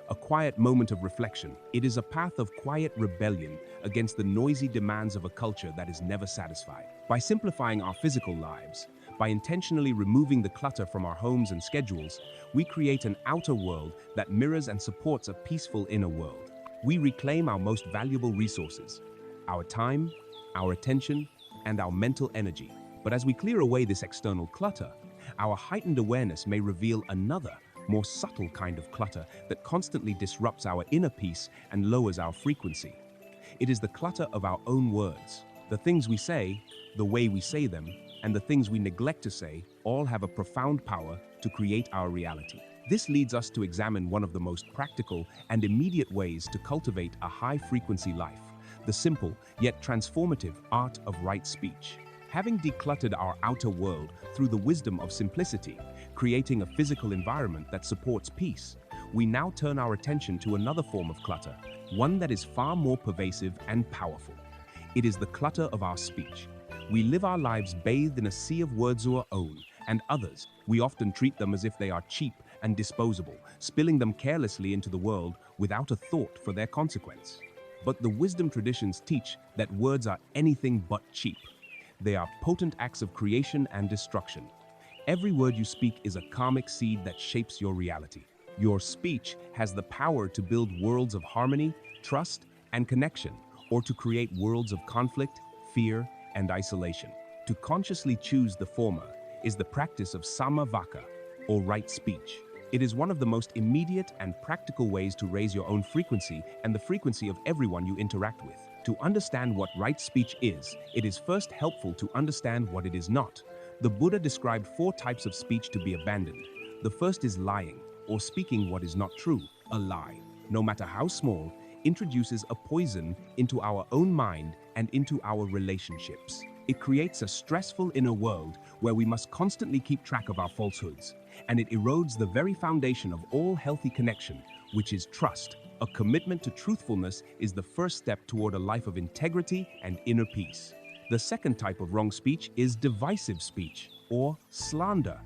a quiet moment of reflection. It is a path of quiet rebellion against the noisy demands of a culture that is never satisfied. By simplifying our physical lives, by intentionally removing the clutter from our homes and schedules, we create an outer world that mirrors and supports a peaceful inner world. We reclaim our most valuable resources, our time, our attention, and our mental energy. But as we clear away this external clutter, our heightened awareness may reveal another, more subtle kind of clutter that constantly disrupts our inner peace and lowers our frequency. It is the clutter of our own words. The things we say, the way we say them, and the things we neglect to say all have a profound power to create our reality. This leads us to examine one of the most practical and immediate ways to cultivate a high-frequency life, the simple yet transformative art of right speech. Having decluttered our outer world through the wisdom of simplicity, creating a physical environment that supports peace, we now turn our attention to another form of clutter, one that is far more pervasive and powerful. It is the clutter of our speech. We live our lives bathed in a sea of words our own and others. We often treat them as if they are cheap and disposable, spilling them carelessly into the world without a thought for their consequence. But the wisdom traditions teach that words are anything but cheap. They are potent acts of creation and destruction. Every word you speak is a karmic seed that shapes your reality. Your speech has the power to build worlds of harmony, trust, and connection, or to create worlds of conflict, fear, and isolation. To consciously choose the former is the practice of samavaka, or right speech. It is one of the most immediate and practical ways to raise your own frequency and the frequency of everyone you interact with. To understand what right speech is, it is first helpful to understand what it is not. The Buddha described 4 types of speech to be abandoned. The first is lying, or speaking what is not true. A lie, no matter how small, introduces a poison into our own mind and into our relationships. It creates a stressful inner world where we must constantly keep track of our falsehoods, and it erodes the very foundation of all healthy connection, which is trust. A commitment to truthfulness is the first step toward a life of integrity and inner peace. The second type of wrong speech is divisive speech, or slander.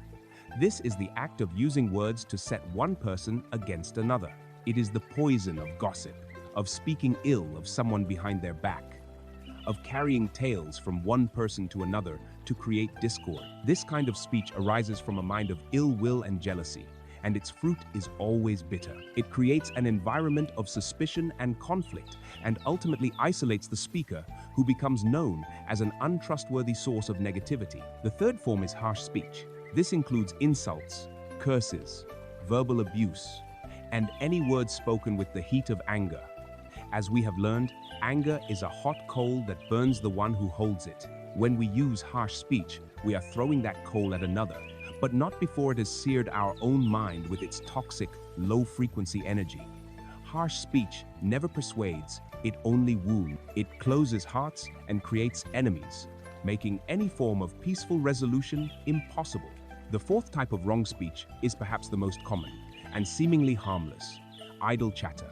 This is the act of using words to set one person against another. It is the poison of gossip, of speaking ill of someone behind their back, of carrying tales from one person to another to create discord. This kind of speech arises from a mind of ill will and jealousy, and its fruit is always bitter. It creates an environment of suspicion and conflict, and ultimately isolates the speaker, who becomes known as an untrustworthy source of negativity. The third form is harsh speech. This includes insults, curses, verbal abuse, and any words spoken with the heat of anger. As we have learned, anger is a hot coal that burns the one who holds it. When we use harsh speech, we are throwing that coal at another, but not before it has seared our own mind with its toxic, low-frequency energy. Harsh speech never persuades, it only wounds. It closes hearts and creates enemies, making any form of peaceful resolution impossible. The fourth type of wrong speech is perhaps the most common and seemingly harmless: idle chatter.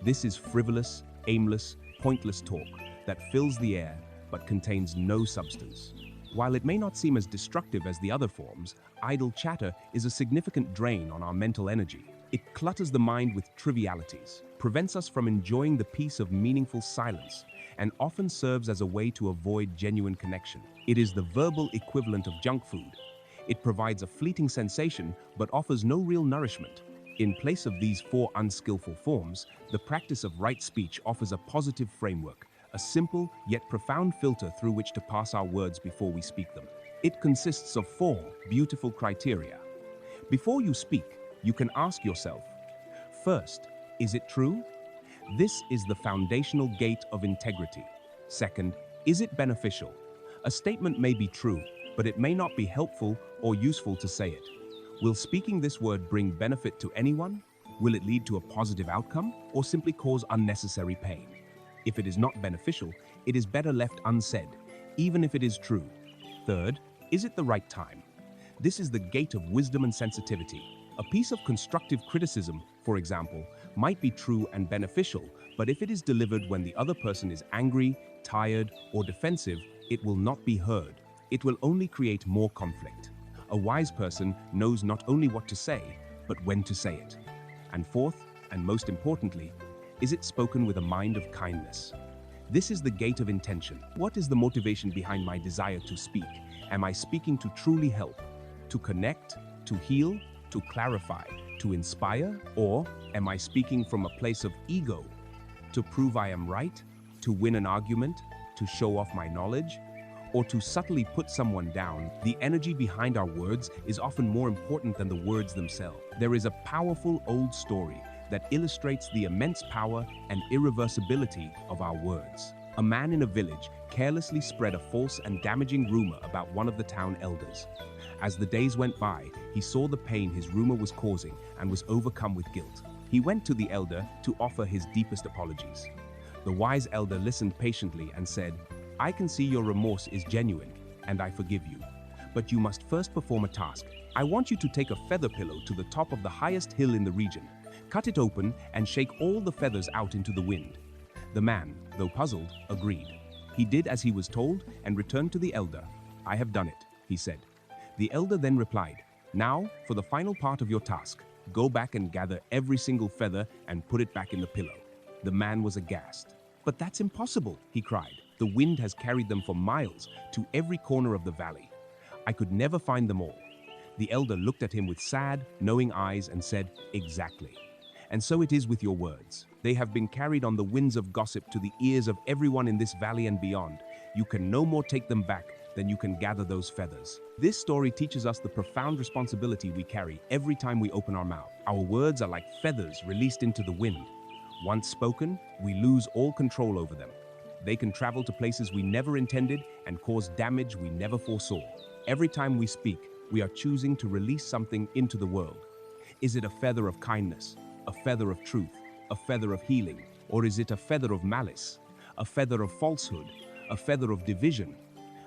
This is frivolous, aimless, pointless talk that fills the air but contains no substance. While it may not seem as destructive as the other forms, idle chatter is a significant drain on our mental energy. It clutters the mind with trivialities, prevents us from enjoying the peace of meaningful silence, and often serves as a way to avoid genuine connection. It is the verbal equivalent of junk food. It provides a fleeting sensation but offers no real nourishment. In place of these 4 unskillful forms, the practice of right speech offers a positive framework, a simple yet profound filter through which to pass our words before we speak them. It consists of 4 beautiful criteria. Before you speak, you can ask yourself, first, is it true? This is the foundational gate of integrity. Second, is it beneficial? A statement may be true, but it may not be helpful or useful to say it. Will speaking this word bring benefit to anyone? Will it lead to a positive outcome or simply cause unnecessary pain? If it is not beneficial, it is better left unsaid, even if it is true. Third, is it the right time? This is the gate of wisdom and sensitivity. A piece of constructive criticism, for example, might be true and beneficial, but if it is delivered when the other person is angry, tired, or defensive, it will not be heard. It will only create more conflict. A wise person knows not only what to say, but when to say it. And fourth, and most importantly, is it spoken with a mind of kindness? This is the gate of intention. What is the motivation behind my desire to speak? Am I speaking to truly help, to connect, to heal, to clarify, to inspire? Or am I speaking from a place of ego, to prove I am right, to win an argument, to show off my knowledge, or to subtly put someone down? The energy behind our words is often more important than the words themselves. There is a powerful old story that illustrates the immense power and irreversibility of our words. A man in a village carelessly spread a false and damaging rumor about one of the town elders. As the days went by, he saw the pain his rumor was causing and was overcome with guilt. He went to the elder to offer his deepest apologies. The wise elder listened patiently and said, "I can see your remorse is genuine, and I forgive you. But you must first perform a task. I want you to take a feather pillow to the top of the highest hill in the region, cut it open, and shake all the feathers out into the wind." The man, though puzzled, agreed. He did as he was told and returned to the elder. "I have done it," he said. The elder then replied, "Now, for the final part of your task, go back and gather every single feather and put it back in the pillow." The man was aghast. "But that's impossible," he cried. The wind has carried them for miles to every corner of the valley. I could never find them all. The elder looked at him with sad, knowing eyes and said, "Exactly. And so it is with your words. They have been carried on the winds of gossip to the ears of everyone in this valley and beyond. You can no more take them back than you can gather those feathers." This story teaches us the profound responsibility we carry every time we open our mouth. Our words are like feathers released into the wind. Once spoken, we lose all control over them. They can travel to places we never intended and cause damage we never foresaw. Every time we speak, we are choosing to release something into the world. Is it a feather of kindness, a feather of truth, a feather of healing, or is it a feather of malice, a feather of falsehood, a feather of division?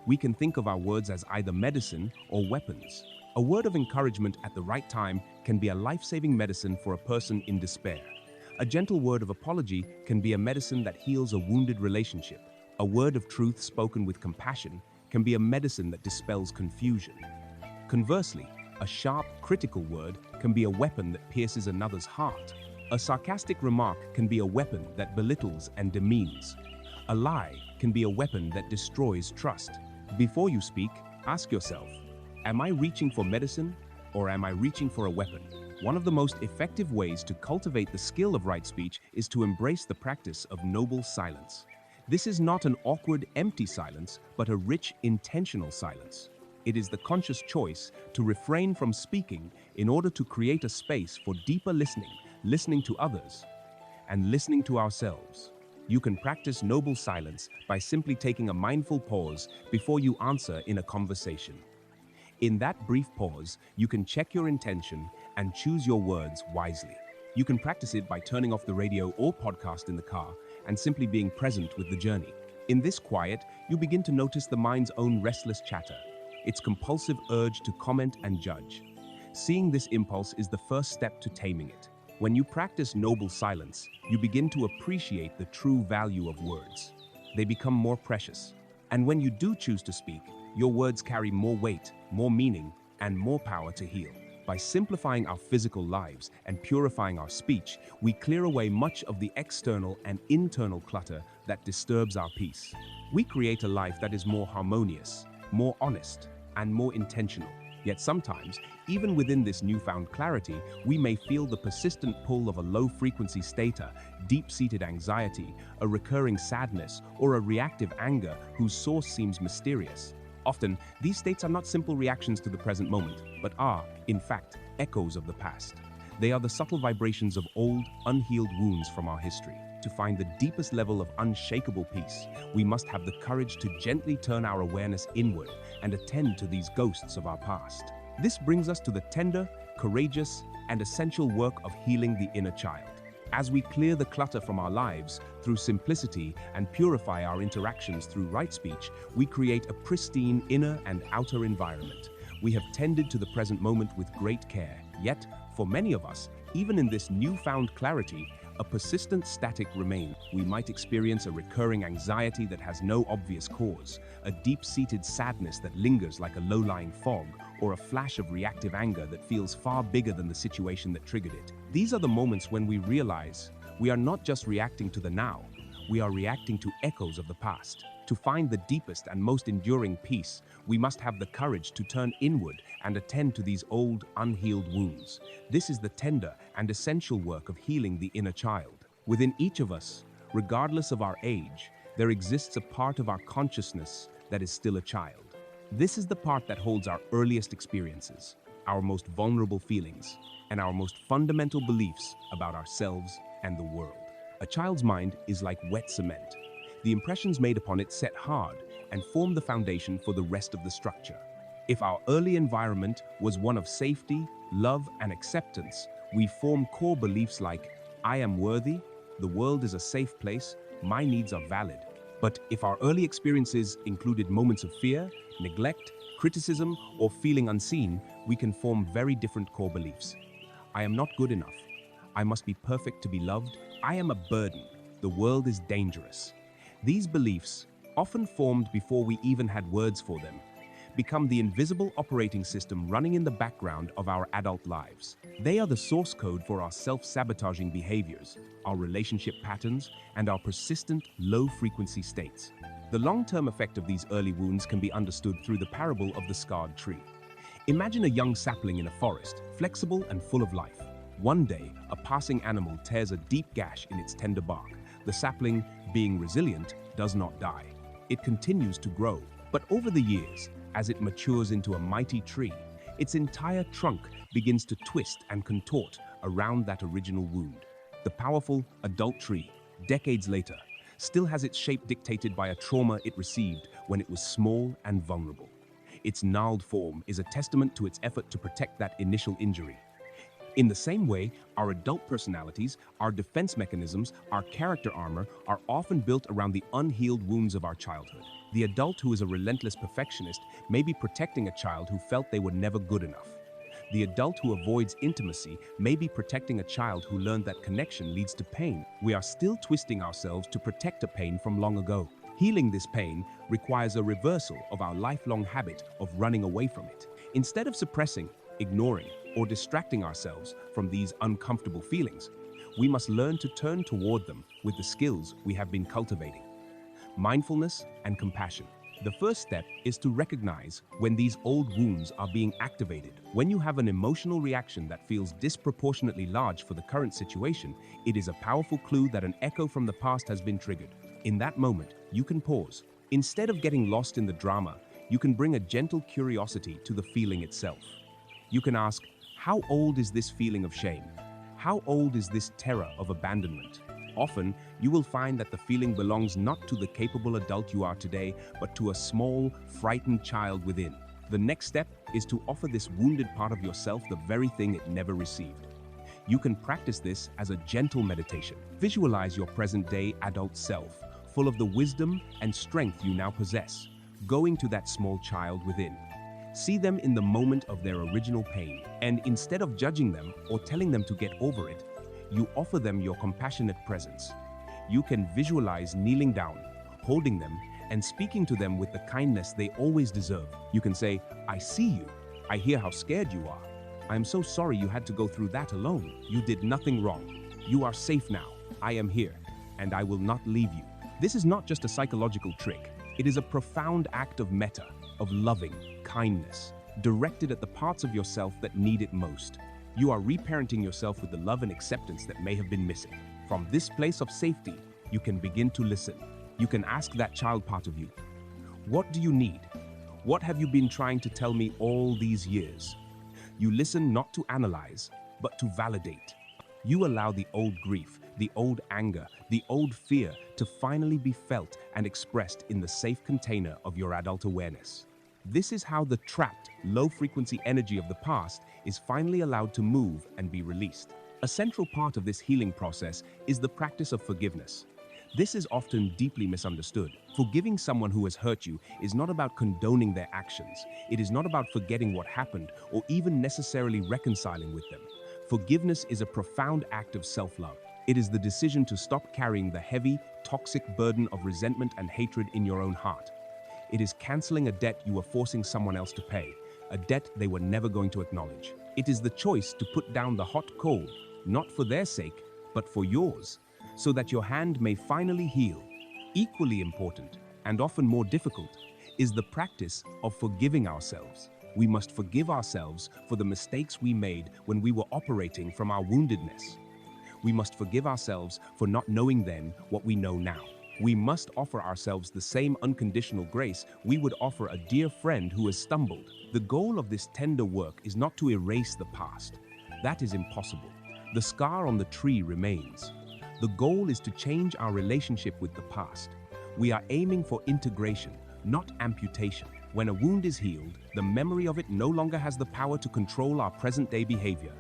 We can think of our words as either medicine or weapons. A word of encouragement at the right time can be a life-saving medicine for a person in despair. A gentle word of apology can be a medicine that heals a wounded relationship. A word of truth spoken with compassion can be a medicine that dispels confusion. Conversely, a sharp, critical word can be a weapon that pierces another's heart. A sarcastic remark can be a weapon that belittles and demeans. A lie can be a weapon that destroys trust. Before you speak, ask yourself, am I reaching for medicine or am I reaching for a weapon? One of the most effective ways to cultivate the skill of right speech is to embrace the practice of noble silence. This is not an awkward, empty silence, but a rich, intentional silence. It is the conscious choice to refrain from speaking in order to create a space for deeper listening, listening to others, and listening to ourselves. You can practice noble silence by simply taking a mindful pause before you answer in a conversation. In that brief pause, you can check your intention and choose your words wisely. You can practice it by turning off the radio or podcast in the car and simply being present with the journey. In this quiet, you begin to notice the mind's own restless chatter, its compulsive urge to comment and judge. Seeing this impulse is the first step to taming it. When you practice noble silence, you begin to appreciate the true value of words. They become more precious. And when you do choose to speak, your words carry more weight, more meaning, and more power to heal. By simplifying our physical lives and purifying our speech, we clear away much of the external and internal clutter that disturbs our peace. We create a life that is more harmonious, more honest, and more intentional. Yet sometimes, even within this newfound clarity, we may feel the persistent pull of a low-frequency state, a deep-seated anxiety, a recurring sadness, or a reactive anger whose source seems mysterious. Often, these states are not simple reactions to the present moment, but are, in fact, echoes of the past. They are the subtle vibrations of old, unhealed wounds from our history. To find the deepest level of unshakable peace, we must have the courage to gently turn our awareness inward and attend to these ghosts of our past. This brings us to the tender, courageous, and essential work of healing the inner child. As we clear the clutter from our lives through simplicity and purify our interactions through right speech, we create a pristine inner and outer environment. We have tended to the present moment with great care, yet, for many of us, even in this newfound clarity, a persistent static remains. We might experience a recurring anxiety that has no obvious cause, a deep-seated sadness that lingers like a low-lying fog, or a flash of reactive anger that feels far bigger than the situation that triggered it. These are the moments when we realize we are not just reacting to the now, we are reacting to echoes of the past. To find the deepest and most enduring peace, we must have the courage to turn inward and attend to these old, unhealed wounds. This is the tender and essential work of healing the inner child. Within each of us, regardless of our age, there exists a part of our consciousness that is still a child. This is the part that holds our earliest experiences, our most vulnerable feelings, and our most fundamental beliefs about ourselves and the world. A child's mind is like wet cement. The impressions made upon it set hard and form the foundation for the rest of the structure. If our early environment was one of safety, love, and acceptance, we form core beliefs like, I am worthy, the world is a safe place, my needs are valid. But if our early experiences included moments of fear, neglect, criticism, or feeling unseen, we can form very different core beliefs. I am not good enough. I must be perfect to be loved. I am a burden. The world is dangerous. These beliefs, often formed before we even had words for them, become the invisible operating system running in the background of our adult lives. They are the source code for our self-sabotaging behaviors, our relationship patterns, and our persistent low-frequency states. The long-term effect of these early wounds can be understood through the parable of the scarred tree. Imagine a young sapling in a forest, flexible and full of life. One day, a passing animal tears a deep gash in its tender bark. The sapling, being resilient, does not die. It continues to grow, but over the years, as it matures into a mighty tree, its entire trunk begins to twist and contort around that original wound. The powerful adult tree, decades later, still has its shape dictated by a trauma it received when it was small and vulnerable. Its gnarled form is a testament to its effort to protect that initial injury. In the same way, our adult personalities, our defense mechanisms, our character armor are often built around the unhealed wounds of our childhood. The adult who is a relentless perfectionist may be protecting a child who felt they were never good enough. The adult who avoids intimacy may be protecting a child who learned that connection leads to pain. We are still twisting ourselves to protect a pain from long ago. Healing this pain requires a reversal of our lifelong habit of running away from it. Instead of suppressing, ignoring, or distracting ourselves from these uncomfortable feelings, we must learn to turn toward them with the skills we have been cultivating. Mindfulness and compassion. The first step is to recognize when these old wounds are being activated. When you have an emotional reaction that feels disproportionately large for the current situation, it is a powerful clue that an echo from the past has been triggered. In that moment, you can pause. Instead of getting lost in the drama, you can bring a gentle curiosity to the feeling itself. You can ask, how old is this feeling of shame? How old is this terror of abandonment? Often, you will find that the feeling belongs not to the capable adult you are today, but to a small, frightened child within. The next step is to offer this wounded part of yourself the very thing it never received. You can practice this as a gentle meditation. Visualize your present-day adult self, full of the wisdom and strength you now possess, going to that small child within. See them in the moment of their original pain, and instead of judging them or telling them to get over it, you offer them your compassionate presence. You can visualize kneeling down, holding them, and speaking to them with the kindness they always deserve. You can say, I see you. I hear how scared you are. I am so sorry you had to go through that alone. You did nothing wrong. You are safe now. I am here, and I will not leave you. This is not just a psychological trick. It is a profound act of metta, of loving kindness, directed at the parts of yourself that need it most. You are reparenting yourself with the love and acceptance that may have been missing. From this place of safety, you can begin to listen. You can ask that child part of you, what do you need? What have you been trying to tell me all these years? You listen not to analyze, but to validate. You allow the old grief, the old anger, the old fear to finally be felt and expressed in the safe container of your adult awareness. This is how the trapped, low-frequency energy of the past is finally allowed to move and be released. A central part of this healing process is the practice of forgiveness. This is often deeply misunderstood. Forgiving someone who has hurt you is not about condoning their actions. It is not about forgetting what happened or even necessarily reconciling with them. Forgiveness is a profound act of self-love. It is the decision to stop carrying the heavy, toxic burden of resentment and hatred in your own heart. It is canceling a debt you were forcing someone else to pay, a debt they were never going to acknowledge. It is the choice to put down the hot coal, not for their sake, but for yours, so that your hand may finally heal. Equally important, and often more difficult, is the practice of forgiving ourselves. We must forgive ourselves for the mistakes we made when we were operating from our woundedness. We must forgive ourselves for not knowing then what we know now. We must offer ourselves the same unconditional grace we would offer a dear friend who has stumbled. The goal of this tender work is not to erase the past. That is impossible. The scar on the tree remains. The goal is to change our relationship with the past. We are aiming for integration, not amputation. When a wound is healed, the memory of it no longer has the power to control our present-day behavior.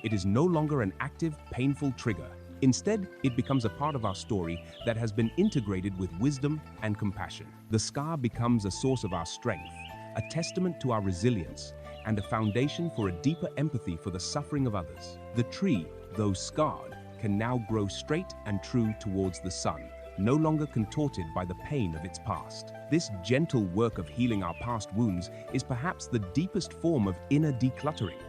It is no longer an active, painful trigger. Instead, it becomes a part of our story that has been integrated with wisdom and compassion. The scar becomes a source of our strength, a testament to our resilience, and a foundation for a deeper empathy for the suffering of others. The tree, though scarred, can now grow straight and true towards the sun, no longer contorted by the pain of its past. This gentle work of healing our past wounds is perhaps the deepest form of inner decluttering.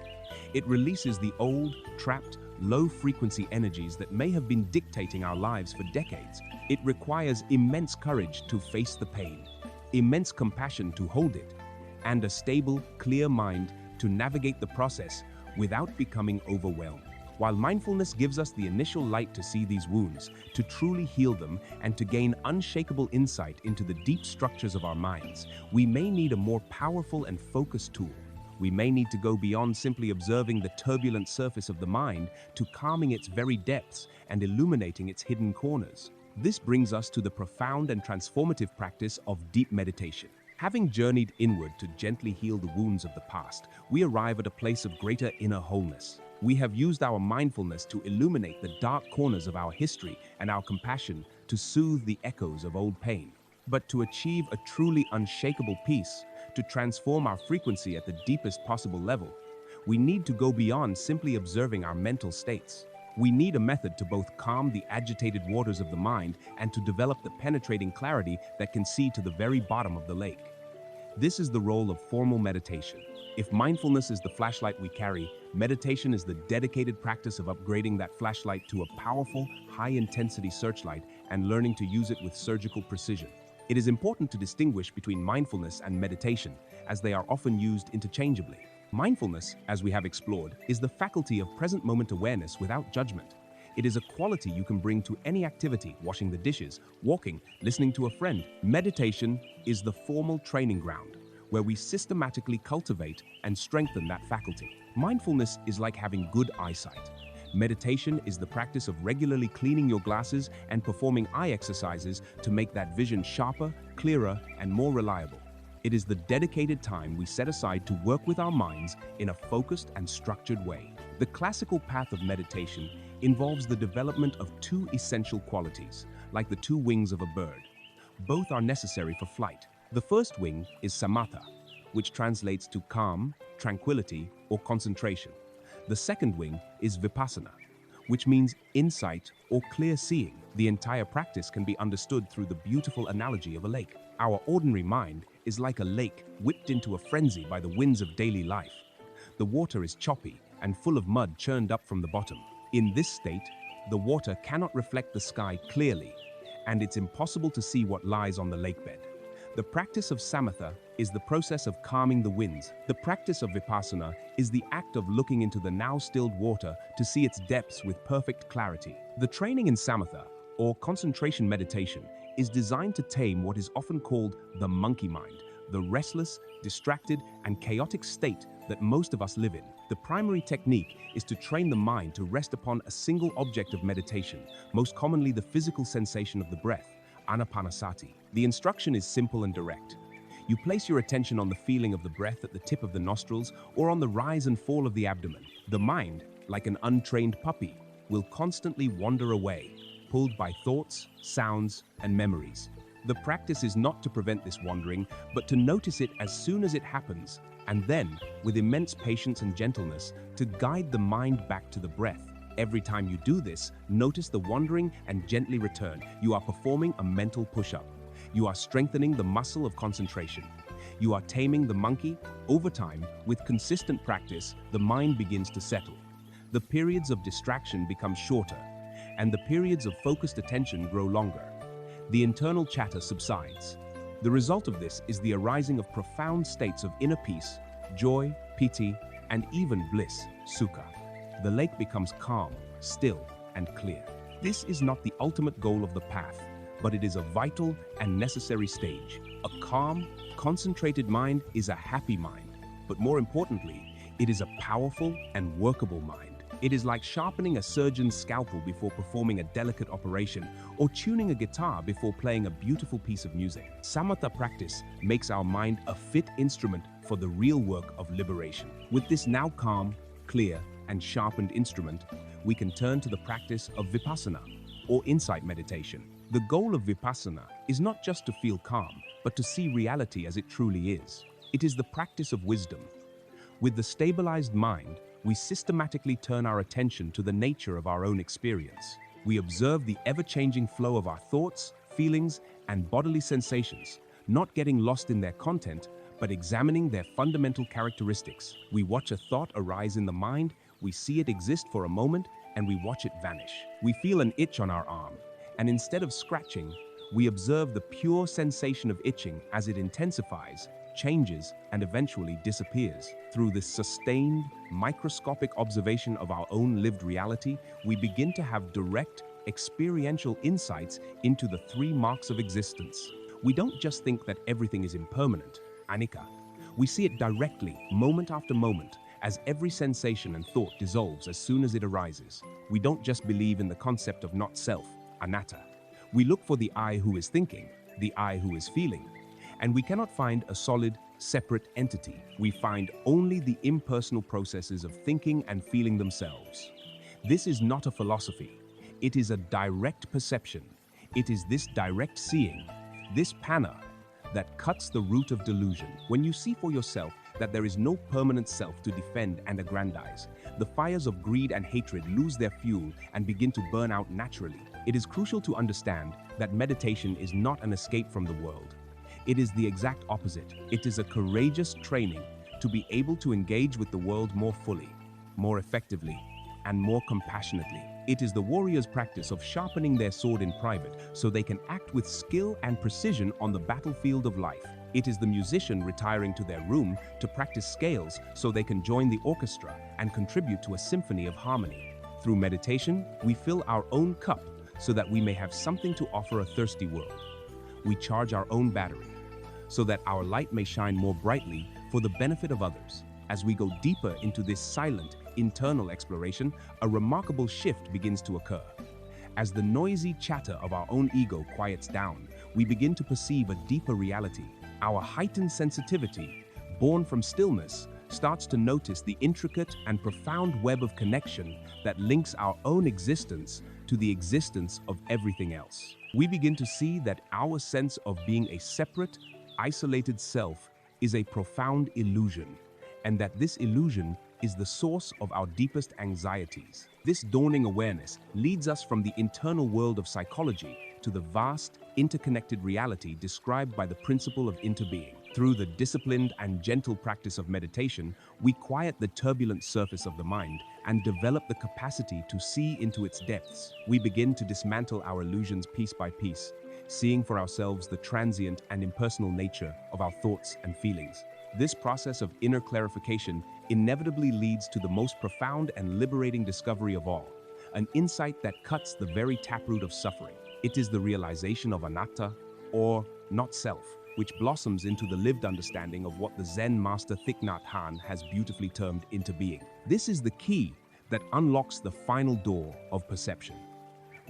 It releases the old, trapped, low-frequency energies that may have been dictating our lives for decades. It requires immense courage to face the pain, immense compassion to hold it, and a stable, clear mind to navigate the process without becoming overwhelmed. While mindfulness gives us the initial light to see these wounds, to truly heal them, and to gain unshakable insight into the deep structures of our minds, we may need a more powerful and focused tool. We may need to go beyond simply observing the turbulent surface of the mind to calming its very depths and illuminating its hidden corners. This brings us to the profound and transformative practice of deep meditation. Having journeyed inward to gently heal the wounds of the past, we arrive at a place of greater inner wholeness. We have used our mindfulness to illuminate the dark corners of our history and our compassion to soothe the echoes of old pain. But to achieve a truly unshakable peace, to transform our frequency at the deepest possible level, we need to go beyond simply observing our mental states. We need a method to both calm the agitated waters of the mind and to develop the penetrating clarity that can see to the very bottom of the lake. This is the role of formal meditation. If mindfulness is the flashlight we carry, meditation is the dedicated practice of upgrading that flashlight to a powerful, high-intensity searchlight and learning to use it with surgical precision. It is important to distinguish between mindfulness and meditation, as they are often used interchangeably. Mindfulness, as we have explored, is the faculty of present moment awareness without judgment. It is a quality you can bring to any activity: washing the dishes, walking, listening to a friend. Meditation is the formal training ground where we systematically cultivate and strengthen that faculty. Mindfulness is like having good eyesight. Meditation is the practice of regularly cleaning your glasses and performing eye exercises to make that vision sharper, clearer, and more reliable. It is the dedicated time we set aside to work with our minds in a focused and structured way. The classical path of meditation involves the development of two essential qualities, like the two wings of a bird. Both are necessary for flight. The first wing is samatha, which translates to calm, tranquility, or concentration. The second wing is vipassana, which means insight or clear seeing. The entire practice can be understood through the beautiful analogy of a lake. Our ordinary mind is like a lake whipped into a frenzy by the winds of daily life. The water is choppy and full of mud churned up from the bottom. In this state, the water cannot reflect the sky clearly, and it's impossible to see what lies on the lakebed. The practice of samatha is the process of calming the winds. The practice of vipassana is the act of looking into the now stilled water to see its depths with perfect clarity. The training in samatha, or concentration meditation, is designed to tame what is often called the monkey mind, the restless, distracted, and chaotic state that most of us live in. The primary technique is to train the mind to rest upon a single object of meditation, most commonly the physical sensation of the breath, anapanasati. The instruction is simple and direct. You place your attention on the feeling of the breath at the tip of the nostrils or on the rise and fall of the abdomen. The mind, like an untrained puppy, will constantly wander away, pulled by thoughts, sounds, and memories. The practice is not to prevent this wandering, but to notice it as soon as it happens, and then, with immense patience and gentleness, to guide the mind back to the breath. Every time you do this, notice the wandering and gently return. You are performing a mental push-up. You are strengthening the muscle of concentration. You are taming the monkey. Over time, with consistent practice, the mind begins to settle. The periods of distraction become shorter, and the periods of focused attention grow longer. The internal chatter subsides. The result of this is the arising of profound states of inner peace, joy, piti, and even bliss, sukha. The lake becomes calm, still, and clear. This is not the ultimate goal of the path, but it is a vital and necessary stage. A calm, concentrated mind is a happy mind, but more importantly, it is a powerful and workable mind. It is like sharpening a surgeon's scalpel before performing a delicate operation, or tuning a guitar before playing a beautiful piece of music. Samatha practice makes our mind a fit instrument for the real work of liberation. With this now calm, clear, and sharpened instrument, we can turn to the practice of vipassana, or insight meditation. The goal of vipassana is not just to feel calm, but to see reality as it truly is. It is the practice of wisdom. With the stabilized mind, we systematically turn our attention to the nature of our own experience. We observe the ever-changing flow of our thoughts, feelings, and bodily sensations, not getting lost in their content, but examining their fundamental characteristics. We watch a thought arise in the mind, we see it exist for a moment, and we watch it vanish. We feel an itch on our arm, and instead of scratching, we observe the pure sensation of itching as it intensifies, changes, and eventually disappears. Through this sustained, microscopic observation of our own lived reality, we begin to have direct, experiential insights into the three marks of existence. We don't just think that everything is impermanent, anicca. We see it directly, moment after moment, as every sensation and thought dissolves as soon as it arises. We don't just believe in the concept of not self, anatta. We look for the I who is thinking, the I who is feeling, and we cannot find a solid, separate entity. We find only the impersonal processes of thinking and feeling themselves. This is not a philosophy. It is a direct perception. It is this direct seeing, this panna, that cuts the root of delusion. When you see for yourself that there is no permanent self to defend and aggrandize, the fires of greed and hatred lose their fuel and begin to burn out naturally. It is crucial to understand that meditation is not an escape from the world. It is the exact opposite. It is a courageous training to be able to engage with the world more fully, more effectively, and more compassionately. It is the warrior's practice of sharpening their sword in private so they can act with skill and precision on the battlefield of life. It is the musician retiring to their room to practice scales so they can join the orchestra and contribute to a symphony of harmony. Through meditation, we fill our own cup so that we may have something to offer a thirsty world. We charge our own battery so that our light may shine more brightly for the benefit of others. As we go deeper into this silent, internal exploration, a remarkable shift begins to occur. As the noisy chatter of our own ego quiets down, we begin to perceive a deeper reality. Our heightened sensitivity, born from stillness, starts to notice the intricate and profound web of connection that links our own existence to the existence of everything else. We begin to see that our sense of being a separate, isolated self is a profound illusion, and that this illusion is the source of our deepest anxieties. This dawning awareness leads us from the internal world of psychology to the vast, interconnected reality described by the principle of interbeing. Through the disciplined and gentle practice of meditation, we quiet the turbulent surface of the mind and develop the capacity to see into its depths. We begin to dismantle our illusions piece by piece, seeing for ourselves the transient and impersonal nature of our thoughts and feelings. This process of inner clarification inevitably leads to the most profound and liberating discovery of all, an insight that cuts the very taproot of suffering. It is the realization of anatta, or not self, which blossoms into the lived understanding of what the Zen master Thich Nhat Hanh has beautifully termed interbeing. This is the key that unlocks the final door of perception,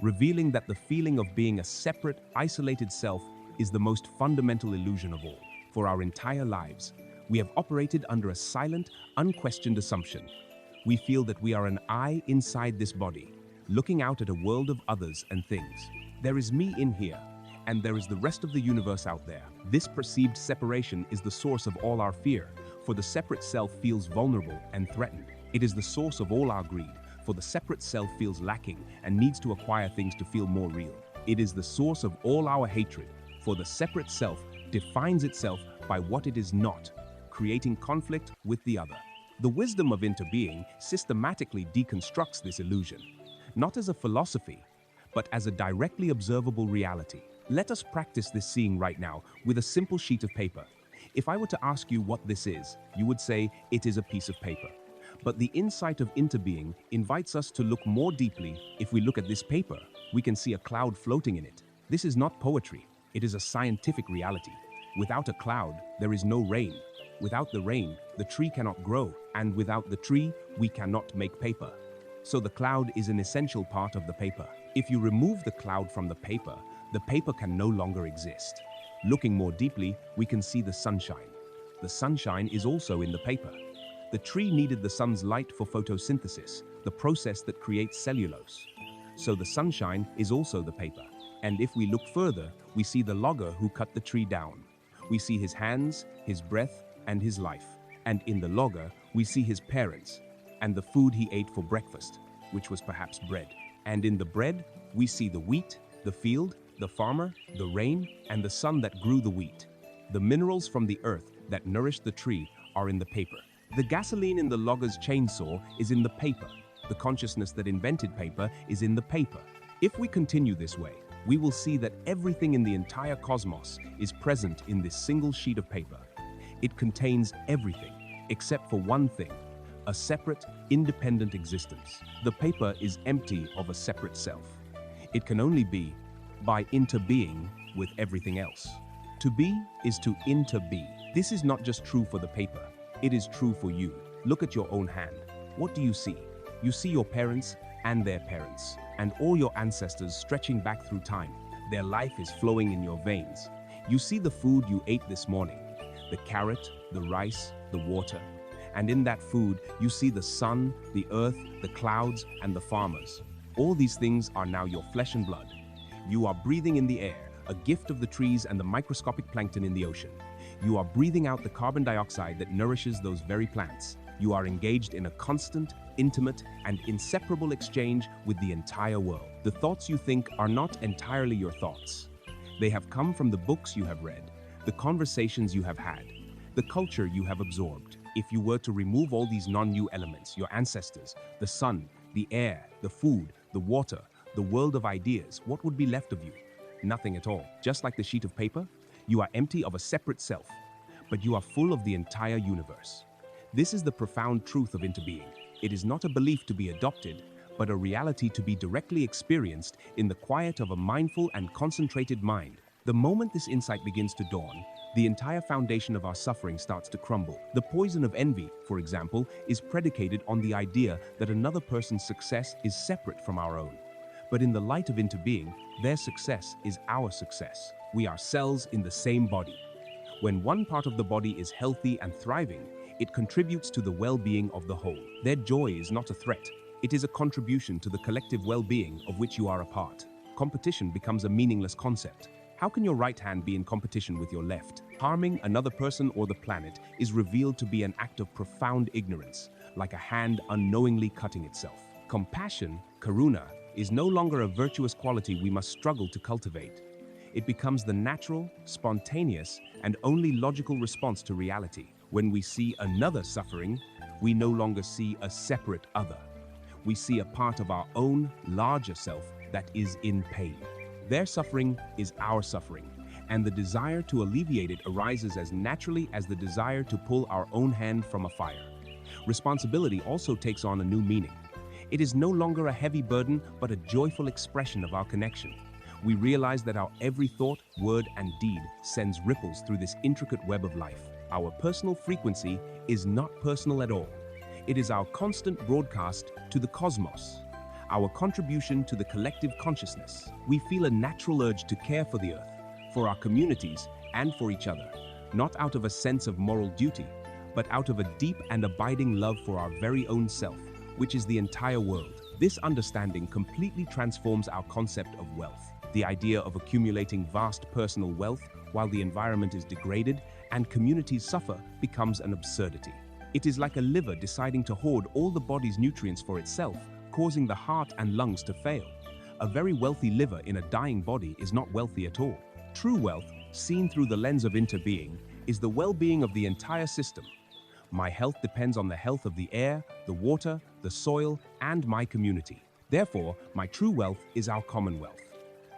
revealing that the feeling of being a separate, isolated self is the most fundamental illusion of all. For our entire lives, we have operated under a silent, unquestioned assumption. We feel that we are an I inside this body, looking out at a world of others and things. There is me in here, and there is the rest of the universe out there. This perceived separation is the source of all our fear, for the separate self feels vulnerable and threatened. It is the source of all our greed, for the separate self feels lacking and needs to acquire things to feel more real. It is the source of all our hatred, for the separate self defines itself by what it is not, creating conflict with the other. The wisdom of interbeing systematically deconstructs this illusion, not as a philosophy, but as a directly observable reality. Let us practice this seeing right now with a simple sheet of paper. If I were to ask you what this is, you would say it is a piece of paper. But the insight of interbeing invites us to look more deeply. If we look at this paper, we can see a cloud floating in it. This is not poetry, it is a scientific reality. Without a cloud, there is no rain. Without the rain, the tree cannot grow, and without the tree, we cannot make paper. So the cloud is an essential part of the paper. If you remove the cloud from the paper can no longer exist. Looking more deeply, we can see the sunshine. The sunshine is also in the paper. The tree needed the sun's light for photosynthesis, the process that creates cellulose. So the sunshine is also the paper. And if we look further, we see the logger who cut the tree down. We see his hands, his breath, and his life. And in the logger, we see his parents, and the food he ate for breakfast, which was perhaps bread. And in the bread, we see the wheat, the field, the farmer, the rain, and the sun that grew the wheat. The minerals from the earth that nourished the tree are in the paper. The gasoline in the logger's chainsaw is in the paper. The consciousness that invented paper is in the paper. If we continue this way, we will see that everything in the entire cosmos is present in this single sheet of paper. It contains everything, except for one thing, a separate, independent existence. The paper is empty of a separate self. It can only be by interbeing with everything else. To be is to interbe. This is not just true for the paper, it is true for you. Look at your own hand. What do you see? You see your parents and their parents, and all your ancestors stretching back through time. Their life is flowing in your veins. You see the food you ate this morning, the carrot, the rice, the water. And in that food, you see the sun, the earth, the clouds, and the farmers. All these things are now your flesh and blood. You are breathing in the air, a gift of the trees and the microscopic plankton in the ocean. You are breathing out the carbon dioxide that nourishes those very plants. You are engaged in a constant, intimate, and inseparable exchange with the entire world. The thoughts you think are not entirely your thoughts. They have come from the books you have read, the conversations you have had, the culture you have absorbed. If you were to remove all these non-you elements, your ancestors, the sun, the air, the food, the water, the world of ideas, what would be left of you? Nothing at all. Just like the sheet of paper, you are empty of a separate self, but you are full of the entire universe. This is the profound truth of interbeing. It is not a belief to be adopted, but a reality to be directly experienced in the quiet of a mindful and concentrated mind. The moment this insight begins to dawn, the entire foundation of our suffering starts to crumble. The poison of envy, for example, is predicated on the idea that another person's success is separate from our own. But in the light of interbeing, their success is our success. We are cells in the same body. When one part of the body is healthy and thriving, it contributes to the well-being of the whole. Their joy is not a threat. It is a contribution to the collective well-being of which you are a part. Competition becomes a meaningless concept. How can your right hand be in competition with your left? Harming another person or the planet is revealed to be an act of profound ignorance, like a hand unknowingly cutting itself. Compassion, karuna, is no longer a virtuous quality we must struggle to cultivate. It becomes the natural, spontaneous, and only logical response to reality. When we see another suffering, we no longer see a separate other. We see a part of our own larger self that is in pain. Their suffering is our suffering, and the desire to alleviate it arises as naturally as the desire to pull our own hand from a fire. Responsibility also takes on a new meaning. It is no longer a heavy burden, but a joyful expression of our connection. We realize that our every thought, word, and deed sends ripples through this intricate web of life. Our personal frequency is not personal at all. It is our constant broadcast to the cosmos, our contribution to the collective consciousness. We feel a natural urge to care for the earth, for our communities, and for each other, not out of a sense of moral duty, but out of a deep and abiding love for our very own self, which is the entire world. This understanding completely transforms our concept of wealth. The idea of accumulating vast personal wealth while the environment is degraded and communities suffer becomes an absurdity. It is like a liver deciding to hoard all the body's nutrients for itself, causing the heart and lungs to fail. A very wealthy liver in a dying body is not wealthy at all. True wealth, seen through the lens of interbeing, is the well-being of the entire system. My health depends on the health of the air, the water, the soil, and my community. Therefore, my true wealth is our commonwealth.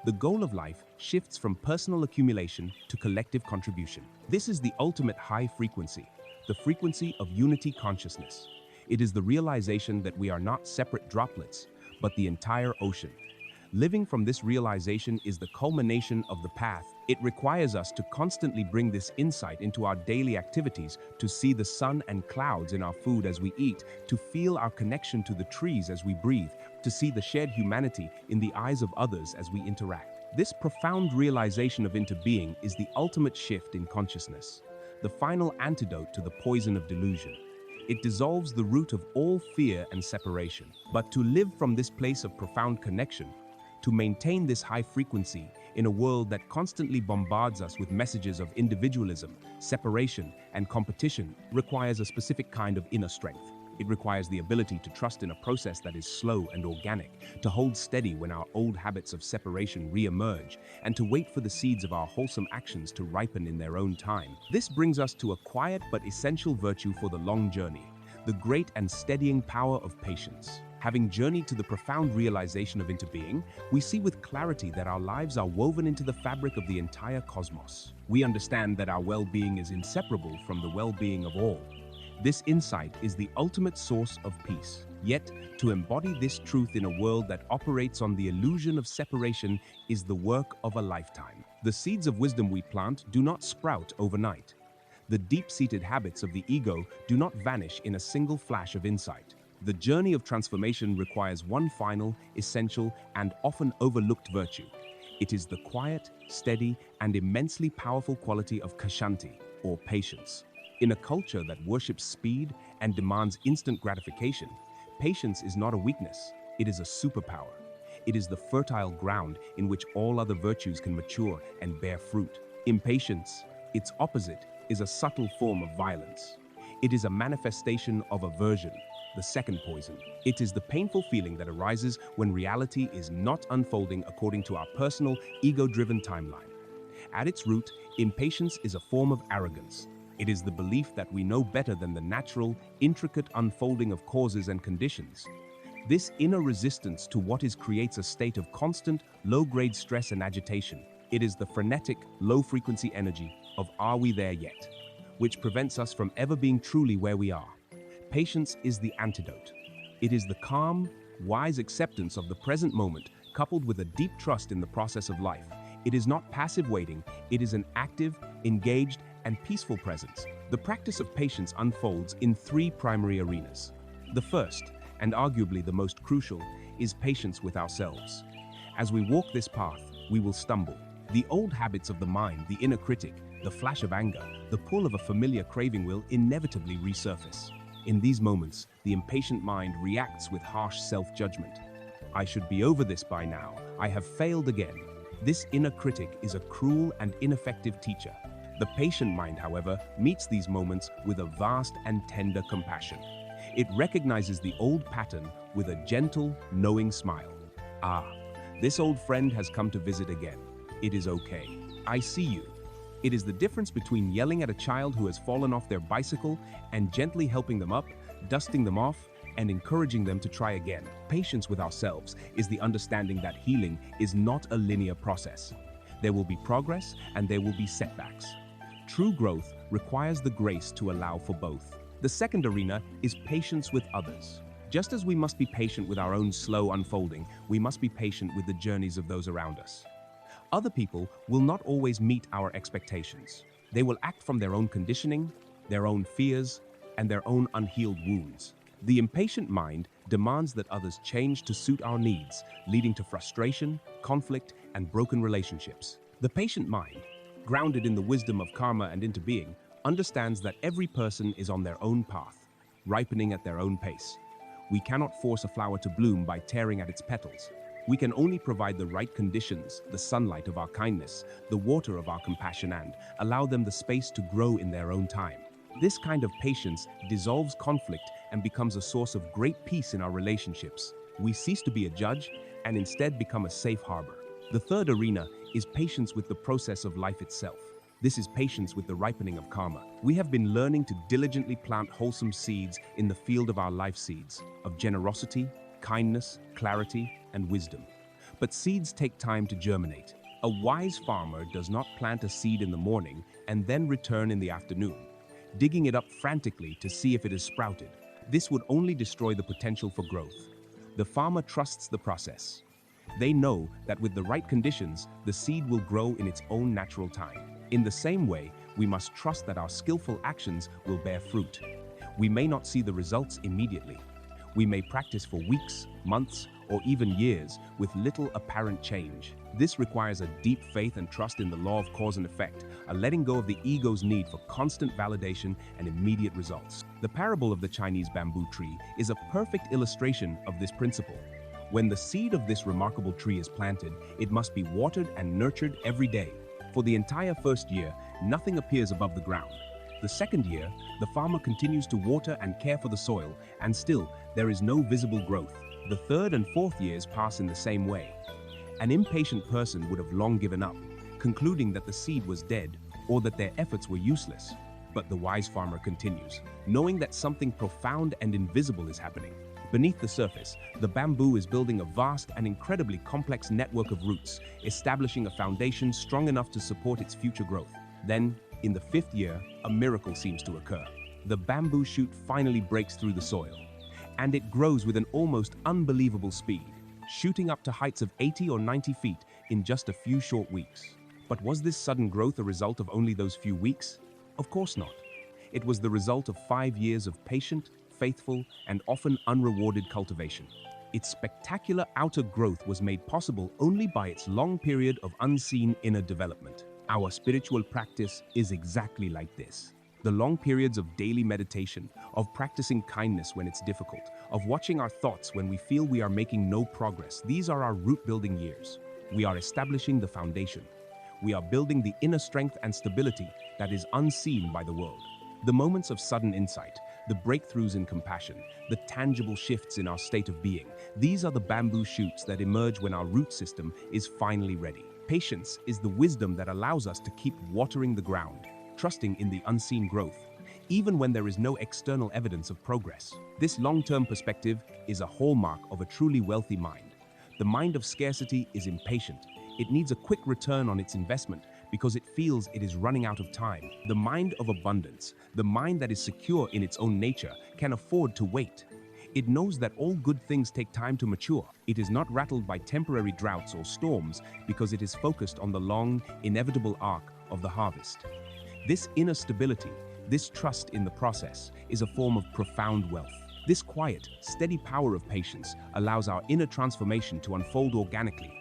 The goal of life shifts from personal accumulation to collective contribution. This is the ultimate high frequency, the frequency of unity consciousness. It is the realization that we are not separate droplets, but the entire ocean. Living from this realization is the culmination of the path. It requires us to constantly bring this insight into our daily activities, to see the sun and clouds in our food as we eat, to feel our connection to the trees as we breathe, to see the shared humanity in the eyes of others as we interact. This profound realization of interbeing is the ultimate shift in consciousness, the final antidote to the poison of delusion. It dissolves the root of all fear and separation. But to live from this place of profound connection, to maintain this high frequency in a world that constantly bombards us with messages of individualism, separation, and competition, requires a specific kind of inner strength. It requires the ability to trust in a process that is slow and organic, to hold steady when our old habits of separation re-emerge, and to wait for the seeds of our wholesome actions to ripen in their own time. This brings us to a quiet but essential virtue for the long journey, the great and steadying power of patience. Having journeyed to the profound realization of interbeing, we see with clarity that our lives are woven into the fabric of the entire cosmos. We understand that our well-being is inseparable from the well-being of all. This insight is the ultimate source of peace. Yet, to embody this truth in a world that operates on the illusion of separation is the work of a lifetime. The seeds of wisdom we plant do not sprout overnight. The deep-seated habits of the ego do not vanish in a single flash of insight. The journey of transformation requires one final, essential, and often overlooked virtue. It is the quiet, steady, and immensely powerful quality of kshanti, or patience. In a culture that worships speed and demands instant gratification, patience is not a weakness, it is a superpower. It is the fertile ground in which all other virtues can mature and bear fruit. Impatience, its opposite, is a subtle form of violence. It is a manifestation of aversion, the second poison. It is the painful feeling that arises when reality is not unfolding according to our personal, ego-driven timeline. At its root, impatience is a form of arrogance. It is the belief that we know better than the natural, intricate unfolding of causes and conditions. This inner resistance to what is creates a state of constant, low-grade stress and agitation. It is the frenetic, low-frequency energy of "are we there yet?" which prevents us from ever being truly where we are. Patience is the antidote. It is the calm, wise acceptance of the present moment, coupled with a deep trust in the process of life. It is not passive waiting, it is an active, engaged, and peaceful presence. The practice of patience unfolds in three primary arenas. The first, and arguably the most crucial, is patience with ourselves. As we walk this path, we will stumble. The old habits of the mind, the inner critic, the flash of anger, the pull of a familiar craving will inevitably resurface. In these moments, the impatient mind reacts with harsh self-judgment. I should be over this by now. I have failed again. This inner critic is a cruel and ineffective teacher. The patient mind, however, meets these moments with a vast and tender compassion. It recognizes the old pattern with a gentle, knowing smile. Ah, this old friend has come to visit again. It is okay. I see you. It is the difference between yelling at a child who has fallen off their bicycle and gently helping them up, dusting them off, and encouraging them to try again. Patience with ourselves is the understanding that healing is not a linear process. There will be progress and there will be setbacks. True growth requires the grace to allow for both. The second arena is patience with others. Just as we must be patient with our own slow unfolding, we must be patient with the journeys of those around us. Other people will not always meet our expectations. They will act from their own conditioning, their own fears, and their own unhealed wounds. The impatient mind demands that others change to suit our needs, leading to frustration, conflict, and broken relationships. The patient mind, grounded in the wisdom of karma and interbeing, understands that every person is on their own path, ripening at their own pace. We cannot force a flower to bloom by tearing at its petals. We can only provide the right conditions, the sunlight of our kindness, the water of our compassion, and allow them the space to grow in their own time. This kind of patience dissolves conflict and becomes a source of great peace in our relationships. We cease to be a judge and instead become a safe harbor. The third arena is patience with the process of life itself. This is patience with the ripening of karma. We have been learning to diligently plant wholesome seeds in the field of our life seeds, of generosity, kindness, clarity, and wisdom. But seeds take time to germinate. A wise farmer does not plant a seed in the morning and then return in the afternoon, digging it up frantically to see if it has sprouted. This would only destroy the potential for growth. The farmer trusts the process. They know that with the right conditions, the seed will grow in its own natural time. In the same way, we must trust that our skillful actions will bear fruit. We may not see the results immediately. We may practice for weeks, months, or even years with little apparent change. This requires a deep faith and trust in the law of cause and effect, a letting go of the ego's need for constant validation and immediate results. The parable of the Chinese bamboo tree is a perfect illustration of this principle. When the seed of this remarkable tree is planted, it must be watered and nurtured every day. For the entire first year, nothing appears above the ground. The second year, the farmer continues to water and care for the soil, and still, there is no visible growth. The third and fourth years pass in the same way. An impatient person would have long given up, concluding that the seed was dead or that their efforts were useless. But the wise farmer continues, knowing that something profound and invisible is happening. Beneath the surface, the bamboo is building a vast and incredibly complex network of roots, establishing a foundation strong enough to support its future growth. Then, in the 5th year, a miracle seems to occur. The bamboo shoot finally breaks through the soil, and it grows with an almost unbelievable speed, shooting up to heights of 80 or 90 feet in just a few short weeks. But was this sudden growth a result of only those few weeks? Of course not. It was the result of 5 years of patient, faithful, and often unrewarded cultivation. Its spectacular outer growth was made possible only by its long period of unseen inner development. Our spiritual practice is exactly like this. The long periods of daily meditation, of practicing kindness when it's difficult, of watching our thoughts when we feel we are making no progress, these are our root-building years. We are establishing the foundation. We are building the inner strength and stability that is unseen by the world. The moments of sudden insight, the breakthroughs in compassion, the tangible shifts in our state of being, these are the bamboo shoots that emerge when our root system is finally ready. Patience is the wisdom that allows us to keep watering the ground, trusting in the unseen growth, even when there is no external evidence of progress. This long-term perspective is a hallmark of a truly wealthy mind. The mind of scarcity is impatient. It needs a quick return on its investment because it feels it is running out of time. The mind of abundance, the mind that is secure in its own nature, can afford to wait. It knows that all good things take time to mature. It is not rattled by temporary droughts or storms because it is focused on the long, inevitable arc of the harvest. This inner stability, this trust in the process, is a form of profound wealth. This quiet, steady power of patience allows our inner transformation to unfold organically,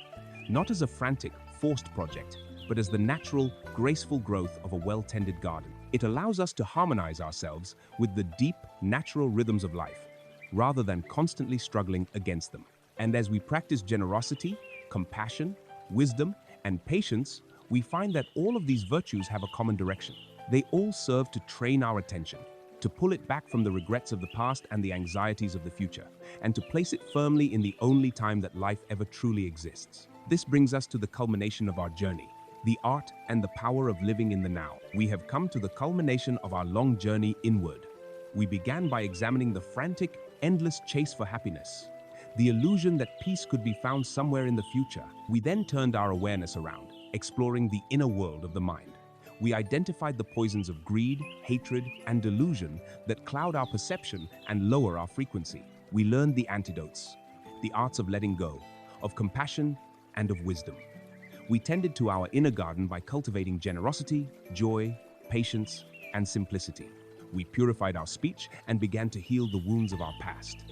not as a frantic, forced project, but as the natural, graceful growth of a well-tended garden. It allows us to harmonize ourselves with the deep, natural rhythms of life, rather than constantly struggling against them. And as we practice generosity, compassion, wisdom, and patience, we find that all of these virtues have a common direction. They all serve to train our attention, to pull it back from the regrets of the past and the anxieties of the future, and to place it firmly in the only time that life ever truly exists. This brings us to the culmination of our journey, the art and the power of living in the now. We have come to the culmination of our long journey inward. We began by examining the frantic, endless chase for happiness, the illusion that peace could be found somewhere in the future. We then turned our awareness around, exploring the inner world of the mind. We identified the poisons of greed, hatred, and delusion that cloud our perception and lower our frequency. We learned the antidotes, the arts of letting go, of compassion, and of wisdom. We tended to our inner garden by cultivating generosity, joy, patience, and simplicity. We purified our speech and began to heal the wounds of our past.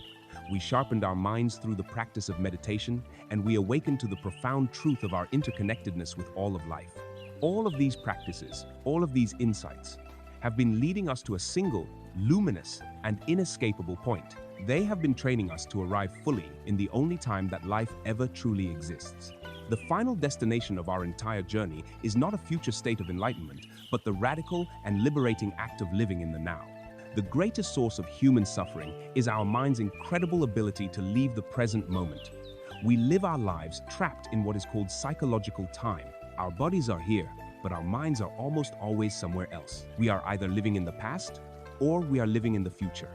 We sharpened our minds through the practice of meditation, and we awakened to the profound truth of our interconnectedness with all of life. All of these practices, all of these insights, have been leading us to a single, luminous, and inescapable point. They have been training us to arrive fully in the only time that life ever truly exists. The final destination of our entire journey is not a future state of enlightenment, but the radical and liberating act of living in the now. The greatest source of human suffering is our mind's incredible ability to leave the present moment. We live our lives trapped in what is called psychological time. Our bodies are here, but our minds are almost always somewhere else. We are either living in the past, or we are living in the future.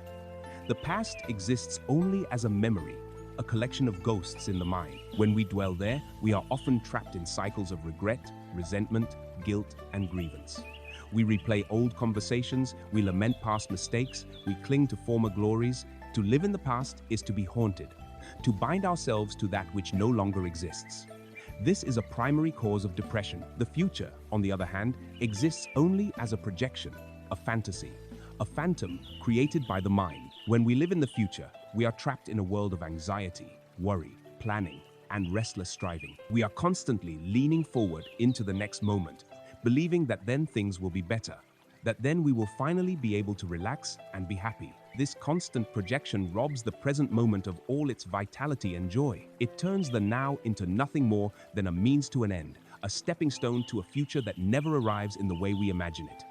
The past exists only as a memory, a collection of ghosts in the mind. When we dwell there, we are often trapped in cycles of regret, resentment, guilt, and grievance. We replay old conversations, we lament past mistakes, we cling to former glories. To live in the past is to be haunted, to bind ourselves to that which no longer exists. This is a primary cause of depression. The future, on the other hand, exists only as a projection, a fantasy, a phantom created by the mind. When we live in the future, we are trapped in a world of anxiety, worry, planning, and restless striving. We are constantly leaning forward into the next moment, believing that then things will be better, that then we will finally be able to relax and be happy. This constant projection robs the present moment of all its vitality and joy. It turns the now into nothing more than a means to an end, a stepping stone to a future that never arrives in the way we imagine it.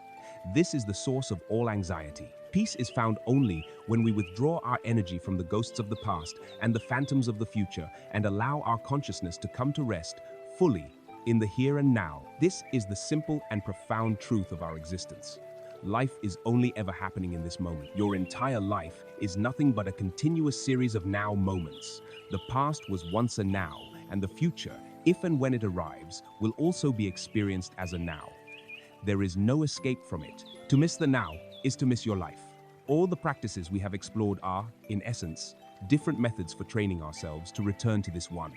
This is the source of all anxiety. Peace is found only when we withdraw our energy from the ghosts of the past and the phantoms of the future and allow our consciousness to come to rest fully in the here and now. This is the simple and profound truth of our existence. life is only ever happening in this moment. Your entire life is nothing but a continuous series of now moments. The past was once a now, and the future, if and when it arrives, will also be experienced as a now. There is no escape from it. To miss the now is to miss your life. All the practices we have explored are, in essence, different methods for training ourselves to return to this one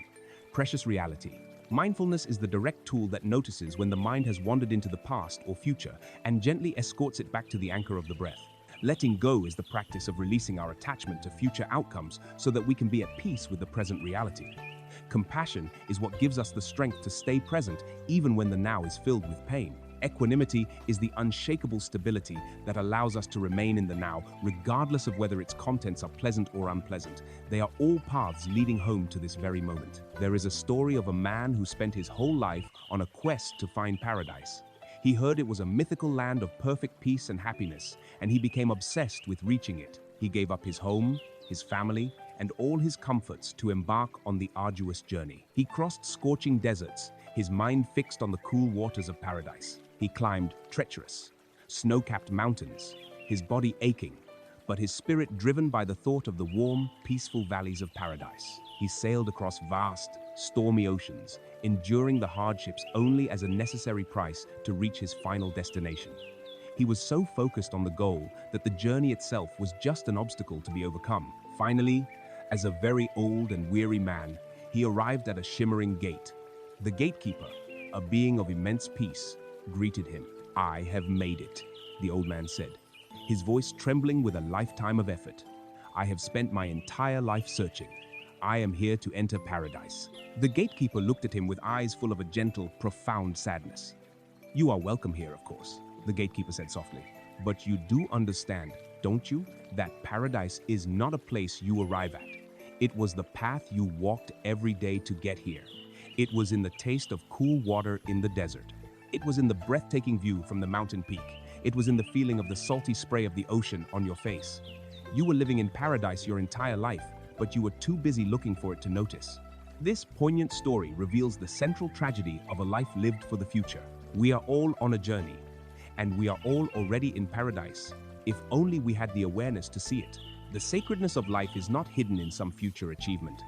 precious reality. Mindfulness is the direct tool that notices when the mind has wandered into the past or future and gently escorts it back to the anchor of the breath. Letting go is the practice of releasing our attachment to future outcomes so that we can be at peace with the present reality. Compassion is what gives us the strength to stay present even when the now is filled with pain. Equanimity is the unshakable stability that allows us to remain in the now, regardless of whether its contents are pleasant or unpleasant. They are all paths leading home to this very moment. There is a story of a man who spent his whole life on a quest to find paradise. He heard it was a mythical land of perfect peace and happiness, and he became obsessed with reaching it. He gave up his home, his family, and all his comforts to embark on the arduous journey. He crossed scorching deserts, his mind fixed on the cool waters of paradise. He climbed treacherous, snow-capped mountains, his body aching, but his spirit driven by the thought of the warm, peaceful valleys of paradise. He sailed across vast, stormy oceans, enduring the hardships only as a necessary price to reach his final destination. He was so focused on the goal that the journey itself was just an obstacle to be overcome. Finally, as a very old and weary man, he arrived at a shimmering gate. The gatekeeper, a being of immense peace, greeted him. "I have made it," the old man said, his voice trembling with a lifetime of effort. "I have spent my entire life searching. I am here to enter paradise." The gatekeeper looked at him with eyes full of a gentle, profound sadness. "You are welcome here, of course," the gatekeeper said softly. "But you do understand, don't you, that paradise is not a place you arrive at. It was the path you walked every day to get here. It was in the taste of cool water in the desert. It was in the breathtaking view from the mountain peak. It was in the feeling of the salty spray of the ocean on your face. You were living in paradise your entire life, but you were too busy looking for it to notice." This poignant story reveals the central tragedy of a life lived for the future. We are all on a journey, and we are all already in paradise, if only we had the awareness to see it. The sacredness of life is not hidden in some future achievement.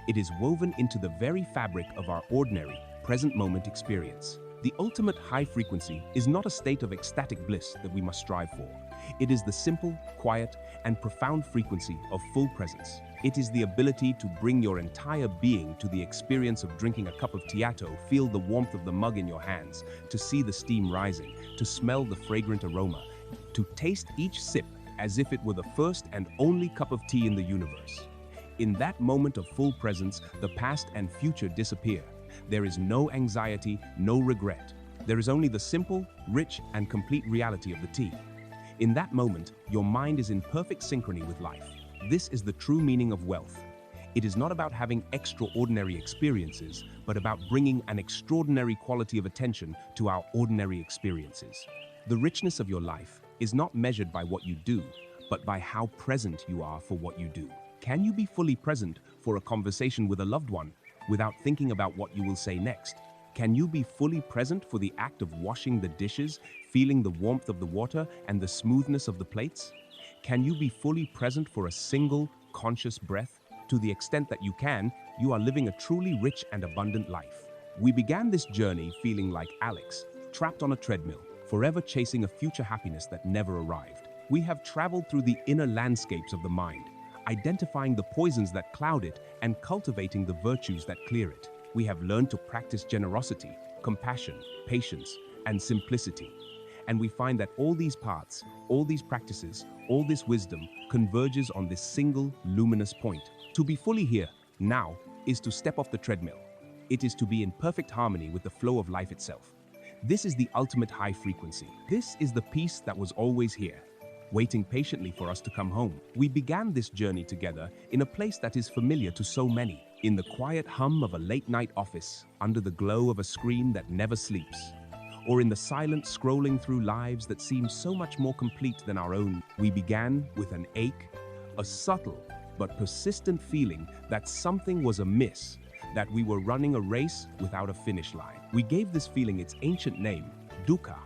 It is woven into the very fabric of our ordinary, present moment experience. The ultimate high frequency is not a state of ecstatic bliss that we must strive for. It is the simple, quiet, and profound frequency of full presence. It is the ability to bring your entire being to the experience of drinking a cup of Tieto, feel the warmth of the mug in your hands, to see the steam rising, to smell the fragrant aroma, to taste each sip as if it were the first and only cup of tea in the universe. In that moment of full presence, the past and future disappear. There is no anxiety, no regret. There is only the simple, rich, and complete reality of the tea. In that moment, your mind is in perfect synchrony with life. This is the true meaning of wealth. It is not about having extraordinary experiences, but about bringing an extraordinary quality of attention to our ordinary experiences. The richness of your life is not measured by what you do, but by how present you are for what you do. Can you be fully present for a conversation with a loved one without thinking about what you will say next? Can you be fully present for the act of washing the dishes, feeling the warmth of the water and the smoothness of the plates? Can you be fully present for a single, conscious breath? To the extent that you can, you are living a truly rich and abundant life. We began this journey feeling like Alex, trapped on a treadmill, forever chasing a future happiness that never arrived. We have traveled through the inner landscapes of the mind, identifying the poisons that cloud it and cultivating the virtues that clear it. We have learned to practice generosity, compassion, patience, and simplicity. And we find that all these paths, all these practices, all this wisdom converges on this single luminous point. To be fully here, now, is to step off the treadmill. It is to be in perfect harmony with the flow of life itself. This is the ultimate high frequency. This is the peace that was always here, waiting patiently for us to come home. We began this journey together in a place that is familiar to so many, in the quiet hum of a late-night office, under the glow of a screen that never sleeps, or in the silent scrolling through lives that seem so much more complete than our own. We began with an ache, a subtle but persistent feeling that something was amiss, that we were running a race without a finish line. We gave this feeling its ancient name, dukkha,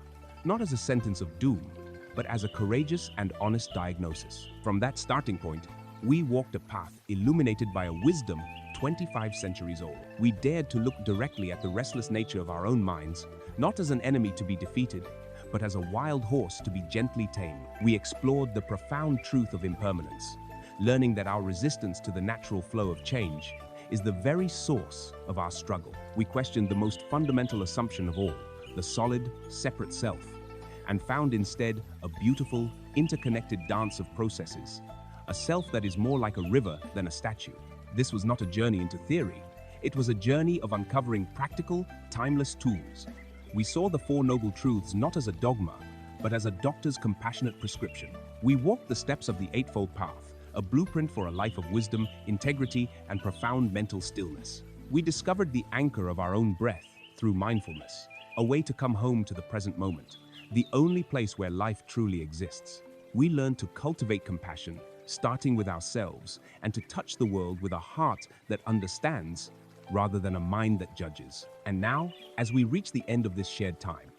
not as a sentence of doom, but as a courageous and honest diagnosis. From that starting point, we walked a path illuminated by a wisdom 25 centuries old. We dared to look directly at the restless nature of our own minds, not as an enemy to be defeated, but as a wild horse to be gently tamed. We explored the profound truth of impermanence, learning that our resistance to the natural flow of change is the very source of our struggle. We questioned the most fundamental assumption of all, the solid, separate self, and found instead a beautiful, interconnected dance of processes, a self that is more like a river than a statue. This was not a journey into theory. It was a journey of uncovering practical, timeless tools. We saw the Four Noble Truths not as a dogma, but as a doctor's compassionate prescription. We walked the steps of the Eightfold Path, a blueprint for a life of wisdom, integrity, and profound mental stillness. We discovered the anchor of our own breath through mindfulness, a way to come home to the present moment, the only place where life truly exists. We learned to cultivate compassion, starting with ourselves, and to touch the world with a heart that understands rather than a mind that judges. And now, as we reach the end of this shared time,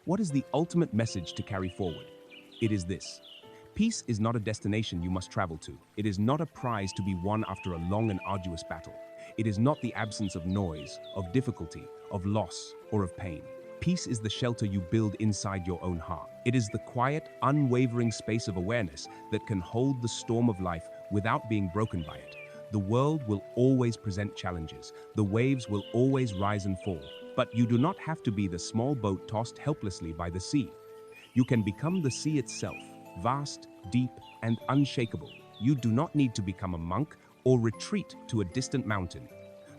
what is the ultimate message to carry forward? It is this: peace is not a destination you must travel to. It is not a prize to be won after a long and arduous battle. It is not the absence of noise, of difficulty, of loss, or of pain. Peace is the shelter you build inside your own heart. It is the quiet, unwavering space of awareness that can hold the storm of life without being broken by it. The world will always present challenges. The waves will always rise and fall. But you do not have to be the small boat tossed helplessly by the sea. You can become the sea itself, vast, deep, and unshakable. You do not need to become a monk or retreat to a distant mountain.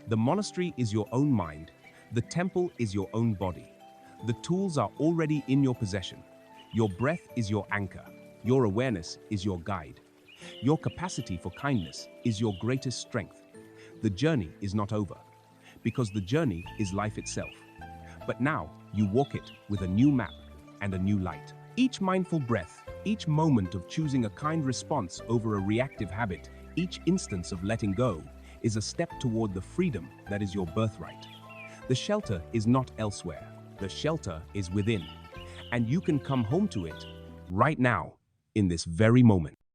The monastery is your own mind. The temple is your own body. The tools are already in your possession. Your breath is your anchor. Your awareness is your guide. Your capacity for kindness is your greatest strength. The journey is not over, because the journey is life itself. But now you walk it with a new map and a new light. Each mindful breath, each moment of choosing a kind response over a reactive habit, each instance of letting go, is a step toward the freedom that is your birthright. The shelter is not elsewhere. The shelter is within. And you can come home to it right now, in this very moment.